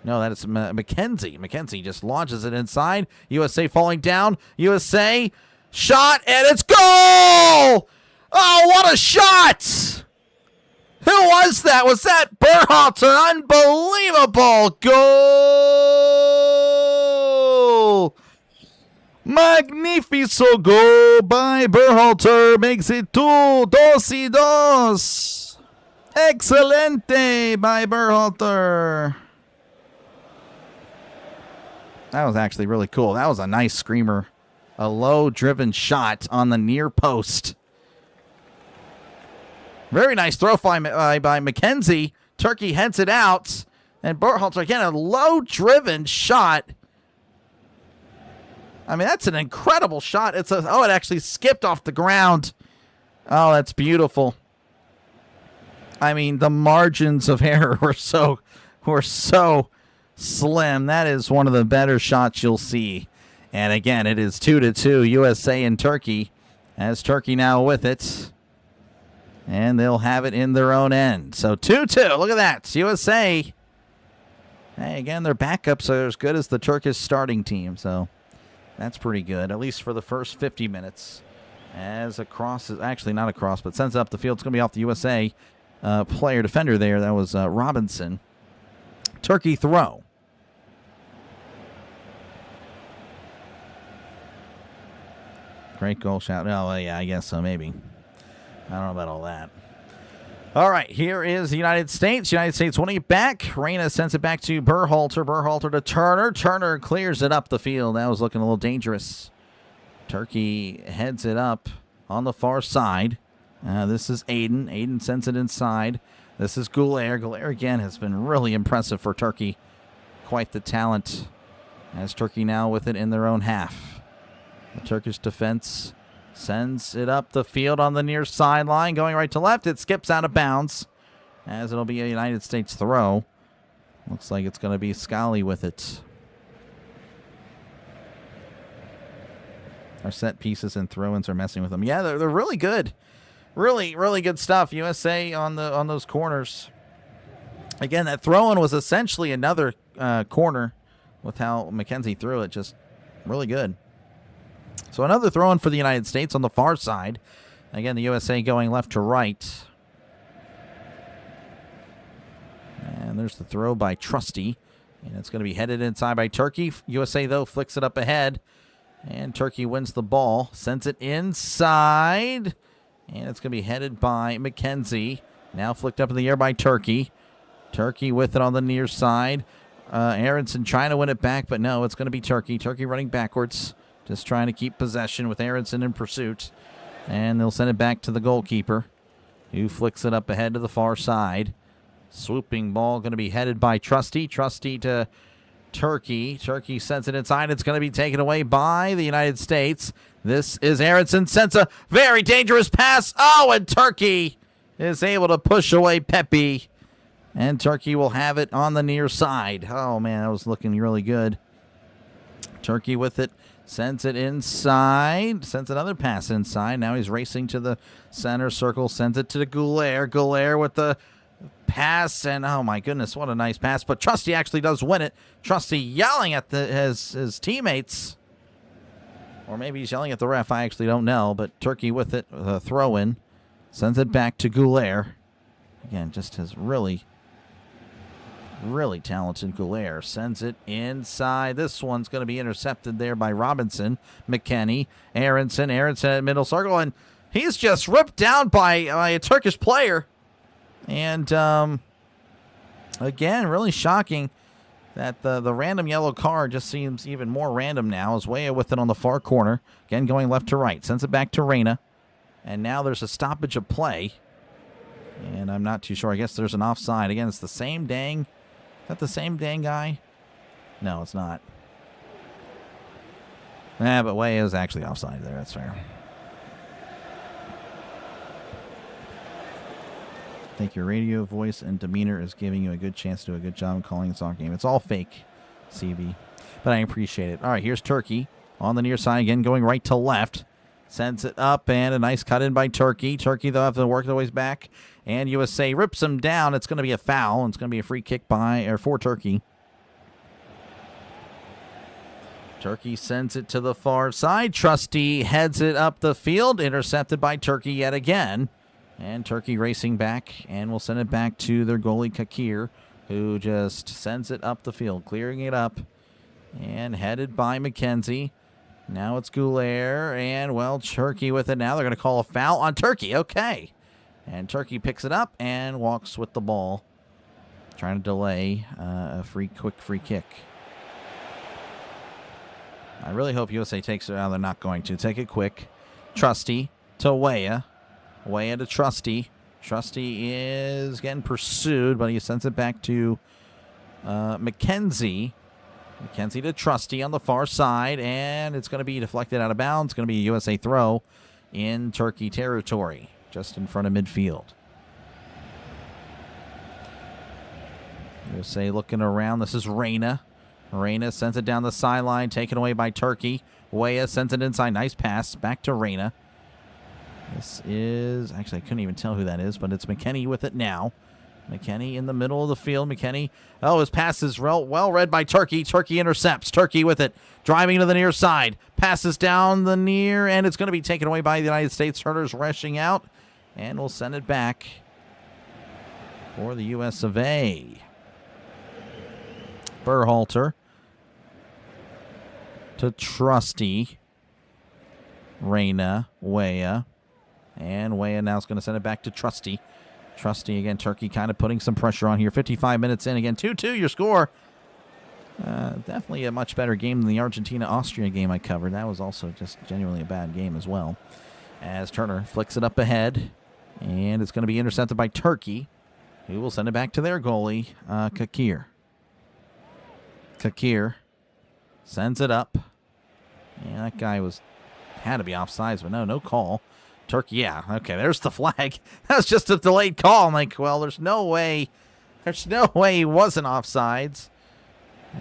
No, that is McKenzie. McKenzie just launches it inside. USA falling down. USA shot, and it's goal! Oh, what a shot! Who was that? Was that Berhalter? Unbelievable goal! Magnifico goal by Berhalter. Makes it 2-2. Excelente by Berhalter. That was actually really cool. That was a nice screamer. A low-driven shot on the near post. Very nice throw by McKenzie. Turkey heads it out. And Berhalter, again, a low-driven shot. I mean, that's an incredible shot. It actually skipped off the ground. Oh, that's beautiful. I mean, the margins of error were so slim. That is one of the better shots you'll see. And again, it is 2-2, USA and Turkey, as Turkey now with it. And they'll have it in their own end. So 2-2, look at that. USA. Hey, again, their backups are as good as the Turkish starting team. So that's pretty good, at least for the first 50 minutes. As a cross is actually not a cross, but sends up the field. It's going to be off the USA player defender there. That was Robinson. Turkey throw. Great goal shot. Oh, yeah, I guess so, maybe. I don't know about all that. All right, here is the United States. United States winning it back. Reyna sends it back to Berhalter. Berhalter to Turner. Turner clears it up the field. That was looking a little dangerous. Turkey heads it up on the far side. This is Aiden. Aiden sends it inside. This is Goulier. Goulier, again, has been really impressive for Turkey. Quite the talent. As Turkey now with it in their own half. The Turkish defense sends it up the field on the near sideline. Going right to left. It skips out of bounds. As it'll be a United States throw. Looks like it's going to be Scally with it. Our set pieces and throw-ins are messing with them. Yeah, they're really good. Really, really good stuff. USA on those corners. Again, that throw-in was essentially another corner with how McKenzie threw it. Just really good. So another throw-in for the United States on the far side. Again, the USA going left to right. And there's the throw by Trusty. And it's going to be headed inside by Turkey. USA, though, flicks it up ahead. And Turkey wins the ball. Sends it inside. And it's going to be headed by McKenzie. Now flicked up in the air by Turkey. Turkey with it on the near side. Aronson trying to win it back, but no, it's going to be Turkey. Turkey running backwards. Just trying to keep possession with Aronson in pursuit. And they'll send it back to the goalkeeper, who flicks it up ahead to the far side. Swooping ball going to be headed by Trusty. Trusty to Turkey. Turkey sends it inside. It's going to be taken away by the United States. This is Aronson. Sends a very dangerous pass. Oh, and Turkey is able to push away Pepe. And Turkey will have it on the near side. Oh, man, that was looking really good. Turkey with it. Sends it inside. Sends another pass inside. Now he's racing to the center circle. Sends it to Goulier. Goulier with the pass. And, oh, my goodness, what a nice pass. But Trusty actually does win it. Trusty yelling at his teammates. Or maybe he's yelling at the ref. I actually don't know. But Turkey with it. A throw-in. Sends it back to Goulier. Again, just has really talented Goulier. Sends it inside. This one's going to be intercepted there by Robinson. McKennie. Aronson. Aronson at middle circle. And he's just ripped down by a Turkish player. And, again, really shocking that the random yellow card just seems even more random now. As Weah with it on the far corner. Again, going left to right. Sends it back to Reyna. And now there's a stoppage of play. And I'm not too sure. I guess there's an offside. Again, it's the same dang... Is that the same dang guy? No, it's not. But Weah is actually offside there. That's fair. think your radio voice and demeanor is giving you a good chance to do a good job of calling the soccer game. It's all fake, CB, but I appreciate it. All right, here's Turkey on the near side again, going right to left. Sends it up, and a nice cut in by Turkey. Turkey, they'll have to work their ways back, and USA rips them down. It's going to be a foul. It's going to be a free kick for Turkey. Turkey sends it to the far side. Trusty heads it up the field, intercepted by Turkey yet again. And Turkey racing back, and will send it back to their goalie, Kakir, who just sends it up the field, clearing it up, and headed by McKenzie. Now it's Goulier, and, well, Turkey with it now. They're going to call a foul on Turkey. Okay. And Turkey picks it up and walks with the ball, trying to delay a quick free kick. I really hope USA takes it out. They're not going to. Take it quick. Trusty to Weah. Weah to Trusty. Trusty is getting pursued, but he sends it back to McKenzie. McKenzie to Trusty on the far side, and it's going to be deflected out of bounds. It's going to be a USA throw in Turkey territory, just in front of midfield. USA looking around. This is Reyna. Reyna sends it down the sideline, taken away by Turkey. Weah sends it inside. Nice pass back to Reyna. This is, actually, I couldn't even tell who that is, but it's McKennie with it now. McKennie in the middle of the field. McKennie, his pass is well read by Turkey. Turkey intercepts. Turkey with it, driving to the near side. Passes down the near, and it's going to be taken away by the United States. Turner's rushing out, and we'll send it back for the US of A. Berhalter to Trusty. Reyna, Weah. And Weah now is going to send it back to Trusty. Trusty again, Turkey kind of putting some pressure on here. 55 minutes in again. 2-2 your score. Definitely a much better game than the Argentina-Austria game I covered. That was also just genuinely a bad game as well. As Turner flicks it up ahead. And it's going to be intercepted by Turkey, who will send it back to their goalie, Kakir. Kakir sends it up. Yeah, that guy had to be offsides, but no call. Turkey, yeah, okay, there's the flag. That was just a delayed call. I'm like, well, there's no way he wasn't offsides.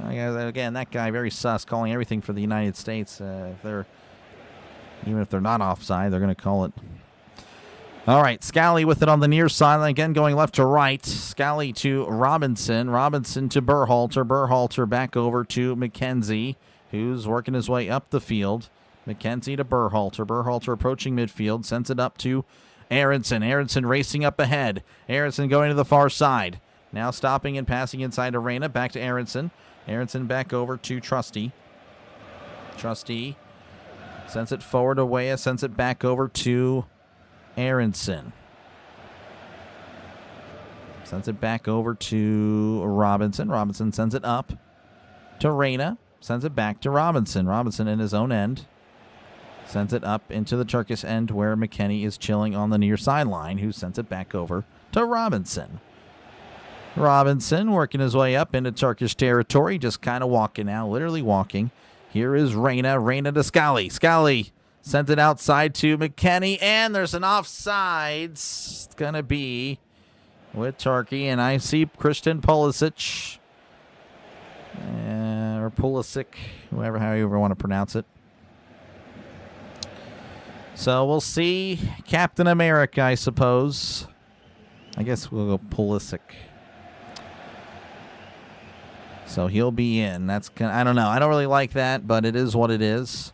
Again, that guy very sus, calling everything for the United States. Even if they're not offside, they're going to call it. All right, Scally with it on the near sideline, again going left to right. Scally to Robinson. Robinson to Berhalter. Berhalter back over to McKenzie, who's working his way up the field. McKenzie to Berhalter. Berhalter approaching midfield. Sends it up to Aronson. Aronson racing up ahead. Aronson going to the far side. Now stopping and passing inside to Reyna. Back to Aronson. Aronson back over to Trusty. Trusty sends it forward to Weah. Sends it back over to Aronson. Sends it back over to Robinson. Robinson sends it up to Reyna. Sends it back to Robinson. Robinson in his own end. Sends it up into the Turkish end where McKennie is chilling on the near sideline, who sends it back over to Robinson. Robinson working his way up into Turkish territory, just kind of walking now, literally walking. Here is Reyna. Reyna to Scally. Scally sends it outside to McKennie, and there's an offsides. It's going to be with Turkey, and I see Christian Pulisic, or Pulisic, however want to pronounce it. So we'll see Captain America, I suppose. I guess we'll go Pulisic. So he'll be in. I don't know. I don't really like that, but it is what it is.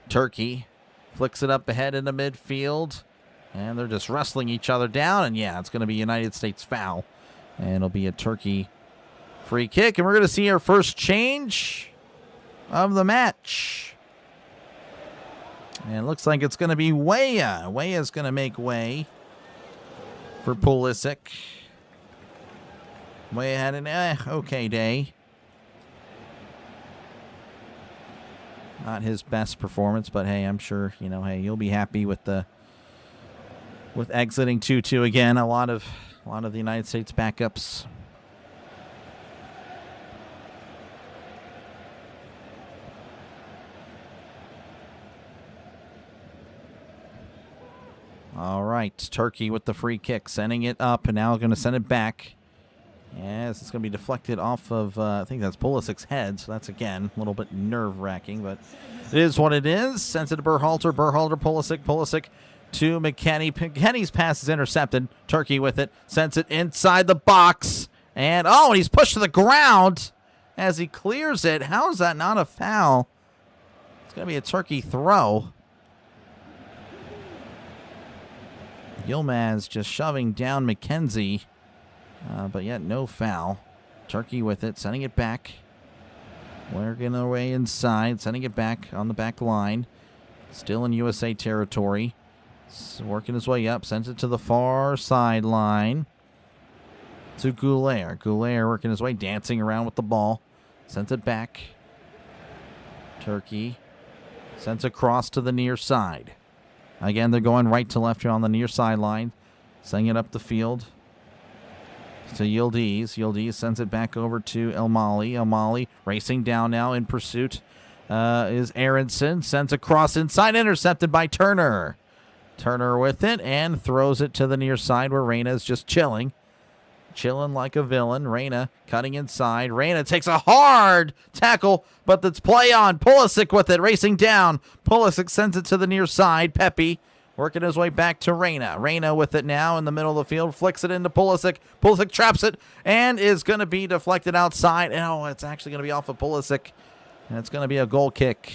Turkey flicks it up ahead into midfield, and they're just wrestling each other down. And yeah, it's going to be United States foul, and it'll be a Turkey free kick. And we're going to see our first change of the match. And it looks like it's going to be Weah. Weah's going to make way for Pulisic. Weah had an okay day. Not his best performance, but hey, I'm sure, you'll be happy with exiting 2-2 again. A lot of the United States backups. All right, Turkey with the free kick, sending it up, and now going to send it back. Yes, it's going to be deflected off of, I think that's Pulisic's head, so that's, again, a little bit nerve-wracking, but it is what it is. Sends it to Berhalter, Pulisic to McKennie. McKennie's pass is intercepted. Turkey with it, sends it inside the box, and he's pushed to the ground as he clears it. How is that not a foul? It's going to be a Turkey throw. Yilmaz just shoving down McKenzie. But yet no foul. Turkey with it, sending it back. Working their way inside, sending it back on the back line. Still in USA territory. Working his way up, sends it to the far sideline. To Goulet. Goulet working his way, dancing around with the ball. Sends it back. Turkey sends across to the near side. Again, they're going right to left here on the near sideline. Sending it up the field. To Yildiz. Yildiz sends it back over to El Mali. El Mali racing down now in pursuit is Aronson. Sends a cross inside, intercepted by Turner. Turner with it and throws it to the near side where Reyna is just chilling. Chilling like a villain. Reyna cutting inside. Reyna takes a hard tackle, but that's play on. Pulisic with it, racing down. Pulisic sends it to the near side. Pepe working his way back to Reyna. Reyna with it now in the middle of the field. Flicks it into Pulisic. Pulisic traps it and is going to be deflected outside. And, it's actually going to be off of Pulisic. And it's going to be a goal kick.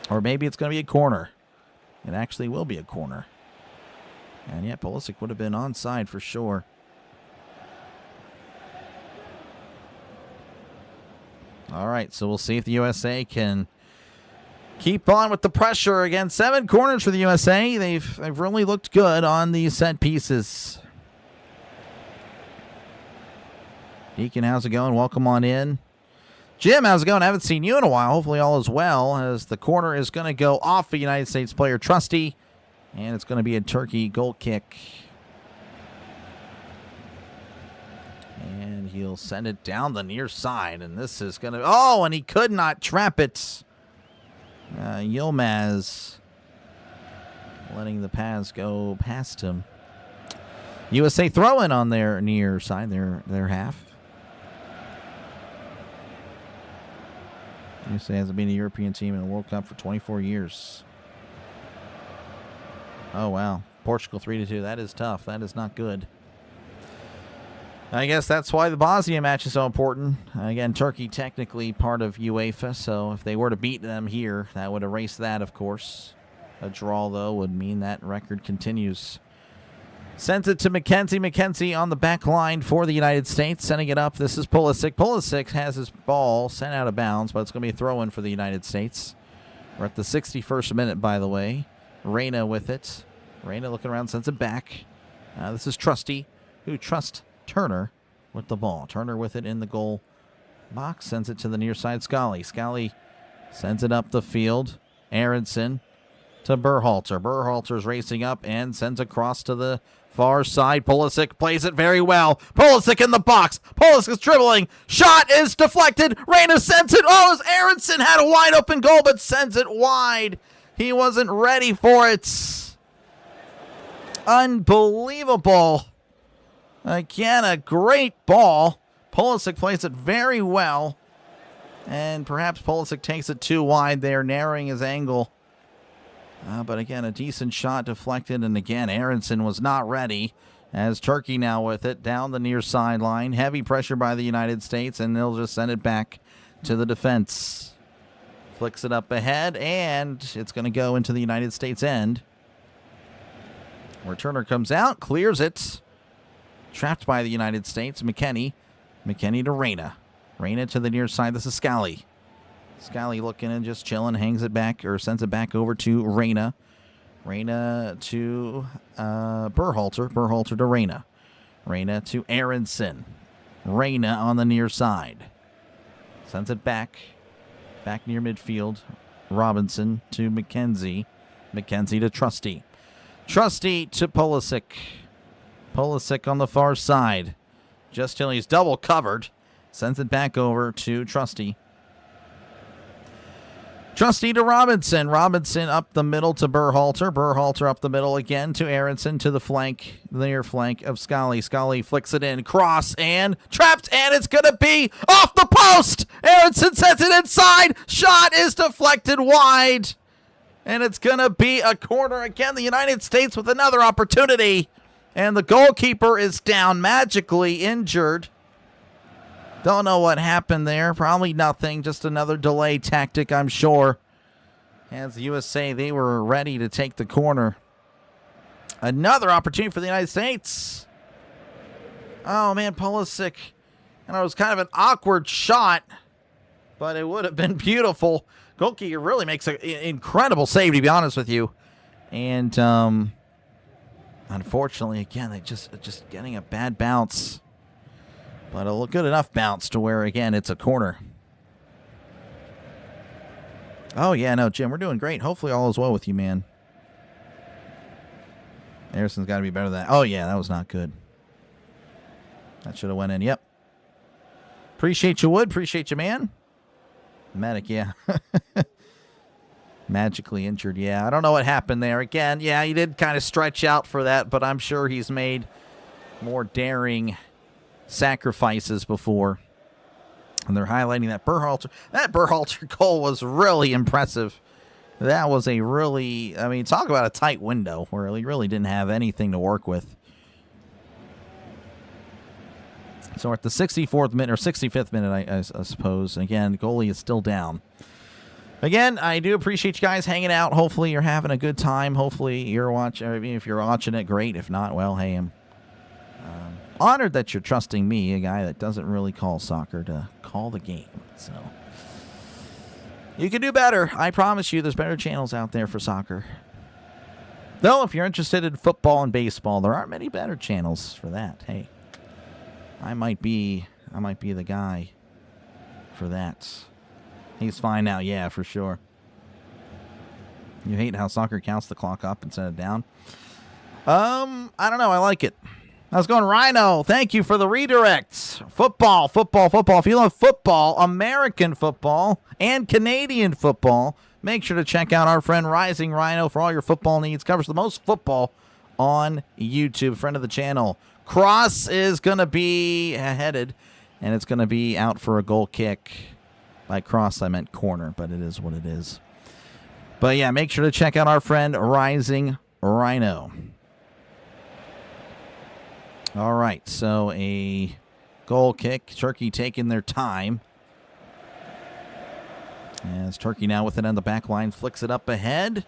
Or maybe it's going to be a corner. It actually will be a corner. And, yeah, Pulisic would have been onside for sure. All right, so we'll see if the USA can keep on with the pressure. Again, 7 corners for the USA. They've really looked good on these set pieces. Deacon, how's it going? Welcome on in. Jim, how's it going? I haven't seen you in a while. Hopefully all is well, as the corner is going to go off a United States player, Trusty, and it's going to be a Turkey goal kick. And he'll send it down the near side, and this is going to... and he could not trap it. Yilmaz letting the pass go past him. USA throwing on their near side, their half. USA hasn't been a European team in the World Cup for 24 years. Oh, wow. Portugal 3-2. That is tough. That is not good. I guess that's why the Bosnia match is so important. Again, Turkey technically part of UEFA, so if they were to beat them here, that would erase that, of course. A draw, though, would mean that record continues. Sends it to McKenzie. McKenzie on the back line for the United States. Sending it up. This is Pulisic. Pulisic has his ball sent out of bounds, but it's going to be a throw-in for the United States. We're at the 61st minute, by the way. Reyna with it. Reyna looking around, sends it back. This is Trusty, who trusts Turner with the ball. Turner with it in the goal box. Sends it to the near side. Scally sends it up the field. Aronson to Berhalter. Berhalter's racing up and sends across to the far side. Pulisic plays it very well. Pulisic in the box. Pulisic is dribbling. Shot is deflected. Reyna sends it. Aronson had a wide open goal but sends it wide. He wasn't ready for it. Unbelievable. Again, a great ball. Pulisic plays it very well. And perhaps Pulisic takes it too wide there, narrowing his angle. But again, a decent shot deflected. And again, Aronson was not ready. As Turkey now with it down the near sideline. Heavy pressure by the United States. And they'll just send it back to the defense. Flicks it up ahead. And it's going to go into the United States end. Where Turner comes out, clears it. Trapped by the United States. McKennie to Reyna. Reyna to the near side. This is Scally. Scally looking and just chilling. Hangs it back or sends it back over to Reyna. Reyna to Berhalter. Berhalter to Reyna. Reyna to Aronson. Reyna on the near side. Sends it back. Back near midfield. Robinson to McKenzie. McKenzie to Trusty. Trusty to Pulisic. Pulisic on the far side. Just till he's double covered. Sends it back over to Trusty. Trusty to Robinson. Robinson up the middle to Berhalter. Berhalter up the middle again to Aronson to the flank, the near flank of Scully. Scully flicks it in. Cross and trapped, and it's going to be off the post. Aronson sets it inside. Shot is deflected wide. And it's going to be a corner again. The United States with another opportunity. And the goalkeeper is down, magically injured. Don't know what happened there. Probably nothing. Just another delay tactic, I'm sure. As the USA, they were ready to take the corner. Another opportunity for the United States. Oh, man, Pulisic. And it was kind of an awkward shot, but it would have been beautiful. Goalkeeper really makes an incredible save, to be honest with you. And unfortunately, again, they just getting a bad bounce. But a good enough bounce to where, again, it's a corner. Oh, yeah, no, Jim, we're doing great. Hopefully all is well with you, man. Harrison's got to be better than that. Oh, yeah, that was not good. That should have went in. Yep. Appreciate you, Wood. Appreciate you, man. Medic, yeah. Magically injured, yeah. I don't know what happened there. Again, yeah, he did kind of stretch out for that, but I'm sure he's made more daring sacrifices before. And they're highlighting that Berhalter. That Berhalter goal was really impressive. That was a really, I mean, talk about a tight window where he really didn't have anything to work with. So we're at the 64th minute, or 65th minute, I suppose. And again, the goalie is still down. Again, I do appreciate you guys hanging out. Hopefully you're having a good time. Hopefully you're watching. I mean, if you're watching it, great. If not, well, hey, I'm honored that you're trusting me, a guy that doesn't really call soccer, to call the game. So you can do better. I promise you there's better channels out there for soccer. Though, if you're interested in football and baseball, there aren't many better channels for that. Hey, I might be the guy for that. He's fine now, yeah, for sure. You hate how soccer counts the clock up and set it down? I don't know. I like it. How's it going, Rhino? Thank you for the redirects. Football, football, football. If you love football, American football, and Canadian football, make sure to check out our friend Rising Rhino for all your football needs. Covers the most football on YouTube. Friend of the channel. Cross is going to be headed, and it's going to be out for a goal kick. By cross, I meant corner, but it is what it is. But yeah, make sure to check out our friend Rising Rhino. All right, so a goal kick. Turkey taking their time. As Turkey now with it on the back line, flicks it up ahead.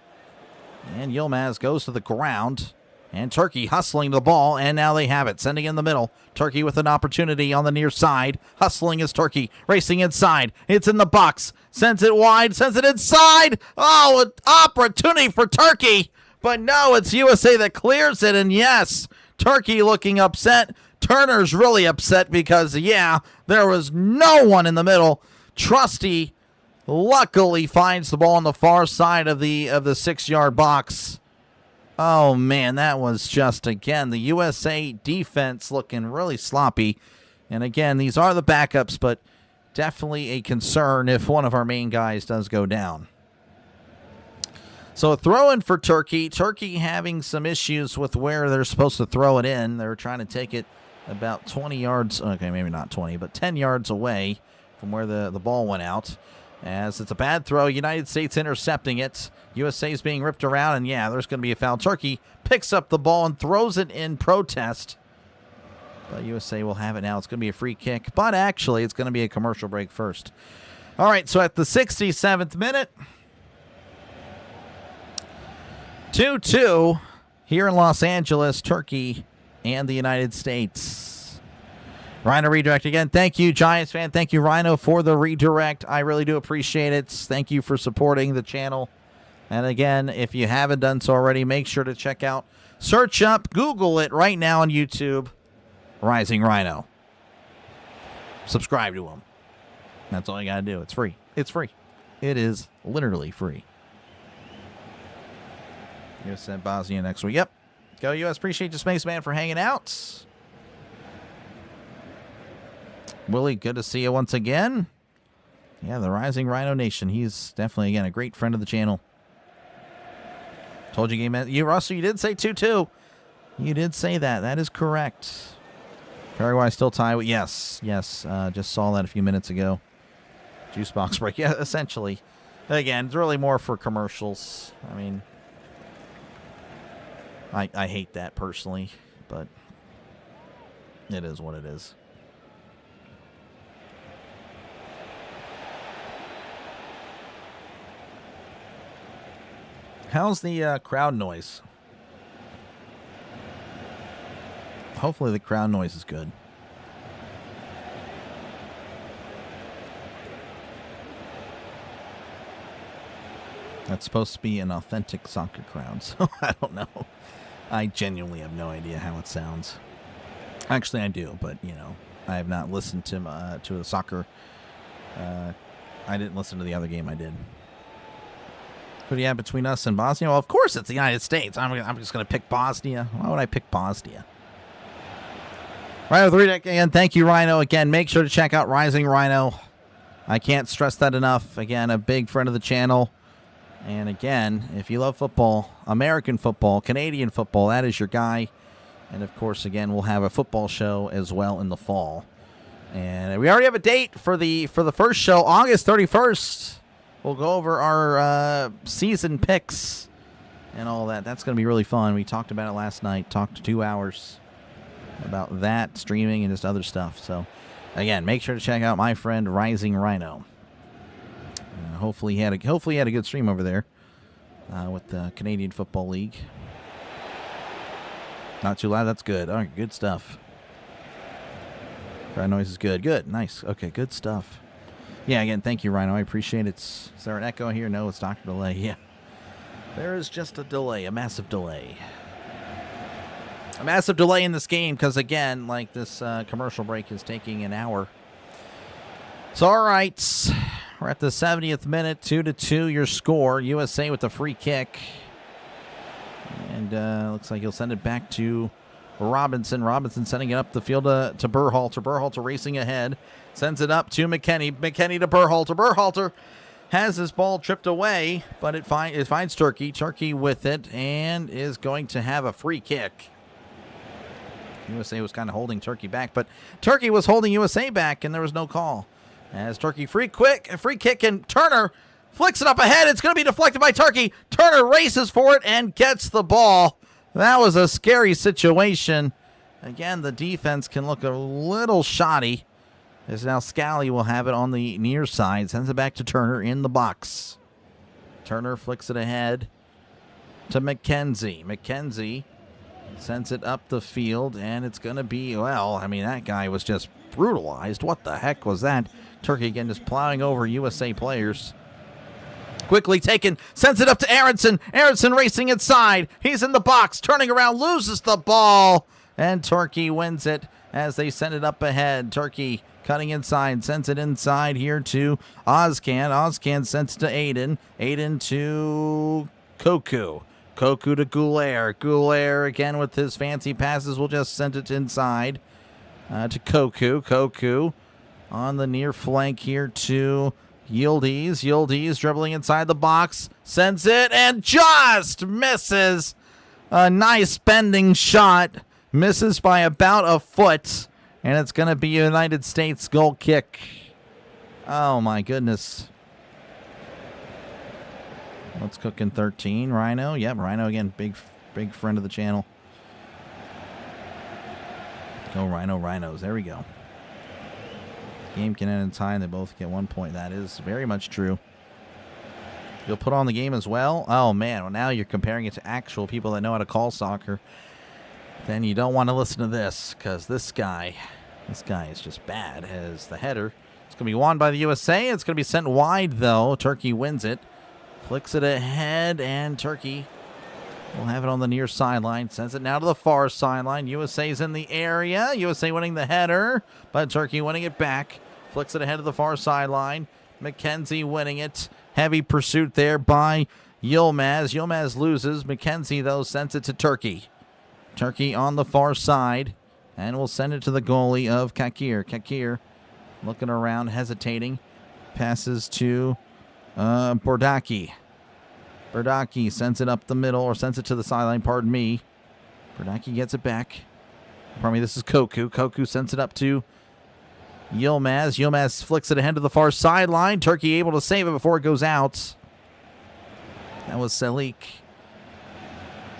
And Yilmaz goes to the ground. And Turkey hustling the ball, and now they have it. Sending in the middle. Turkey with an opportunity on the near side. Hustling is Turkey. Racing inside. It's in the box. Sends it wide. Sends it inside. Oh, an opportunity for Turkey. But no, it's USA that clears it. And yes, Turkey looking upset. Turner's really upset because, yeah, there was no one in the middle. Trusty luckily finds the ball on the far side of the 6-yard box. Oh, man, that was just, again, the USA defense looking really sloppy. And, again, these are the backups, but definitely a concern if one of our main guys does go down. So a throw-in for Turkey. Turkey having some issues with where they're supposed to throw it in. They're trying to take it about 20 yards. Okay, maybe not 20, but 10 yards away from where the ball went out. As it's a bad throw, United States intercepting it. USA is being ripped around, and yeah, there's going to be a foul. Turkey picks up the ball and throws it in protest. But USA will have it now. It's going to be a free kick, but actually it's going to be a commercial break first. All right, so at the 67th minute, 2-2 here in Los Angeles, Turkey and the United States. Rhino redirect again. Thank you, Giants fan. Thank you, Rhino, for the redirect. I really do appreciate it. Thank you for supporting the channel. And again, if you haven't done so already, make sure to check out, search up, Google it right now on YouTube, Rising Rhino. Subscribe to him. That's all you got to do. It's free. It's free. It is literally free. US and Bosnia next week. Yep. Go US. Appreciate you, Spaceman, for hanging out. Willie, good to see you once again. Yeah, the Rising Rhino Nation. He's definitely, again, a great friend of the channel. Told you, game. You, Russell, you did say 2-2. You did say that. That is correct. Paraguay still tie. Yes. Just saw that a few minutes ago. Juice box break. Yeah, essentially. Again, it's really more for commercials. I mean, I hate that personally, but it is what it is. How's the crowd noise? Hopefully the crowd noise is good. That's supposed to be an authentic soccer crowd, so I don't know. I genuinely have no idea how it sounds. Actually, I do, but, you know, I have not listened to the soccer. I didn't listen to the other game I did. Who do you have between us and Bosnia? Well, of course it's the United States. I'm just going to pick Bosnia. Why would I pick Bosnia? Rhino 3 again. Thank you, Rhino. Again, make sure to check out Rising Rhino. I can't stress that enough. Again, a big friend of the channel. And again, if you love football, American football, Canadian football, that is your guy. And of course, again, we'll have a football show as well in the fall. And we already have a date for the first show, August 31st. We'll go over our season picks and all that. That's going to be really fun. We talked about it last night. Talked 2 hours about that, streaming, and just other stuff. So, again, make sure to check out my friend Rising Rhino. Hopefully he had a good stream over there with the Canadian Football League. Not too loud. That's good. All right, good stuff. Crowd noise is good. Good. Nice. Okay, good stuff. Yeah, again, thank you, Rhino. I appreciate it. Is there an echo here? No, it's Dr. Delay. Yeah. There is just a delay, a massive delay. A massive delay in this game because, again, like this commercial break is taking an hour. So, all right. We're at the 70th minute, 2-2 your score. USA with the free kick. And looks like he'll send it back to Robinson. Robinson sending it up the field to Berhalter. Berhalter racing ahead. Sends it up to McKennie. McKennie to Berhalter. Berhalter has his ball tripped away, but it finds Turkey. Turkey with it and is going to have a free kick. USA was kind of holding Turkey back, but Turkey was holding USA back, and there was no call. As Turkey free kick, and Turner flicks it up ahead. It's going to be deflected by Turkey. Turner races for it and gets the ball. That was a scary situation. Again, the defense can look a little shoddy. As now Scally will have it on the near side. Sends it back to Turner in the box. Turner flicks it ahead to McKenzie. McKenzie sends it up the field, and it's going to be, well, I mean, that guy was just brutalized. What the heck was that? Turkey again just plowing over USA players. Quickly taken, sends it up to Aronson. Aronson racing inside. He's in the box, turning around, loses the ball. And Turkey wins it as they send it up ahead. Turkey cutting inside, sends it inside here to Ozcan. Ozcan sends it to Aiden. Aiden to Koku. Koku to Goulier. Goulier again with his fancy passes will just send it inside to Koku. Koku on the near flank here to Yildiz. Yildiz dribbling inside the box. Sends it and just misses. A nice bending shot. Misses by about a foot. And it's going to be a United States goal kick. Oh, my goodness. Let's cook in 13. Rhino. Yep, Rhino again. Big friend of the channel. Go Rhino, Rhinos. There we go. Game can end in time. They both get 1 point. That is very much true. You'll put on the game as well? Oh, man. Well, now you're comparing it to actual people that know how to call soccer. Then you don't want to listen to this because this guy is just bad as the header. It's going to be won by the USA. It's going to be sent wide, though. Turkey wins it. Flicks it ahead, and Turkey will have it on the near sideline. Sends it now to the far sideline. USA's in the area. USA winning the header, but Turkey winning it back. Flicks it ahead to the far sideline. McKenzie winning it. Heavy pursuit there by Yilmaz. Yilmaz loses. McKenzie, though, sends it to Turkey. Turkey on the far side, and will send it to the goalie of Kakir. Kakir looking around, hesitating. Passes to Bordaki. Bordaki sends it up the middle, or sends it to the sideline, pardon me. Bordaki gets it back. Pardon me, this is Koku. Koku sends it up to Yilmaz. Yilmaz flicks it ahead to the far sideline. Turkey able to save it before it goes out. That was Selik.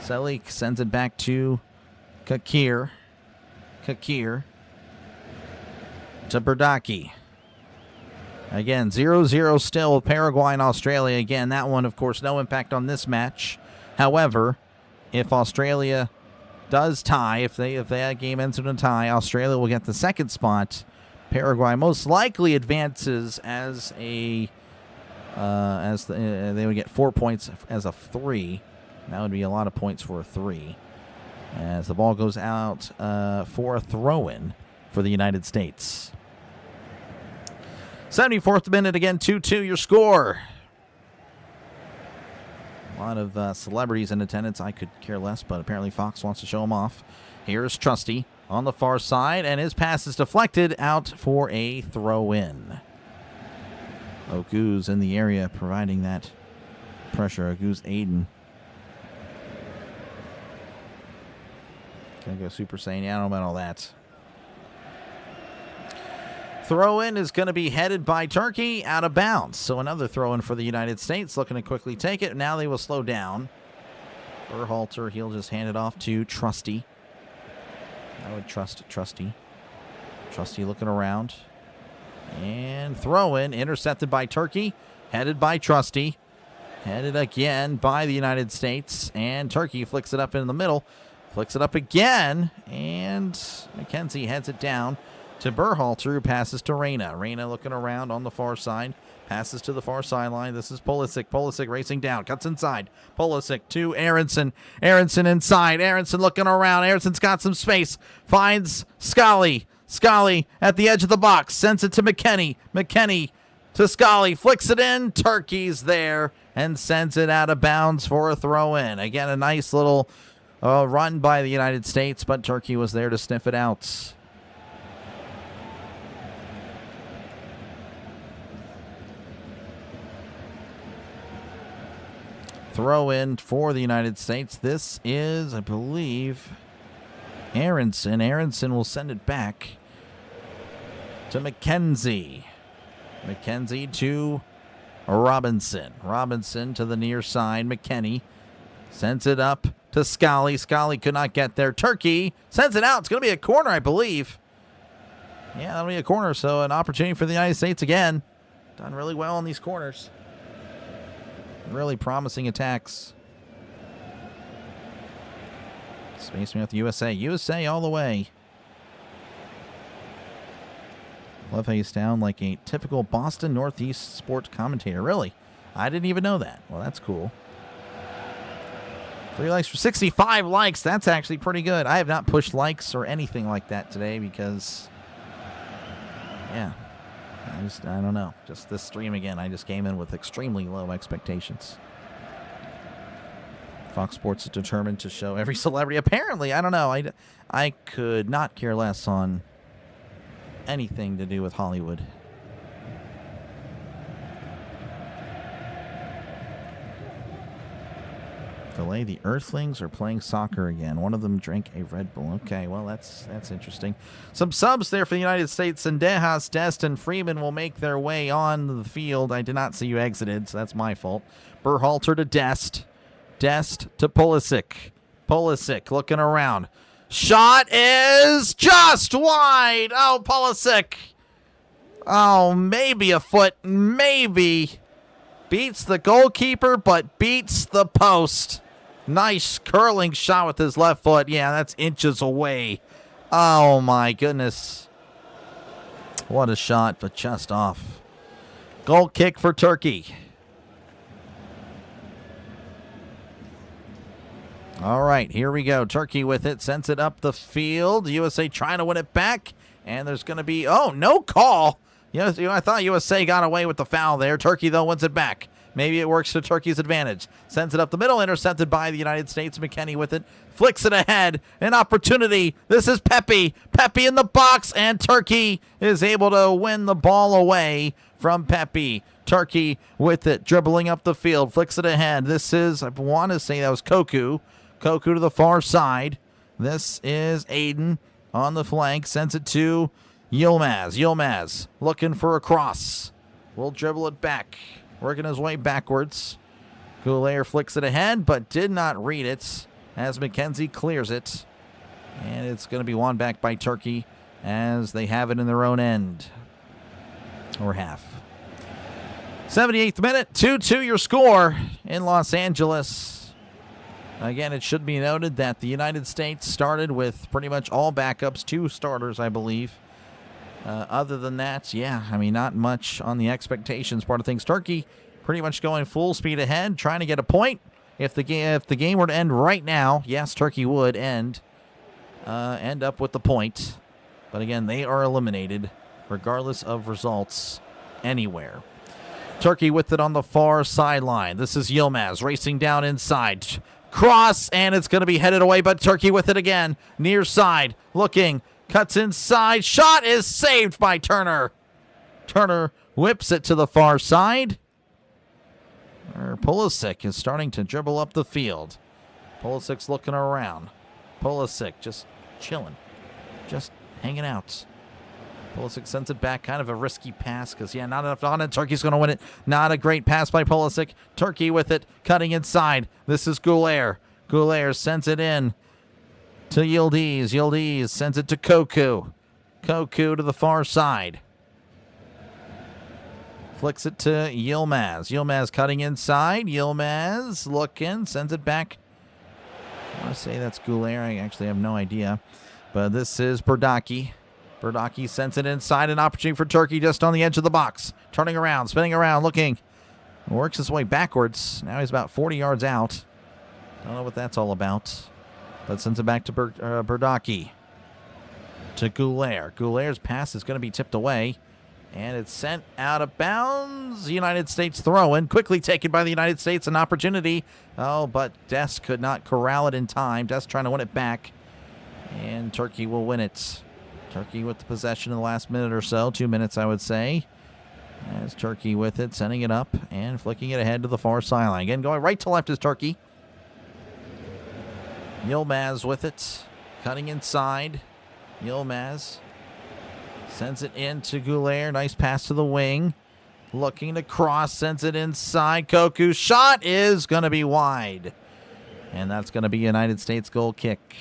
Selik sends it back to Kakir. Kakir to Bordaki. Again, 0-0 still with Paraguay and Australia. Again, that one, of course, no impact on this match. However, if Australia does tie, if that game ends in a tie, Australia will get the second spot. Paraguay most likely advances as a they would get 4 points as a 3. That would be a lot of points for a 3. As the ball goes out for a throw-in for the United States. 74th minute, again, 2-2 your score. A lot of celebrities in attendance. I could care less, but apparently Fox wants to show them off. Here's Trusty on the far side, and his pass is deflected out for a throw-in. Oku's in the area providing that pressure. Oku's Aiden. Gonna go Super Saiyan. Yeah, I don't know about all that. Throw-in is going to be headed by Turkey out of bounds. So another throw-in for the United States, looking to quickly take it. Now they will slow down. Berhalter, he'll just hand it off to Trusty. I would trust Trusty. Trusty looking around. And throw-in, intercepted by Turkey, headed by Trusty. Headed again by the United States. And Turkey flicks it up in the middle. Flicks it up again. And McKenzie heads it down to Berhalter, who passes to Reyna. Reyna looking around on the far side. Passes to the far sideline. This is Pulisic. Pulisic racing down. Cuts inside. Pulisic to Aronson. Aronson inside. Aronson looking around. Aronson's got some space. Finds Scully. Scully at the edge of the box. Sends it to McKennie. McKennie to Scully. Flicks it in. Turkey's there and sends it out of bounds for a throw-in. Again, a nice little run by the United States, but Turkey was there to sniff it out. Throw in for the United States. This is, I believe, Aronson. Aronson will send it back to McKenzie. McKenzie to Robinson. Robinson to the near side. McKennie sends it up to Scully. Scully could not get there. Turkey sends it out. It's going to be a corner, I believe. Yeah, that'll be a corner. So an opportunity for the United States again. Done really well on these corners. Really promising attacks. Space me with USA. USA all the way. Love how you sound like a typical Boston Northeast sports commentator. Really? I didn't even know that. Well, that's cool. 3 likes for 65 likes. That's actually pretty good. I have not pushed likes or anything like that today because, yeah. I don't know. Just this stream again, I just came in with extremely low expectations. Fox Sports is determined to show every celebrity. Apparently, I don't know. I could not care less on anything to do with Hollywood. Delay, the Earthlings are playing soccer again. One of them drank a Red Bull. Okay, well, that's interesting. Some subs there for the United States. Sendejas, Dest, and Freeman will make their way on the field. I did not see you exited, so that's my fault. Berhalter to Dest. Dest to Pulisic. Pulisic looking around. Shot is just wide. Oh, Pulisic. Oh, maybe a foot. Maybe. Beats the goalkeeper, but beats the post. Nice curling shot with his left foot. Yeah, that's inches away. Oh, my goodness. What a shot, but just off. Goal kick for Turkey. All right, here we go. Turkey with it. Sends it up the field. USA trying to win it back. And there's going to be, oh, no call. I thought USA got away with the foul there. Turkey, though, wins it back. Maybe it works to Turkey's advantage. Sends it up the middle, intercepted by the United States. McKennie with it. Flicks it ahead. An opportunity. This is Pepe. Pepe in the box, and Turkey is able to win the ball away from Pepe. Turkey with it, dribbling up the field, flicks it ahead. This is, I want to say that was Koku. Koku to the far side. This is Aiden on the flank, sends it to Yilmaz. Yilmaz looking for a cross. Will dribble it back, working his way backwards. Goulier flicks it ahead, but did not read it as McKenzie clears it. And it's going to be won back by Turkey as they have it in their own end. Or half. 78th minute, 2-2 your score in Los Angeles. Again, it should be noted that the United States started with pretty much all backups, 2 starters, I believe. Other than that, yeah, I mean, not much on the expectations part of things. Turkey pretty much going full speed ahead, trying to get a point. If the game were to end right now, yes, Turkey would end up with the point. But again, they are eliminated regardless of results anywhere. Turkey with it on the far sideline. This is Yilmaz racing down inside. Cross, and it's going to be headed away, but Turkey with it again. Near side, looking, cuts inside. Shot is saved by Turner. Turner whips it to the far side. Pulisic is starting to dribble up the field. Pulisic's looking around. Pulisic just chilling, just hanging out. Pulisic sends it back, kind of a risky pass because, yeah, not enough on it. Turkey's going to win it. Not a great pass by Pulisic. Turkey with it, cutting inside. This is Goulier. Goulier sends it in to Yildiz. Yildiz sends it to Koku. Koku to the far side. Flicks it to Yilmaz. Yilmaz cutting inside. Yilmaz looking, sends it back. I want to say that's Goulier. I actually have no idea. But this is Berdaki. Berdaki sends it inside. An opportunity for Turkey just on the edge of the box. Turning around, spinning around, looking. Works his way backwards. Now he's about 40 yards out. Don't know what that's all about. But sends it back to Berdaki. To Goulier. Goulier's pass is going to be tipped away. And it's sent out of bounds. United States throw-in. Quickly taken by the United States. An opportunity. Oh, but Dest could not corral it in time. Dest trying to win it back. And Turkey will win it. Turkey with the possession in the last minute or so. 2 minutes, I would say. As Turkey with it, sending it up and flicking it ahead to the far sideline. Again, going right to left is Turkey. Yilmaz with it. Cutting inside. Yilmaz sends it in to Goulier. Nice pass to the wing. Looking to cross. Sends it inside. Koku's shot is going to be wide. And that's going to be a United States goal kick.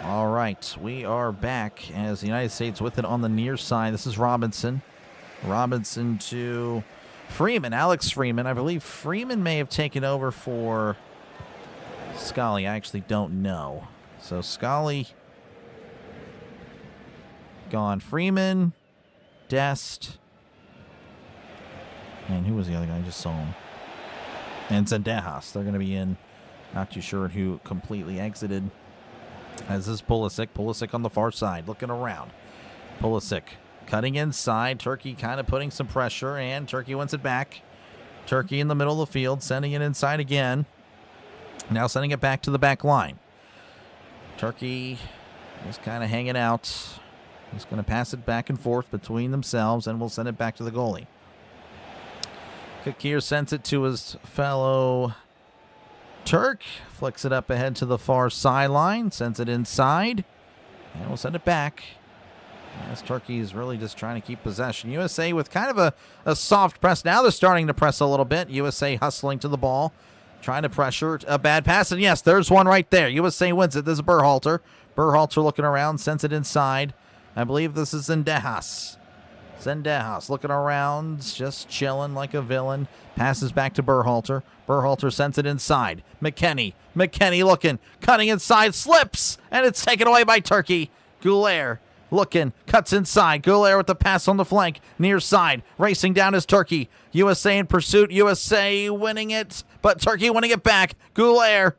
All right, we are back as the United States with it on the near side. This is Robinson. Robinson to Freeman, Alex Freeman. I believe Freeman may have taken over for Scully. I actually don't know. So Scully gone. Freeman, Dest, and who was the other guy? I just saw him. And Zendejas. They're going to be in. Not too sure who completely exited. As is Pulisic. Pulisic on the far side, looking around. Pulisic cutting inside. Turkey kind of putting some pressure, and Turkey wins it back. Turkey in the middle of the field, sending it inside again. Now sending it back to the back line. Turkey is kind of hanging out. He's going to pass it back and forth between themselves, and we'll send it back to the goalie. Kakir sends it to his fellow Turk. Flicks it up ahead to the far sideline. Sends it inside. And we'll send it back. As Turkey is really just trying to keep possession. USA with kind of a soft press. Now they're starting to press a little bit. USA hustling to the ball. Trying to pressure. A bad pass. And yes, there's one right there. USA wins it. This is Berhalter. Berhalter looking around. Sends it inside. I believe this is Zendejas. Zendejas looking around. Just chilling like a villain. Passes back to Berhalter. Berhalter sends it inside. McKennie. McKennie looking. Cutting inside. Slips. And it's taken away by Turkey. Goulier looking. Cuts inside. Goulier with the pass on the flank. Near side. Racing down is Turkey. USA in pursuit. USA winning it. But Turkey winning it back. Goulier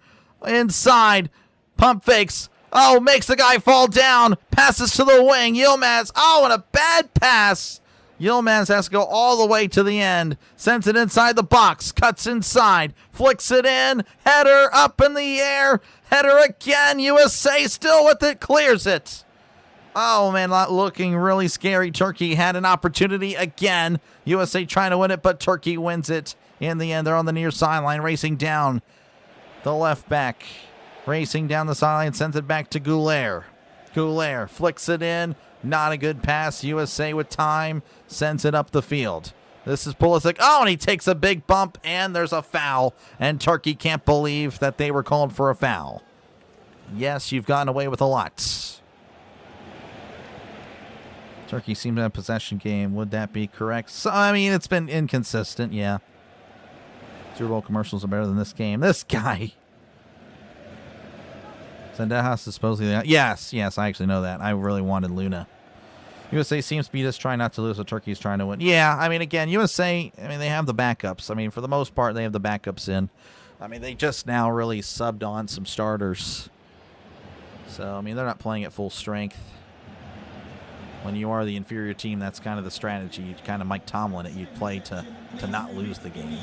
inside. Pump fakes. Oh, makes the guy fall down. Passes to the wing. Yilmaz. Oh, and a bad pass. Yilmaz has to go all the way to the end. Sends it inside the box. Cuts inside. Flicks it in. Header up in the air. Header again. USA still with it. Clears it. Oh, man, looking really scary. Turkey had an opportunity again. USA trying to win it, but Turkey wins it in the end. They're on the near sideline, racing down the left back. Racing down the sideline, sends it back to Goulet. Goulet flicks it in. Not a good pass. USA with time, sends it up the field. This is Pulisic. Oh, and he takes a big bump, and there's a foul. And Turkey can't believe that they were called for a foul. Yes, you've gotten away with a lot. Turkey seems to have a possession game. Would that be correct? So, I mean, it's been inconsistent, yeah. Super Bowl commercials are better than this game. This guy. Zendejas is supposedly... Yes, I actually know that. I really wanted Luna. USA seems to be just trying not to lose, so Turkey's trying to win. Yeah, I mean, again, USA, I mean, they have the backups. I mean, for the most part, they have the backups in. I mean, they just now really subbed on some starters. So, I mean, they're not playing at full strength. When you are the inferior team, that's kind of the strategy. You kind of Mike Tomlin it. You play to not lose the game.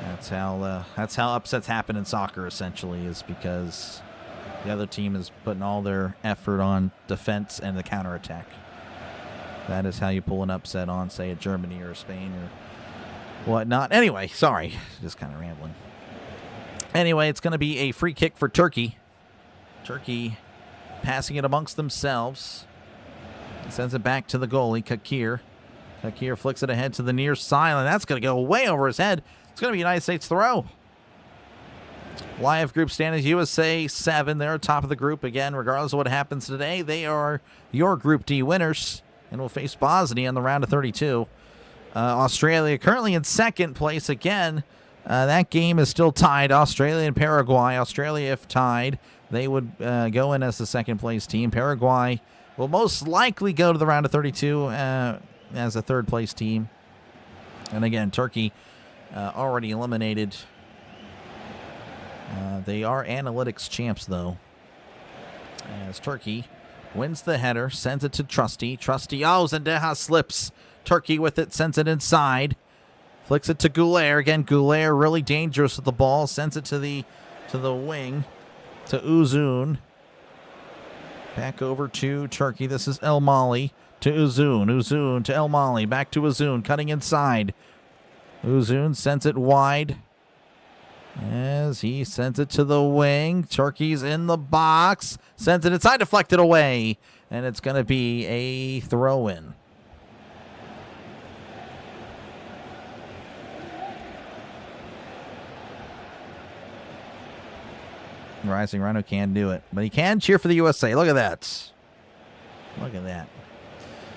That's how upsets happen in soccer. Essentially, is because the other team is putting all their effort on defense and the counterattack. That is how you pull an upset on, say, a Germany or a Spain or whatnot. Anyway, sorry, just kind of rambling. Anyway, it's going to be a free kick for Turkey. Turkey passing it amongst themselves. He sends it back to the goalie, Kakir. Kakir flicks it ahead to the near sideline. That's going to go way over his head. It's going to be a United States throw. Live group standings, USA 7. They're top of the group. Again, regardless of what happens today, they are your Group D winners and will face Bosnia in the round of 32. Australia currently in second place again. That game is still tied. Australia and Paraguay. Australia, if tied, they would go in as the second place team. Paraguay will most likely go to the round of 32 as a third place team. And again, Turkey already eliminated. They are analytics champs, though. As Turkey wins the header, sends it to Trusty. Trusty, Zendejas slips. Turkey with it, sends it inside. Flicks it to Goulet. Again, Goulet really dangerous with the ball. Sends it to the wing, to Uzun. Back over to Turkey. This is El Mali to Uzun. Uzun to El Mali. Back to Uzun, cutting inside. Uzun sends it wide as he sends it to the wing. Turkey's in the box. Sends it inside, deflected away. And it's going to be a throw-in. Rising Rhino can't do it, but he can cheer for the USA. Look at that. Look at that.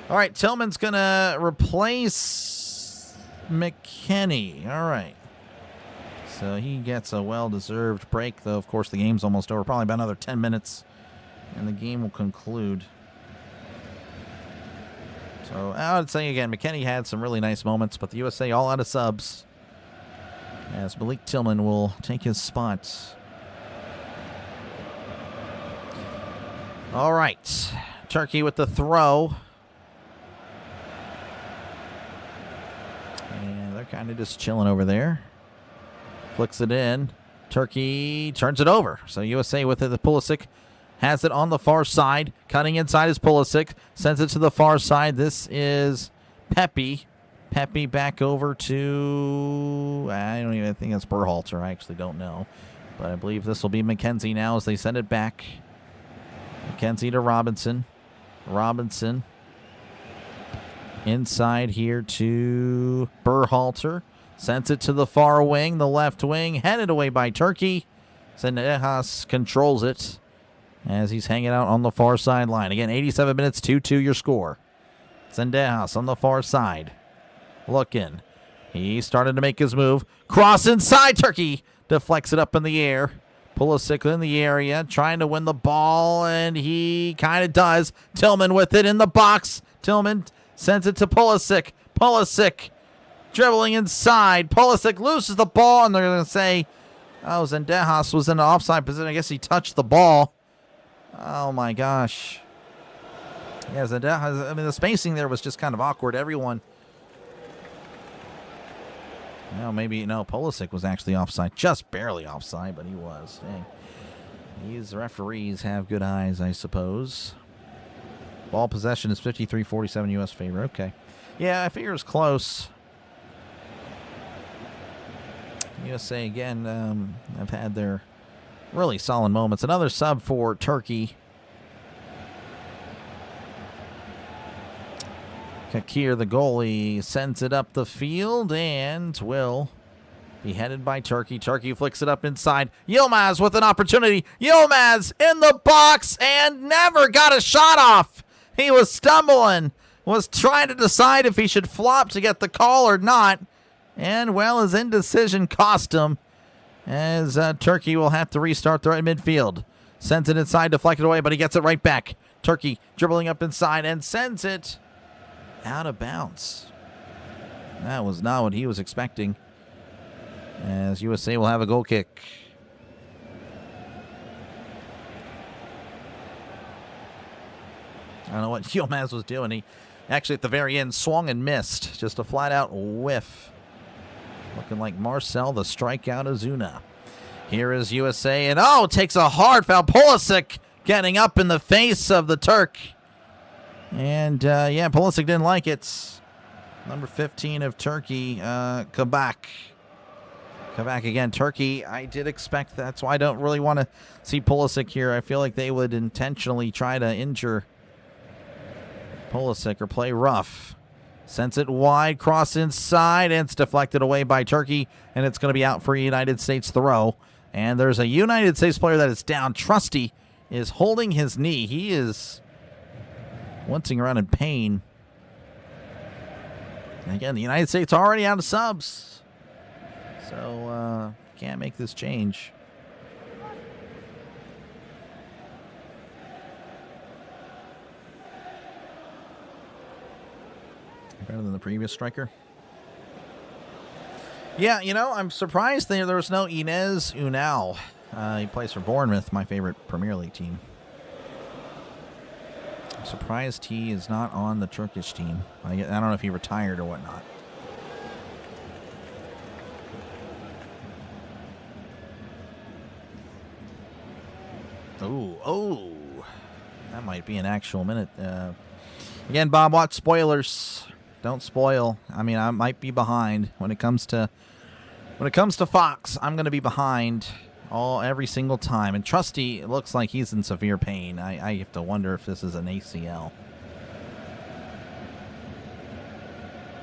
All right, Tillman's going to replace McKenny. All right. So he gets a well-deserved break, though. Of course, the game's almost over. Probably about another 10 minutes, and the game will conclude. So I would say, again, McKenny had some really nice moments, but the USA all out of subs, as Malik Tillman will take his spot. All right, Turkey with the throw. And they're kind of just chilling over there. Flicks it in. Turkey turns it over. So USA with it. The Pulisic has it on the far side. Cutting inside is Pulisic. Sends it to the far side. This is Pepe. Pepe back over to... I don't even think it's Berhalter. I actually don't know. But I believe this will be McKenzie now as they send it back. McKenzie to Robinson. Robinson inside here to Berhalter. Sends it to the far wing, the left wing, headed away by Turkey. Zendejas controls it as he's hanging out on the far sideline. Again, 87 minutes, 2-2 your score. Zendejas on the far side. Looking. He started to make his move. Cross inside. Turkey deflects it up in the air. Pulisic in the area, trying to win the ball, and he kind of does. Tillman with it in the box. Tillman sends it to Pulisic. Pulisic dribbling inside. Pulisic loses the ball, and they're going to say, oh, Zendejas was in an offside position. I guess he touched the ball. Oh, my gosh. Yeah, I mean, the spacing there was just kind of awkward. Everyone. Well, maybe, no, Pulisic was actually offside. Just barely offside, but he was. Dang. These referees have good eyes, I suppose. Ball possession is 53-47 U.S. favor. Okay. Yeah, I figure it was close. USA, again, have had their really solid moments. Another sub for Turkey. Kakir, the goalie, sends it up the field and will be headed by Turkey. Turkey flicks it up inside. Yilmaz with an opportunity. Yilmaz in the box and never got a shot off. He was stumbling, was trying to decide if he should flop to get the call or not. And, well, his indecision cost him as Turkey will have to restart the right midfield. Sends it inside, deflected away, but he gets it right back. Turkey dribbling up inside and sends it out of bounds. That was not what he was expecting, as USA will have a goal kick. I don't know what Yilmaz was doing. He actually at the very end swung and missed. Just a flat-out whiff. Looking like Marcel, the strikeout Ozuna. Here is USA, and takes a hard foul. Pulisic getting up in the face of the Turk. And, yeah, Pulisic didn't like it. Number 15 of Turkey, Kabak. Kabak again. Turkey, I did expect that. That's why I don't really want to see Pulisic here. I feel like they would intentionally try to injure Pulisic or play rough. Sends it wide, cross inside, and it's deflected away by Turkey, and it's going to be out for a United States throw. And there's a United States player that is down. Trusty is holding his knee. He is wincing around in pain. And again, the United States already out of subs. So, can't make this change. Better than the previous striker. Yeah, you know, I'm surprised there was no Inez Unal. He plays for Bournemouth, my favorite Premier League team. I'm surprised he is not on the Turkish team. I don't know if he retired or whatnot. Oh, that might be an actual minute. Again, Bob Watt, spoilers. Don't spoil. I mean, I might be behind when it comes to Fox. I'm going to be behind every single time. And Trusty, it looks like he's in severe pain. I have to wonder if this is an ACL.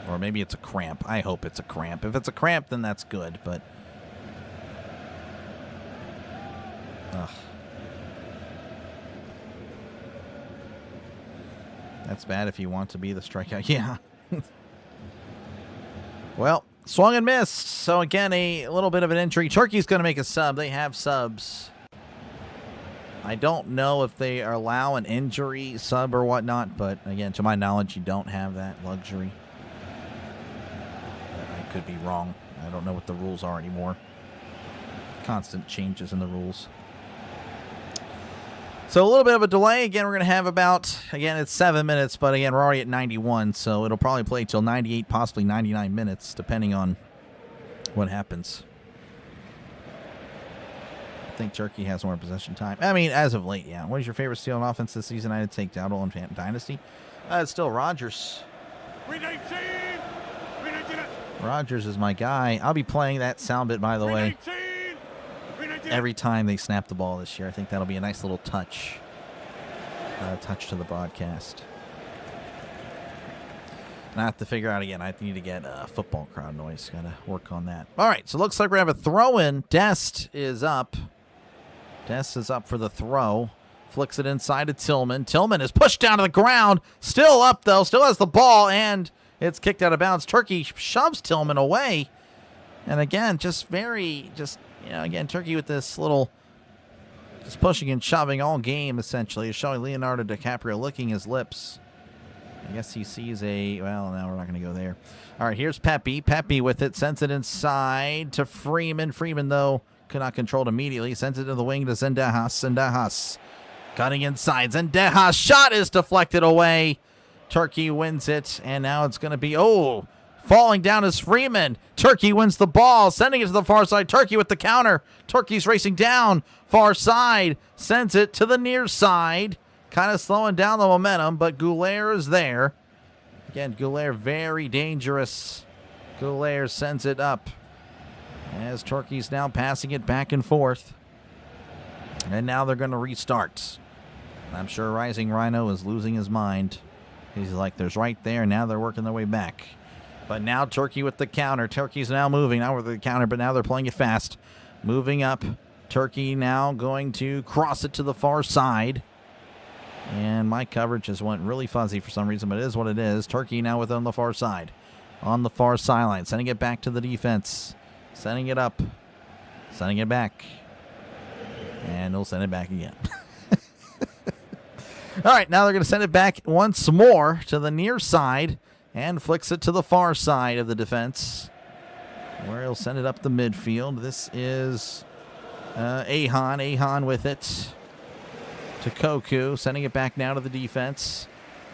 Or maybe it's a cramp. I hope it's a cramp. If it's a cramp, then that's good. But that's bad if you want to be the strikeout. Yeah. Well, swung and missed. So again, a little bit of an injury. Turkey's going to make a sub. They have subs. I don't know if they allow an injury sub or whatnot, but again, to my knowledge, you don't have that luxury. I could be wrong. I don't know what the rules are anymore. Constant changes in the rules. So a little bit of a delay. Again, we're going to have about, again, it's 7 minutes, but again, we're already at 91, so it'll probably play till 98, possibly 99 minutes, depending on what happens. I think Turkey has more possession time. I mean, as of late, yeah. What is your favorite steal on offense this season? I'd take Dowdle and Dynasty. It's still Rogers. Rogers is my guy. I'll be playing that sound bit, by the way, every time they snap the ball this year. I think that'll be a nice little touch to the broadcast. And I have to figure out again. I need to get football crowd noise. Got to work on that. All right, so it looks like we have a throw-in. Dest is up. Dest is up for the throw. Flicks it inside to Tillman. Tillman is pushed down to the ground. Still up, though. Still has the ball, and it's kicked out of bounds. Turkey shoves Tillman away. And again, again, Turkey with this little, just pushing and shoving all game, essentially, is showing Leonardo DiCaprio licking his lips. I guess he sees well, no, we're not going to go there. All right, here's Pepe. Pepe with it, sends it inside to Freeman. Freeman, though, could not control it immediately. Sends it to the wing to Zendejas. Zendejas Cutting inside. Zendejas' shot is deflected away. Turkey wins it, and now it's going to be, falling down is Freeman. Turkey wins the ball, sending it to the far side. Turkey with the counter. Turkey's racing down. Far side. Sends it to the near side. Kind of slowing down the momentum, but Goulet is there. Again, Goulet very dangerous. Goulet sends it up. As Turkey's now passing it back and forth. And now they're going to restart. I'm sure Rising Rhino is losing his mind. He's like, there's right there. Now they're working their way back. But now Turkey with the counter. Turkey's now moving. Not with the counter, but now they're playing it fast. Moving up. Turkey now going to cross it to the far side. And my coverage just went really fuzzy for some reason, but it is what it is. Turkey now with it on the far side. On the far sideline. Sending it back to the defense. Sending it up. Sending it back. And they'll send it back again. All right, now they're going to send it back once more to the near side and flicks it to the far side of the defense, where he'll send it up the midfield. This is Ahan. Ahan with it to Koku, sending it back now to the defense.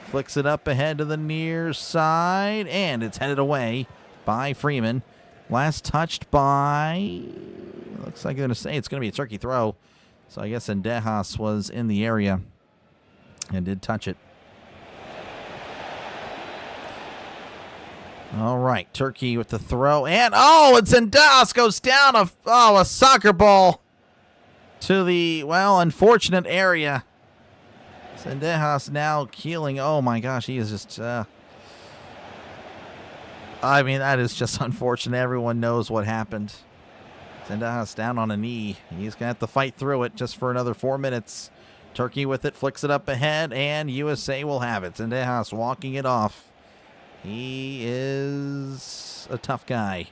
Flicks it up ahead to the near side, and it's headed away by Freeman. Last touched by, looks like they're going to say it's going to be a Turkey throw. So I guess Zendejas was in the area and did touch it. All right, Turkey with the throw. And, and Zendejas goes down a soccer ball to the, unfortunate area. Zendejas now keeling. Oh, my gosh, he is just, that is just unfortunate. Everyone knows what happened. Zendejas down on a knee. He's going to have to fight through it just for another 4 minutes. Turkey with it, flicks it up ahead, and USA will have it. Zendejas walking it off. He is a tough guy.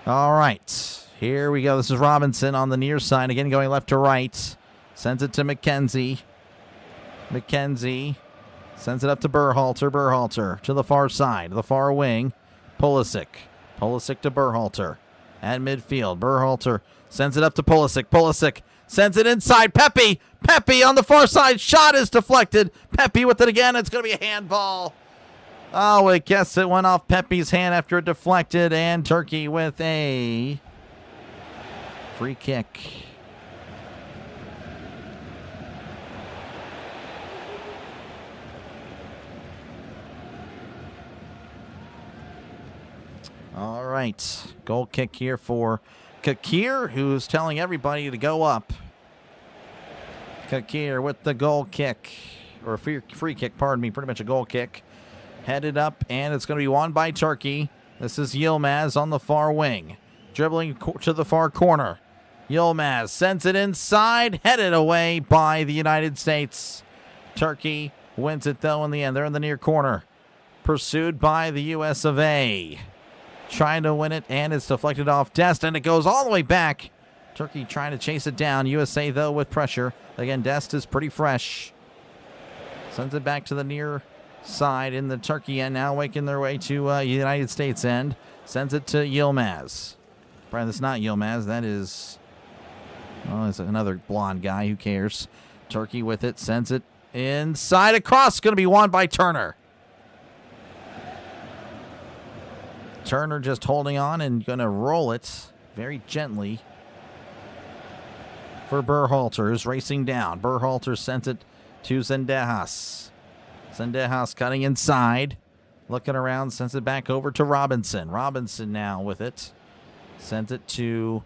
All right, here we go. This is Robinson on the near side. Again, going left to right. Sends it to McKenzie. McKenzie sends it up to Berhalter. Berhalter to the far side, the far wing. Pulisic. Pulisic to Berhalter. At midfield, Berhalter sends it up to Pulisic. Pulisic sends it inside. Pepe on the far side. Shot is deflected. Pepe with it again. It's going to be a handball. Oh, I guess it went off Pepe's hand after it deflected. And Turkey with a free kick. All right, goal kick here for Kakir, who's telling everybody to go up. Kakir with the goal kick, or free kick, pardon me, pretty much a goal kick. Headed up, and it's going to be won by Turkey. This is Yilmaz on the far wing, dribbling to the far corner. Yilmaz sends it inside, headed away by the United States. Turkey wins it, though, in the end. They're in the near corner, pursued by the US of A. Trying to win it, and it's deflected off Dest, and it goes all the way back. Turkey trying to chase it down. USA, though, with pressure. Again, Dest is pretty fresh. Sends it back to the near side in the Turkey end, now making their way to United States end. Sends it to Yilmaz. Brian, that's not Yilmaz. That is, it's another blonde guy. Who cares? Turkey with it. Sends it inside. Across. Going to be won by Turner. Turner just holding on and going to roll it very gently for Berhalter, who's racing down. Berhalter sent it to Zendejas. Zendejas cutting inside. Looking around, sends it back over to Robinson. Robinson now with it. Sends it to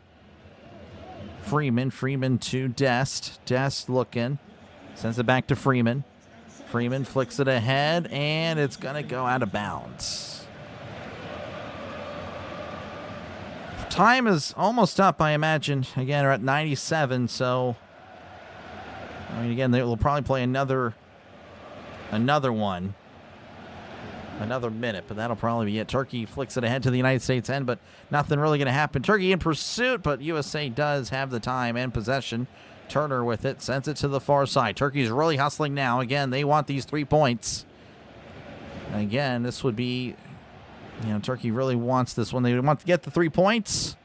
Freeman. Freeman to Dest. Dest looking. Sends it back to Freeman. Freeman flicks it ahead, and it's going to go out of bounds. Time is almost up, I imagine. Again, we're at 97, so again, they will probably play another one, another minute, but that'll probably be it. Turkey flicks it ahead to the United States end, but nothing really going to happen. Turkey in pursuit, but USA does have the time and possession. Turner with it, sends it to the far side. Turkey's really hustling now. Again, they want these 3 points. Again, this would be, Turkey really wants this one. They want to get the 3 points.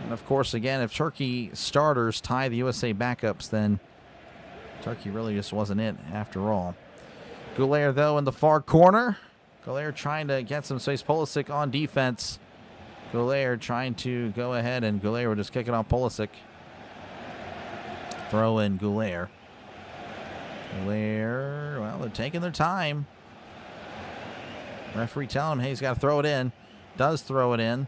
And, of course, again, if Turkey starters tie the USA backups, then Turkey really just wasn't it after all. Goulier, though, in the far corner. Goulier trying to get some space. Pulisic on defense. Goulier trying to go ahead, and Goulier will just kick it on Pulisic. Throw in Goulier. Goulier, well, they're taking their time. Referee telling him, hey, he's got to throw it in. Does throw it in.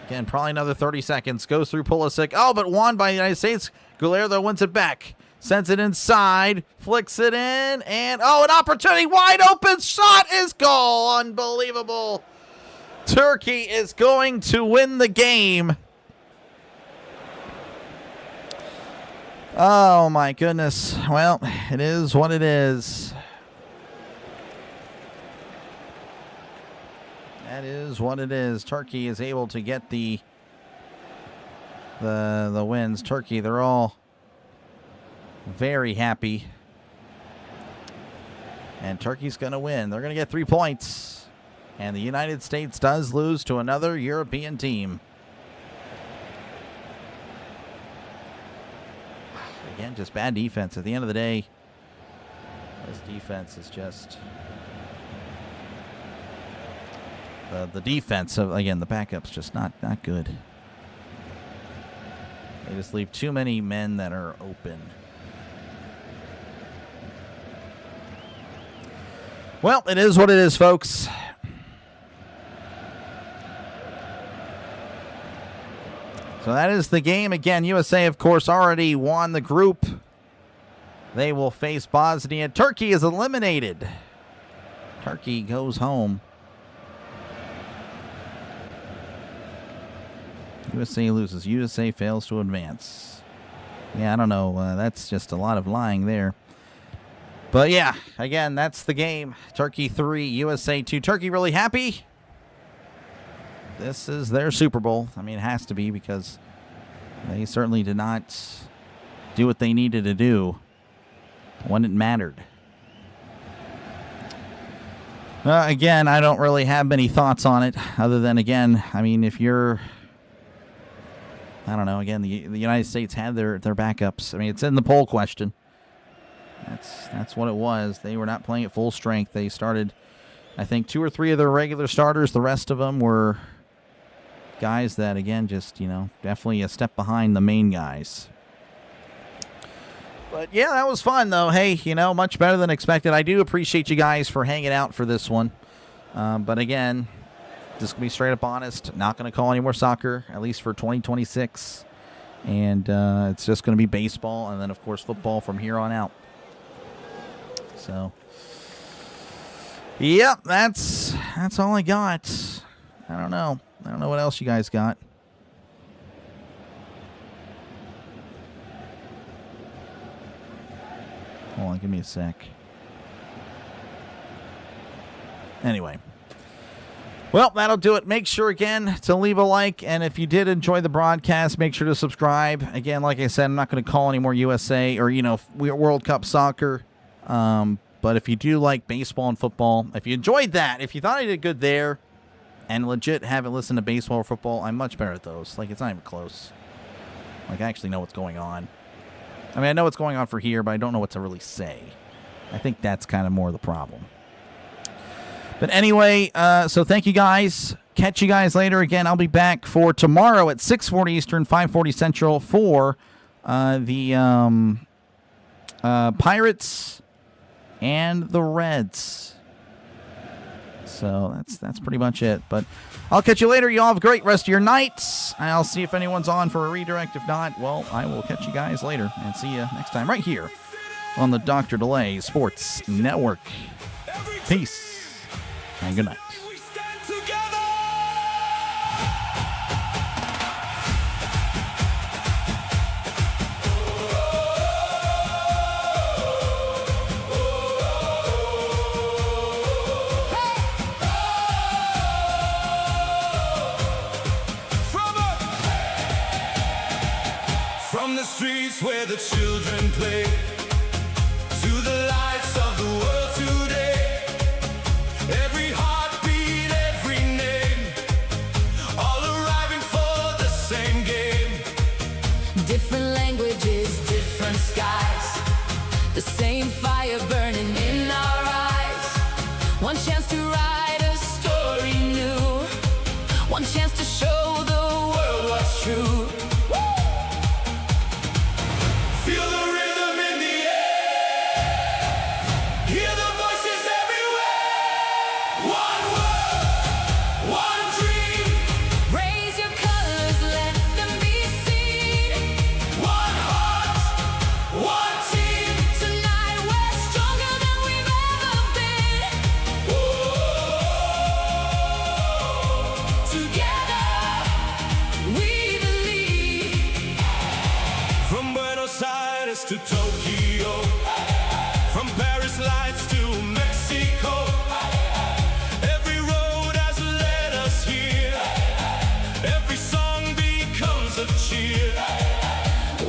Again, probably another 30 seconds. Goes through Pulisic. Oh, but won by the United States. Goulier, though, wins it back. Sends it inside. Flicks it in. And, oh, an opportunity. Wide open shot is goal. Unbelievable. Turkey is going to win the game. Oh, my goodness. Well, it is what it is. That is what it is. Turkey is able to get the wins. Turkey, they're all very happy. And Turkey's going to win. They're going to get 3 points. And the United States does lose to another European team. Again, just bad defense. At the end of the day, this defense is just... The defense of, again, the backup's just not good. They just leave too many men that are open. Well, it is what it is, folks. So that is the game. Again, USA, of course, already won the group. They will face Bosnia. Turkey is eliminated. Turkey goes home. USA loses. USA fails to advance. Yeah, I don't know. That's just a lot of lying there. But yeah, again, that's the game. Turkey 3, USA 2. Turkey really happy? This is their Super Bowl. I mean, it has to be because they certainly did not do what they needed to do when it mattered. Again, I don't really have many thoughts on it other than, again, I mean, if you're... I don't know. Again, the United States had their backups. I mean, it's in the poll question. That's what it was. They were not playing at full strength. They started, I think, 2 or 3 of their regular starters. The rest of them were guys that, again, just, you know, definitely a step behind the main guys. But, yeah, that was fun, though. Hey, you know, much better than expected. I do appreciate you guys for hanging out for this one. But, again... Just going to be straight up honest. Not going to call any more soccer, at least for 2026. And it's just going to be baseball and then, of course, football from here on out. So, yep, that's all I got. I don't know. I don't know what else you guys got. Hold on, give me a sec. Anyway. Well, that'll do it. Make sure, again, to leave a like. And if you did enjoy the broadcast, make sure to subscribe. Again, like I said, I'm not going to call any more USA or, you know, World Cup soccer. But if you do like baseball and football, if you enjoyed that, if you thought I did good there and legit haven't listened to baseball or football, I'm much better at those. Like, it's not even close. Like, I actually know what's going on. I mean, I know what's going on for here, but I don't know what to really say. I think that's kind of more the problem. But anyway, so thank you guys. Catch you guys later. Again, I'll be back for tomorrow at 6:40 Eastern, 5:40 Central for the Pirates and the Reds. So that's pretty much it. But I'll catch you later. You all have a great rest of your nights. I'll see if anyone's on for a redirect. If not, well, I will catch you guys later. And see you next time right here on the Dr. Delay Sports Network. Peace. And good night. From the streets where the children play to the lights of the world today, every heartbeat, every name, all arriving for the same game. Different languages, different skies, the same fire burning in our eyes. One chance to write a story new, one chance to show the world what's true. Feel the rhythm in the air, hear the voices everywhere. One world, one dream. Raise your colors, let them be seen. One heart, one team. Tonight we're stronger than we've ever been. Together we believe. From Buenos Aires to Tokyo, from Paris lights to Mexico, every road has led us here. Every song becomes a cheer.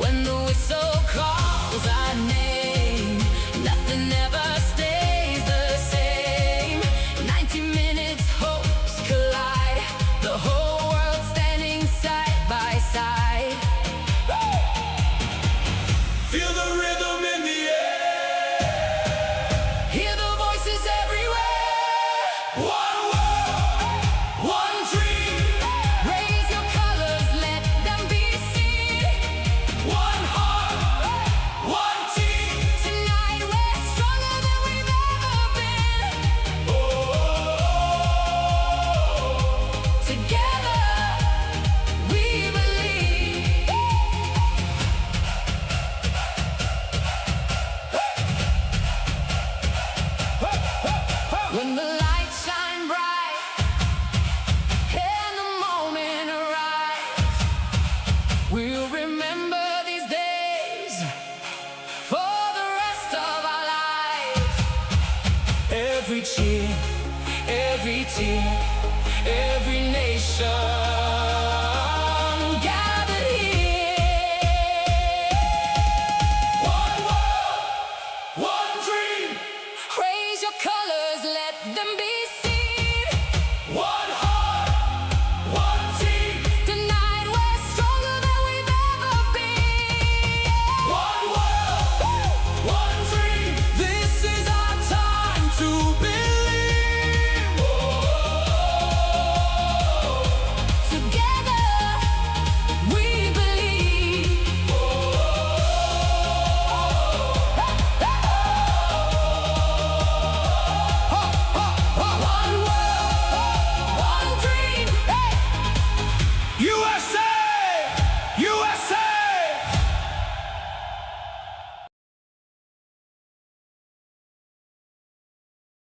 When the whistle calls our name, nothing ever stays the same. 90 minutes, hopes collide, the whole world standing side by side. Feel the rhythm in the air, hear the voices everywhere. One world, one dream. Raise your colors, let them be seen. One heart, one team. Tonight we're stronger than we've ever been. Together we believe. When the lights shine bright and the moment arrives, we'll remember these days for the rest of our lives. Every cheer, every tear, every nation gathered here. One world, one dream. Raise your colors, let them be seen. One heart, one team. Tonight we're stronger than we've ever been. One world, one dream. This is our time to believe. Together we believe. One world, one dream. USA!